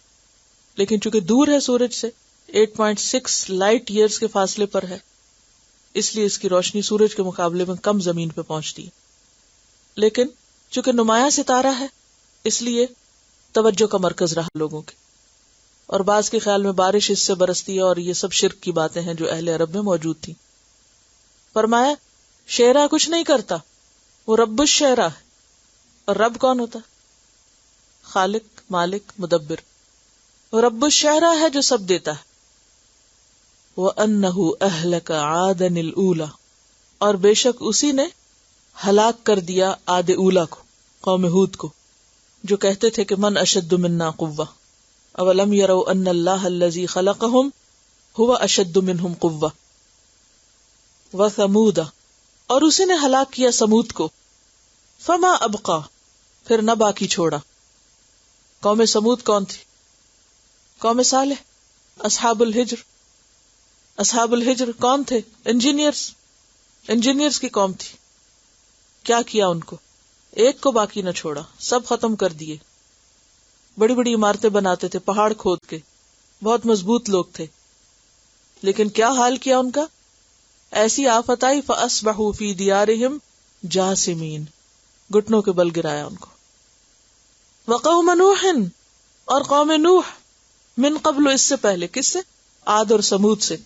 لیکن چونکہ دور ہے سورج سے 8.6 لائٹ ایئرز کے فاصلے پر ہے، اس لیے اس کی روشنی سورج کے مقابلے میں کم زمین پہ پہنچتی ہے. لیکن چونکہ نمایاں ستارہ ہے اس لیے توجہ کا مرکز رہا لوگوں کے. اور بعض کے خیال میں بارش اس سے برستی ہے، اور یہ سب شرک کی باتیں ہیں جو اہل عرب میں موجود تھی. فرمایا شعرا کچھ نہیں کرتا، وہ رب الشعرا ہے. اور رب کون ہوتا؟ خالق، مالک، مدبر. وہ رب الشعرا ہے جو سب دیتا ہے. وَأَنَّهُ أَهْلَكَ عَادًا الْأُولَى، اور بے شک اسی نے ہلاک کر دیا عاد اولا کو، قوم ہود کو، جو کہتے تھے کہ من اشد منا قوة اولم يروا ان اللہ الذی خلقهم هو اشد منهم قوة. وثمود، اور اسی نے ہلاک کیا سمود کو. فما ابقا، پھر نہ باقی چھوڑا. قوم سمود کون تھی؟ قوم صالح، اصحاب الحجر. اصحاب الحجر کون تھے؟ انجینئرز کی قوم تھی. کیا کیا ان کو؟ ایک کو باقی نہ چھوڑا، سب ختم کر دیے. بڑی بڑی عمارتیں بناتے تھے پہاڑ کھود کے، بہت مضبوط لوگ تھے. لیکن کیا حال کیا ان کا؟ ایسی آفت آئی فَأَصْبَحُوا فِي دِيَارِهِمْ جَاثِمِينَ، گھٹنوں کے بل گرایا ان کو. وَقَوْمَ نُوحٍ، اور قوم نوح، من قبل، اس سے پہلے. کس سے؟ عاد اور سمود سے.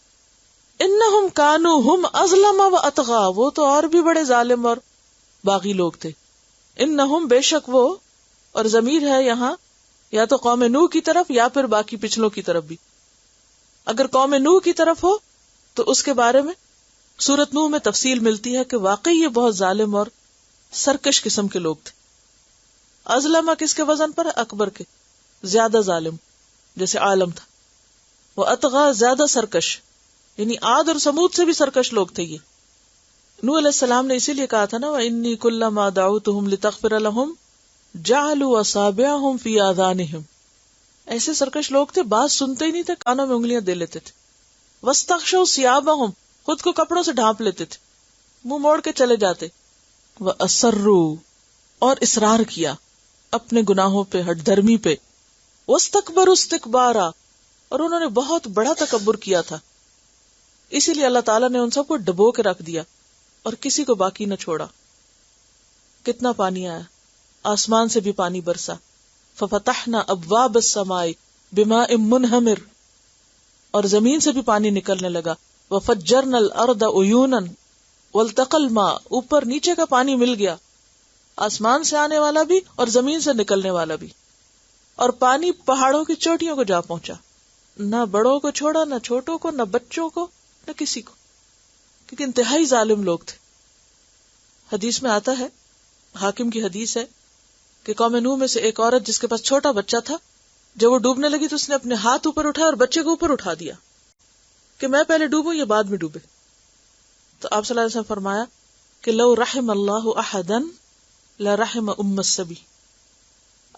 انہم کانوا ہم اظلم و اطغا، وہ تو اور بھی بڑے ظالم اور باغی لوگ تھے. انہم، بے شک وہ، اور ضمیر ہے یہاں یا تو قوم نوح کی طرف یا پھر باقی پچھلوں کی طرف بھی. اگر قوم نوح کی طرف ہو تو اس کے بارے میں سورۃ نوح میں تفصیل ملتی ہے کہ واقعی یہ بہت ظالم اور سرکش قسم کے لوگ تھے. ازلم کس کے وزن پر ہے؟ اکبر کے، زیادہ ظالم، جیسے عالم تھا. وہ اطغا زیادہ سرکش، یعنی عاد اور سمود سے بھی سرکش لوگ تھے یہ. نوح علیہ السلام نے اسی لیے کہا تھا نا وَإِنِّي كُلَّمَا دَعَوْتُهُمْ لِتَغْفِرَ لَهُمْ جَعَلُوا أَصَابِعَهُمْ فِي آذَانِهِمْ. ایسے سرکش لوگ تھے، بات سنتے ہی نہیں تھے، کانوں میں انگلیاں دے لیتے تھے. وَاسْتَغْشَوْا ثِيَابَهُمْ، خود کو کپڑوں سے ڈھانپ لیتے تھے، منہ موڑ کے چلے جاتے. وَأَصَرُّوا، اور اصرار کیا اپنے گناہوں پہ، ہٹ دھرمی پہ. وَاسْتَكْبَرُوا اسْتِكْبَارًا، اور انہوں نے بہت بڑا تکبر کیا تھا. اسی لیے اللہ تعالیٰ نے ان سب کو ڈبو کے رکھ دیا اور کسی کو باقی نہ چھوڑا. کتنا پانی آیا، آسمان سے بھی پانی برسا. فَفَتَحْنَا أَبْوَابَ السَّمَاءِ بِمَاءٍ مُنْهَمِرٍ، اور زمین سے بھی پانی نکلنے لگا. وَفَجَّرْنَا الْأَرْضَ عُيُونًا وَالْتَقَى الْمَاءُ، اوپر نیچے کا پانی مل گیا، آسمان سے آنے والا بھی اور زمین سے نکلنے والا بھی. اور پانی پہاڑوں کی چوٹیوں کو جا پہنچا، نہ بڑوں کو چھوڑا، نہ چھوٹوں کو، نہ بچوں کو، نہ کسی کو، کیونکہ انتہائی ظالم لوگ تھے. حدیث میں آتا ہے، حاکم کی حدیث ہے کہ قوم نوح میں سے ایک عورت جس کے پاس چھوٹا بچہ تھا، جب وہ ڈوبنے لگی تو اس نے اپنے ہاتھ اوپر اٹھائے اور بچے کو اوپر اٹھا دیا کہ میں پہلے ڈوبوں یا بعد میں ڈوبے. تو آپ صلی اللہ علیہ وسلم فرمایا کہ لو رحم اللہ احدا لرحم ام السبی،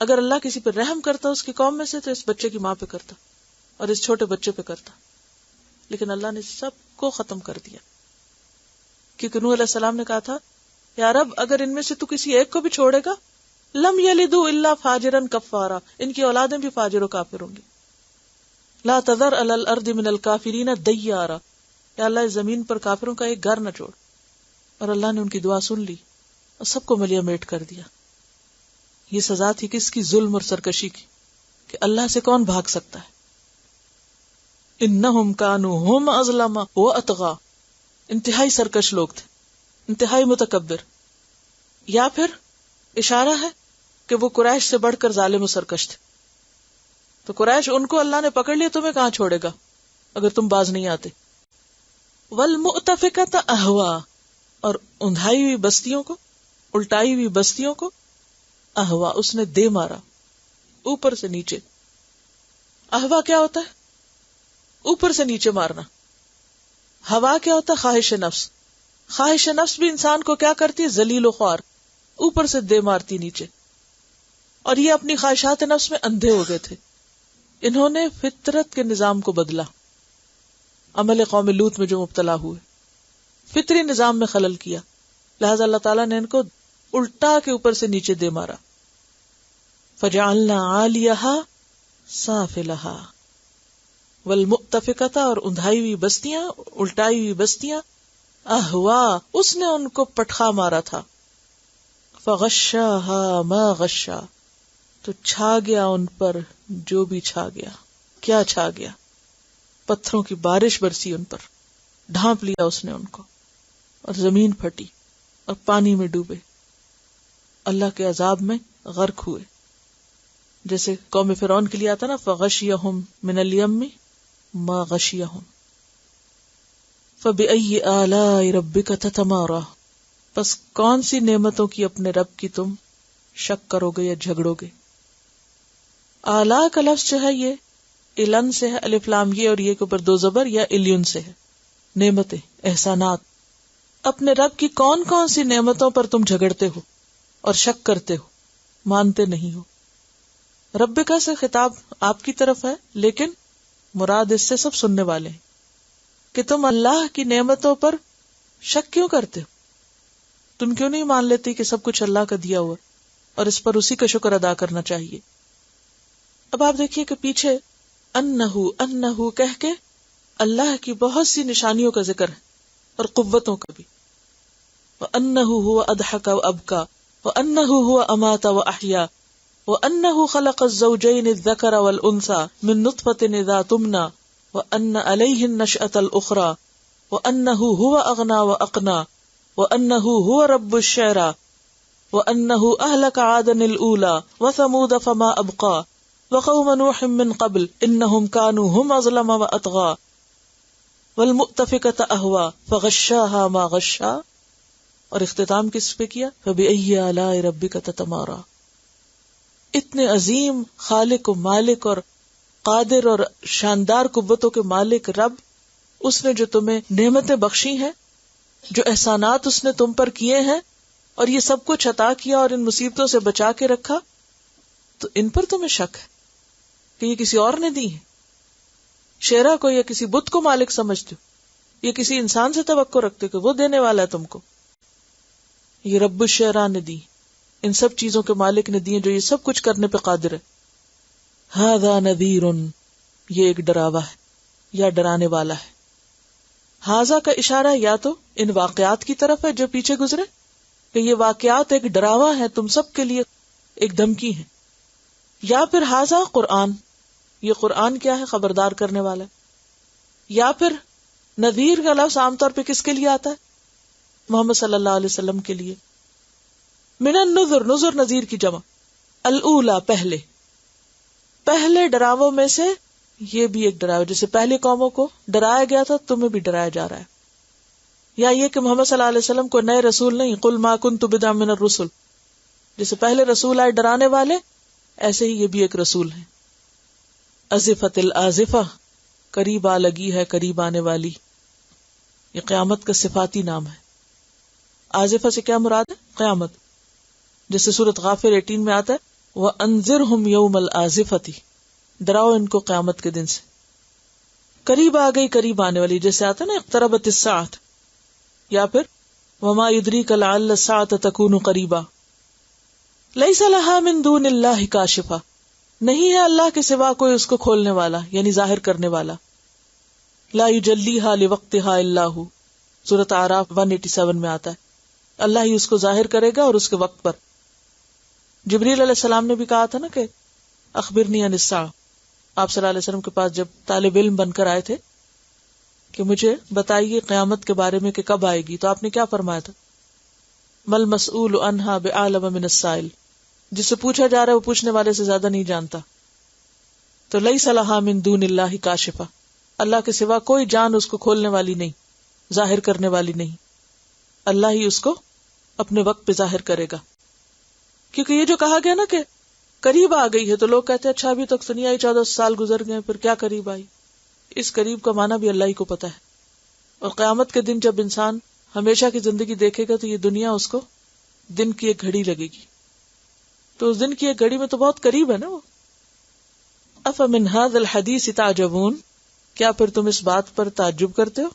اگر اللہ کسی پہ رحم کرتا اس کی قوم میں سے تو اس بچے کی ماں پہ کرتا اور اس چھوٹے بچے پہ کرتا. لیکن اللہ نے سب کو ختم کر دیا، کیونکہ نوح علیہ السلام نے کہا تھا یا رب اگر ان میں سے تو کسی ایک کو بھی چھوڑے گا لم یلدوا الا فاجرا کفارا، ان کی اولادیں بھی فاجر و کافر ہوں گی. لا تذر علی الارض من الکافرین دیارا، یا اللہ اس زمین پر کافروں کا ایک گھر نہ چھوڑ. اور اللہ نے ان کی دعا سن لی اور سب کو ملیا میٹ کر دیا. یہ سزا تھی کس کی؟ ظلم اور سرکشی کی، کہ اللہ سے کون بھاگ سکتا ہے. انہم کانوا ہم اظلم واطغى، انتہائی سرکش لوگ تھے، انتہائی متکبر. یا پھر اشارہ ہے کہ وہ قریش سے بڑھ کر ظالم و سرکش تھے. تو قریش ان کو اللہ نے پکڑ لیا، تمہیں کہاں چھوڑے گا اگر تم باز نہیں آتے. والمؤتفکۃ اہوا، اور اندھائی ہوئی بستیوں کو، الٹائی ہوئی بستیوں کو اہوا، اس نے دے مارا اوپر سے نیچے. اہوا کیا ہوتا ہے؟ اوپر سے نیچے مارنا. ہوا کیا ہوتا ہے؟ خواہش نفس. خواہش نفس بھی انسان کو کیا کرتی ہے؟ ذلیل و خوار، اوپر سے دے مارتی نیچے. اور یہ اپنی خواہشات نفس میں اندھے ہو گئے تھے. انہوں نے فطرت کے نظام کو بدلا، عمل قوم لوط میں جو مبتلا ہوئے، فطری نظام میں خلل کیا، لہذا اللہ تعالیٰ نے ان کو الٹا کے اوپر سے نیچے دے مارا. فجعلنا عالیہا سافلہا والمؤتفکۃ، اور اندھائی ہوئی بستیاں، الٹائی ہوئی بستیاں، اہوا، اس نے ان کو پٹخا مارا تھا. فغشاہا ما غشا، تو چھا گیا ان پر جو بھی چھا گیا. کیا چھا گیا؟ پتھروں کی بارش برسی ان پر، ڈھانپ لیا اس نے ان کو، اور زمین پھٹی اور پانی میں ڈوبے، اللہ کے عذاب میں غرق ہوئے. جیسے قوم فرعون کے لیے آتا نا فغشیہم من الیم ما غشیہم. فبأی آلاء ربک تتمارا، پس کون سی نعمتوں کی اپنے رب کی تم شک کرو گے یا جھگڑو گے. آلاء کا لفظ جو ہے یہ الن سے ہے، الف لام یہ اور یہ کے اوپر دو زبر، یا الیون سے ہے، نعمتیں، احسانات. اپنے رب کی کون کون سی نعمتوں پر تم جھگڑتے ہو اور شک کرتے ہو، مانتے نہیں ہو. ربکا سے خطاب آپ کی طرف ہے، لیکن مراد اس سے سب سننے والے ہیں کہ تم اللہ کی نعمتوں پر شک کیوں کرتے ہو؟ تم کیوں نہیں مان لیتی کہ سب کچھ اللہ کا دیا ہوا اور اس پر اسی کا شکر ادا کرنا چاہیے. اب آپ دیکھیے کہ پیچھے انہو کہہ کے اللہ کی بہت سی نشانیوں کا ذکر ہے اور قوتوں کا بھی. وَأَنَّهُ هُوَ أَضْحَكَ وَأَبْكَى وَأَنَّهُ هُوَ أَمَاتَ وَأَحْيَا وَأَنَّهُ خَلَقَ الزَّوْجَيْنِ الذَّكَرَ وَالْأُنثَى مِن نُطْفَةٍ إِذَا تُمْنَى وَأَنَّ عَلَيْهِ النَّشْأَةَ الْأُخْرَى وَأَنَّهُ هُوَ أَغْنَى وَأَقْنَى وَأَنَّهُ هُوَ رَبُّ الشِّعْرَى وَأَنَّهُ أَهْلَكَ عَادًا الْأُولَى وَثَمُودَ فَمَا أَبْقَى وَقَوْمَ نُوحٍ مِّن قَبْلُ إِنَّهُمْ كَانُوا هُمْ أَظْلَمَ وَأَطْغَى وَالْمُؤْتَفِكَةَ أَهْوَى فَغَشَّاهَا مَا غَشَّى. اور اختتام کس پہ کیا؟ فَبِأَيِّ آلَاءِ رَبِّكَ تَتَمَارَى. اتنے عظیم خالق و مالک اور قادر اور شاندار قوتوں کے مالک رب، اس نے جو تمہیں نعمتیں بخشی ہیں، جو احسانات اس نے تم پر کیے ہیں، اور یہ سب کچھ عطا کیا اور ان مصیبتوں سے بچا کے رکھا، تو ان پر تمہیں شک ہے کہ یہ کسی اور نے دی ہے؟ شیرا کو یا کسی بت کو مالک سمجھتے ہو، یا کسی انسان سے توقع رکھتے ہو کہ وہ دینے والا ہے تم کو؟ یہ رب الشعراء نے دی، ان سب چیزوں کے مالک نے دیے جو یہ سب کچھ کرنے پہ قادر ہے۔ ھذا نذیر، یہ ایک ڈراوا ہے یا ڈرانے والا ہے۔ ھذا کا اشارہ یا تو ان واقعات کی طرف ہے جو پیچھے گزرے، کہ یہ واقعات ایک ڈراوا ہے تم سب کے لیے، ایک دھمکی ہے، یا پھر ھذا قرآن، یہ قرآن کیا ہے؟ خبردار کرنے والا ہے۔ یا پھر نذیر کا لفظ عام طور پہ کس کے لیے آتا ہے؟ محمد صلی اللہ علیہ وسلم کے لیے۔ من النذر، نذر نذیر کی جمع، الاولا پہلے ڈراووں میں سے یہ بھی ایک ڈراوا، جیسے پہلی قوموں کو ڈرایا گیا تھا، تمہیں بھی ڈرایا جا رہا ہے۔ یا یہ کہ محمد صلی اللہ علیہ وسلم کو نئے رسول نہیں، قل ما کنت بدعا من الرسل، جیسے پہلے رسول آئے ڈرانے والے، ایسے ہی یہ بھی ایک رسول ہے۔ ازفت الازفہ، قریب آ لگی ہے، قریب آنے والی، یہ قیامت کا صفاتی نام ہے۔ آزفہ سے کیا مراد ہے؟ قیامت، جیسے سورۃ غافر 18 میں آتا ہے وَأَنذِرْهُمْ يَوْمَ الْآزِفَةِ، ڈراؤ ان کو قیامت کے دن سے، قریب آ گئی، قریب آنے والی، جیسے آتا ہے نا اقتربت الساعۃ، یا پھر وَمَا يُدْرِيكَ لَعَلَّ السَّاعَةَ تَكُونُ قَرِيبًا، لَيْسَ لَهَا مِن دُونِ اللَّهِ كَاشِفَةٌ، نہیں ہے اللہ کے سوا کوئی اس کو کھولنے والا یعنی ظاہر کرنے والا، لَا يُجَلِّيهَا لِوَقْتِهَا إِلَّا هُوَ، سورۃ اعراف 187 میں آتا ہے اللہ ہی اس کو ظاہر کرے گا اور اس کے وقت پر۔ جبریل علیہ السلام نے بھی کہا تھا نا کہ اخبرنی عن الساعہ، آپ صلی اللہ علیہ وسلم کے پاس جب طالب علم بن کر آئے تھے کہ مجھے بتائیے قیامت کے بارے میں کہ کب آئے گی، تو آپ نے کیا فرمایا تھا؟ مل مسئول عنہا بعالم من السائل، جس سے پوچھا جا رہا ہے وہ پوچھنے والے سے زیادہ نہیں جانتا۔ تو لیس لہا من دون اللہ کاشفہ، اللہ کے سوا کوئی جان اس کو کھولنے والی نہیں، ظاہر کرنے والی نہیں، اللہ ہی اس کو اپنے وقت پہ ظاہر کرے گا۔ کیونکہ یہ جو کہا گیا نا کہ قریب آ گئی ہے، تو لوگ کہتے ہیں اچھا ابھی تک تو نہیں آئی، 14 سال گزر گئے، پھر کیا قریب آئی؟ اس قریب کا معنی بھی اللہ ہی کو پتا ہے۔ اور قیامت کے دن جب انسان ہمیشہ کی زندگی دیکھے گا تو یہ دنیا اس کو دن کی ایک گھڑی لگے گی، تو اس دن کی ایک گھڑی میں تو بہت قریب ہے نا وہ۔ افمن ھذا الحدیث تعجبون، کیا پھر تم اس بات پر تعجب کرتے ہو؟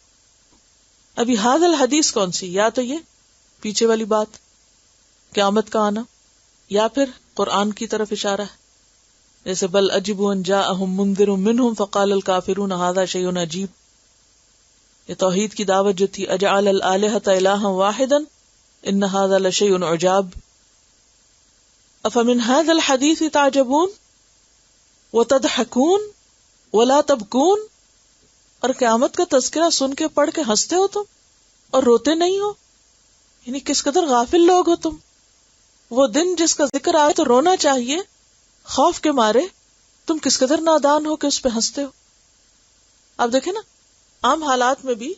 ابھی ھذا الحدیث کون سی؟ یا تو یہ پیچھے والی بات قیامت کا آنا، یا پھر قرآن کی طرف اشارہ ہے، جیسے بل عجبوا ان جاءہم منذر منہم فقال الکافرون ھذا شیء عجیب، یہ توحید کی دعوت جو تھی، اجعل الآلہۃ الہا واحدا ان ھذا لشیء عجاب۔ افمن ھذا الحدیث تعجبون وتضحکون ولا تبکون، اور قیامت کا تذکرہ سن کے پڑھ کے ہنستے ہو تم اور روتے نہیں ہو، یعنی کس قدر غافل لوگ ہو تم۔ وہ دن جس کا ذکر آئے تو رونا چاہیے خوف کے مارے، تم کس قدر نادان ہو کہ اس پہ ہنستے ہو۔ اب دیکھیں نا، عام حالات میں بھی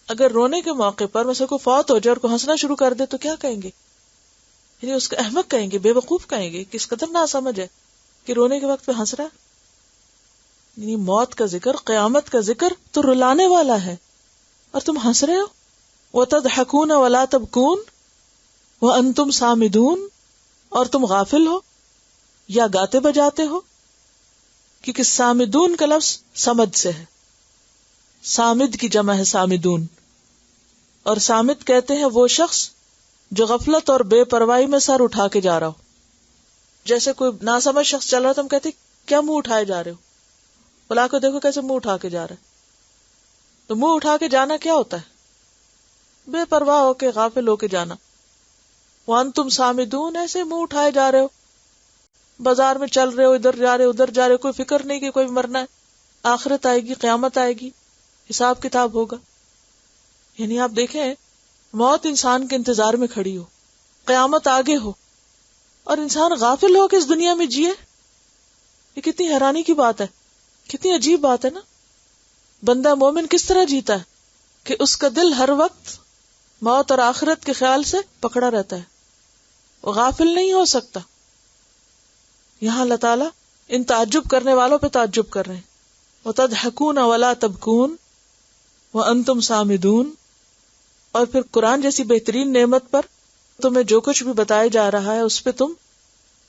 اگر رونے کے موقع پر مثلا کوئی فوت ہو جائے اور کوئی ہنسنا شروع کر دے تو کیا کہیں گے؟ یعنی اس کو احمق کہیں گے، بے وقوف کہیں گے، کس قدر ناسمجھ ہے کہ رونے کے وقت پہ ہنس رہا ہے۔ یعنی موت کا ذکر، قیامت کا ذکر تو رلانے والا ہے، اور تم ہنس رہے ہو۔ وَتَضْحَكُونَ وَلَا تَبْكُونَ وَأَنْتُمْ سَامِدُونَ، اور تم غافل ہو یا گاتے بجاتے ہو، کیونکہ سامدون کا لفظ سمد سے ہے، سامد کی جمع ہے سامدون، اور سامد کہتے ہیں وہ شخص جو غفلت اور بے پرواہی میں سر اٹھا کے جا رہا ہو۔ جیسے کوئی ناسمجھ شخص چل رہا ہے تو ہم کہتے کیا منہ اٹھائے جا رہے ہو، بلا کو دیکھو کیسے منہ اٹھا کے جا رہا ہے۔ تو منہ اٹھا کے جانا کیا ہوتا ہے؟ بے پرواہ ہو کے، غافل ہو کے جانا۔ وانتم سامدون، ایسے منہ اٹھائے جا رہے ہو، بازار میں چل رہے ہو، ادھر جا رہے ہو ادھر جا رہے ہو، کوئی فکر نہیں کہ کوئی مرنا ہے، آخرت آئے گی، قیامت آئے گی، حساب کتاب ہوگا۔ یعنی آپ دیکھیں، موت انسان کے انتظار میں کھڑی ہو، قیامت آگے ہو، اور انسان غافل ہو کہ اس دنیا میں جیے، یہ کتنی حیرانی کی بات ہے، کتنی عجیب بات ہے نا۔ بندہ مومن کس طرح جیتا ہے کہ اس کا دل ہر وقت موت اور آخرت کے خیال سے پکڑا رہتا ہے، وہ غافل نہیں ہو سکتا۔ یہاں اللہ تعالیٰ ان تعجب کرنے والوں پہ تعجب کر رہے ہیں. وَتَضْحَكُونَ وَلَا تَبْكُونَ وَأَنْتُمْ سَامِدُونَ. اور پھر قرآن جیسی بہترین نعمت پر تمہیں جو کچھ بھی بتایا جا رہا ہے اس پہ تم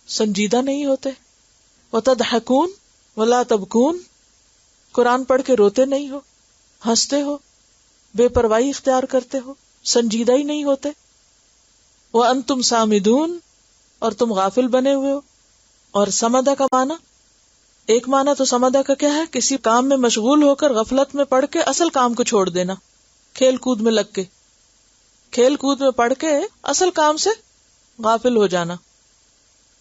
سنجیدہ نہیں ہوتے. وَتَضْحَكُونَ وَلَا تَبْكُونَ. قرآن پڑھ کے روتے نہیں ہو، ہنستے ہو، بے پرواہی اختیار کرتے ہو، سنجیدہ ہی نہیں ہوتے. وَأَنْتُمْ سَامِدُونَ. اور تم غافل بنے ہوئے ہو. اور سمدہ کا معنی، ایک معنی تو سمدہ کا کیا ہے، کسی کام میں مشغول ہو کر غفلت میں پڑھ کے اصل کام کو چھوڑ دینا، کھیل کود میں لگ کے، کھیل کود میں پڑھ کے اصل کام سے غافل ہو جانا.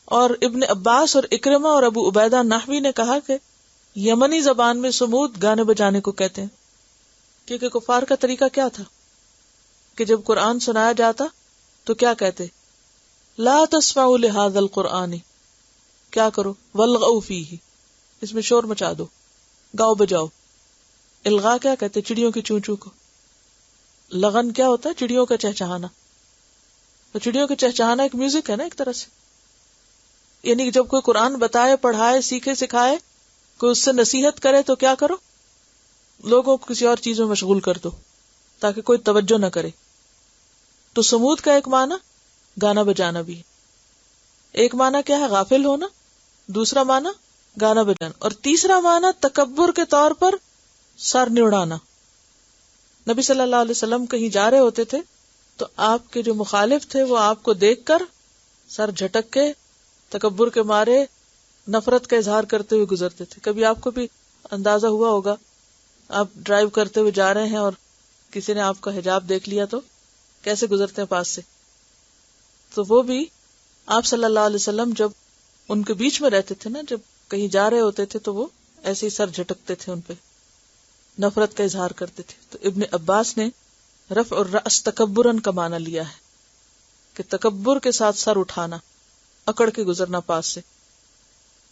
اور ابن عباس اور اکرمہ اور ابو عبیدہ نحوی نے کہا کہ یمنی زبان میں سمود گانے بجانے کو کہتے ہیں، کیونکہ کفار کا طریقہ کیا تھا کہ جب قرآن سنایا جاتا تو کیا کہتے، لا تسمعوا لهذا القرآن، کیا کرو، والغوا فیہ، اس میں شور مچا دو، گاؤ بجاؤ. الغا کیا کہتے، چڑیوں کی چون چوں کو. لغن کیا ہوتا ہے، چڑیوں کا چہچہانا. تو چڑیوں کا چہچہانا ایک میوزک ہے نا ایک طرح سے. یعنی کہ جب کوئی قرآن بتائے، پڑھائے، سیکھے، سکھائے، کوئی اس سے نصیحت کرے تو کیا کرو، لوگوں کو کسی اور چیز میں مشغول کر دو تاکہ کوئی توجہ نہ کرے. تو سمود کا ایک معنی گانا بجانا بھی ہے. ایک معنی کیا ہے، غافل ہونا. دوسرا معنی گانا بجانا. اور تیسرا معنی تکبر کے طور پر سر نڑانا. نبی صلی اللہ علیہ وسلم کہیں جا رہے ہوتے تھے تو آپ کے جو مخالف تھے وہ آپ کو دیکھ کر سر جھٹک کے تکبر کے مارے نفرت کا اظہار کرتے ہوئے گزرتے تھے. کبھی آپ کو بھی اندازہ ہوا ہوگا، آپ ڈرائیو کرتے ہوئے جا رہے ہیں اور کسی نے آپ کا حجاب دیکھ لیا تو کیسے گزرتے ہیں پاس سے. تو وہ بھی آپ صلی اللہ علیہ وسلم جب ان کے بیچ میں رہتے تھے نا، جب کہیں جا رہے ہوتے تھے تو وہ ایسے ہی سر جھٹکتے تھے، ان پہ نفرت کا اظہار کرتے تھے. تو ابن عباس نے رفع الرأس تکبرن کا معنی لیا ہے کہ تکبر کے ساتھ سر اٹھانا، اکڑ کے گزرنا پاس سے.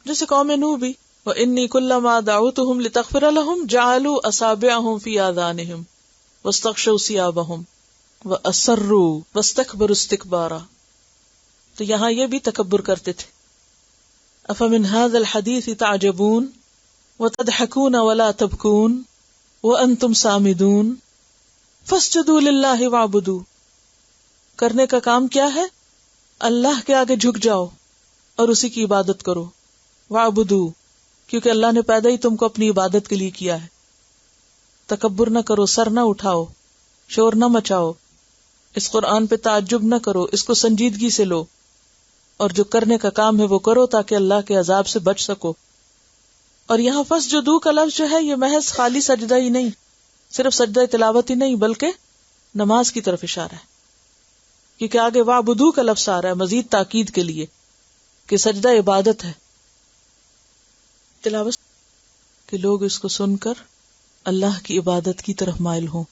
جیسے قوم نوح بھی، وَإِنِّي كُلَّمَا دَعَوْتُهُمْ لِتَغْفِرَ لَهُمْ جَعَلُوا أَصَابِعَهُمْ فِي آذَانِهِمْ وَاسْتَغْشَوْا ثِيَابَهُمْ وَأَصَرُّوا وَاسْتَكْبَرُوا اسْتِكْبَارًا. تو یہاں یہ بھی تکبر کرتے تھے. أَفَمِنْ هَذَا الْحَدِيثِ تَعْجَبُونَ وَتَضْحَكُونَ وَلَا تَبْكُونَ وَأَنْتُمْ سَامِدُونَ فَاسْجُدُوا لِلَّهِ وَاعْبُدُوا. کرنے کا کام کیا ہے، اللہ کے آگے جھک جاؤ اور اسی کی عبادت کرو. وَاعْبُدُوا، کیونکہ اللہ نے پیدا ہی تم کو اپنی عبادت کے لیے کیا ہے. تکبر نہ کرو، سر نہ اٹھاؤ، شور نہ مچاؤ، اس قرآن پہ تعجب نہ کرو، اس کو سنجیدگی سے لو، اور جو کرنے کا کام ہے وہ کرو تاکہ اللہ کے عذاب سے بچ سکو. اور یہاں فسجدو کا لفظ جو ہے یہ محض خالی سجدہ ہی نہیں، صرف سجدہ تلاوت ہی نہیں، بلکہ نماز کی طرف اشارہ ہے، کیونکہ آگے وعبدو کا لفظ آ رہا ہے مزید تاکید کے لیے کہ سجدہ عبادت ہے. تلاوت کہ لوگ اس کو سن کر اللہ کی عبادت کی طرف مائل ہوں.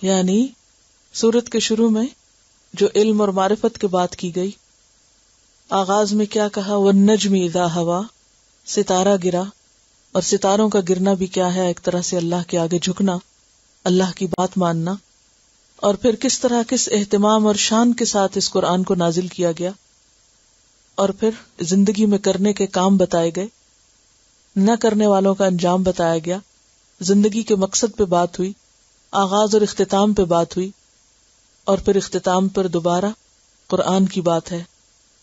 یعنی سورت کے شروع میں جو علم اور معرفت کی بات کی گئی، آغاز میں کیا کہا، وَالنَّجْمِ اِذَا هَوَا، ستارہ گرا، اور ستاروں کا گرنا بھی کیا ہے، ایک طرح سے اللہ کے آگے جھکنا، اللہ کی بات ماننا. اور پھر کس طرح کس اہتمام اور شان کے ساتھ اس قرآن کو نازل کیا گیا، اور پھر زندگی میں کرنے کے کام بتائے گئے، نہ کرنے والوں کا انجام بتایا گیا، زندگی کے مقصد پہ بات ہوئی، آغاز اور اختتام پہ بات ہوئی، اور پھر اختتام پر دوبارہ قرآن کی بات ہے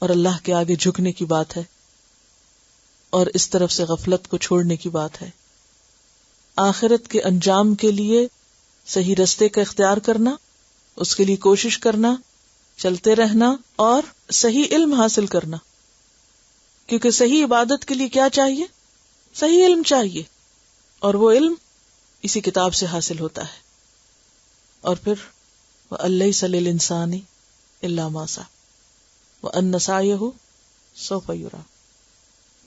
اور اللہ کے آگے جھکنے کی بات ہے اور اس طرف سے غفلت کو چھوڑنے کی بات ہے. آخرت کے انجام کے لیے صحیح رستے کا اختیار کرنا، اس کے لیے کوشش کرنا، چلتے رہنا اور صحیح علم حاصل کرنا، کیونکہ صحیح عبادت کے لیے کیا چاہیے، صحیح علم چاہیے، اور وہ علم اسی کتاب سے حاصل ہوتا ہے. اور پھر وَأَلَّيْسَ لِلْإِنسَانِ إِلَّا مَا سَعَىٰ وَأَنَّ سَعْيَهُ سَوْفَ يُرَىٰ.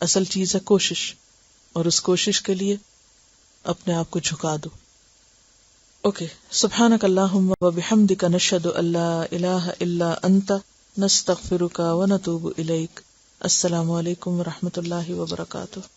اصل چیز ہے کوشش، اور اس کوشش کے لیے اپنے آپ کو جھکا دو. اوکے، سبحانک اللہم وبحمدک نشہد ان لا الہ الا انت نستغفرک ونتوب الیک. السلام علیکم ورحمۃ اللہ وبرکاتہ.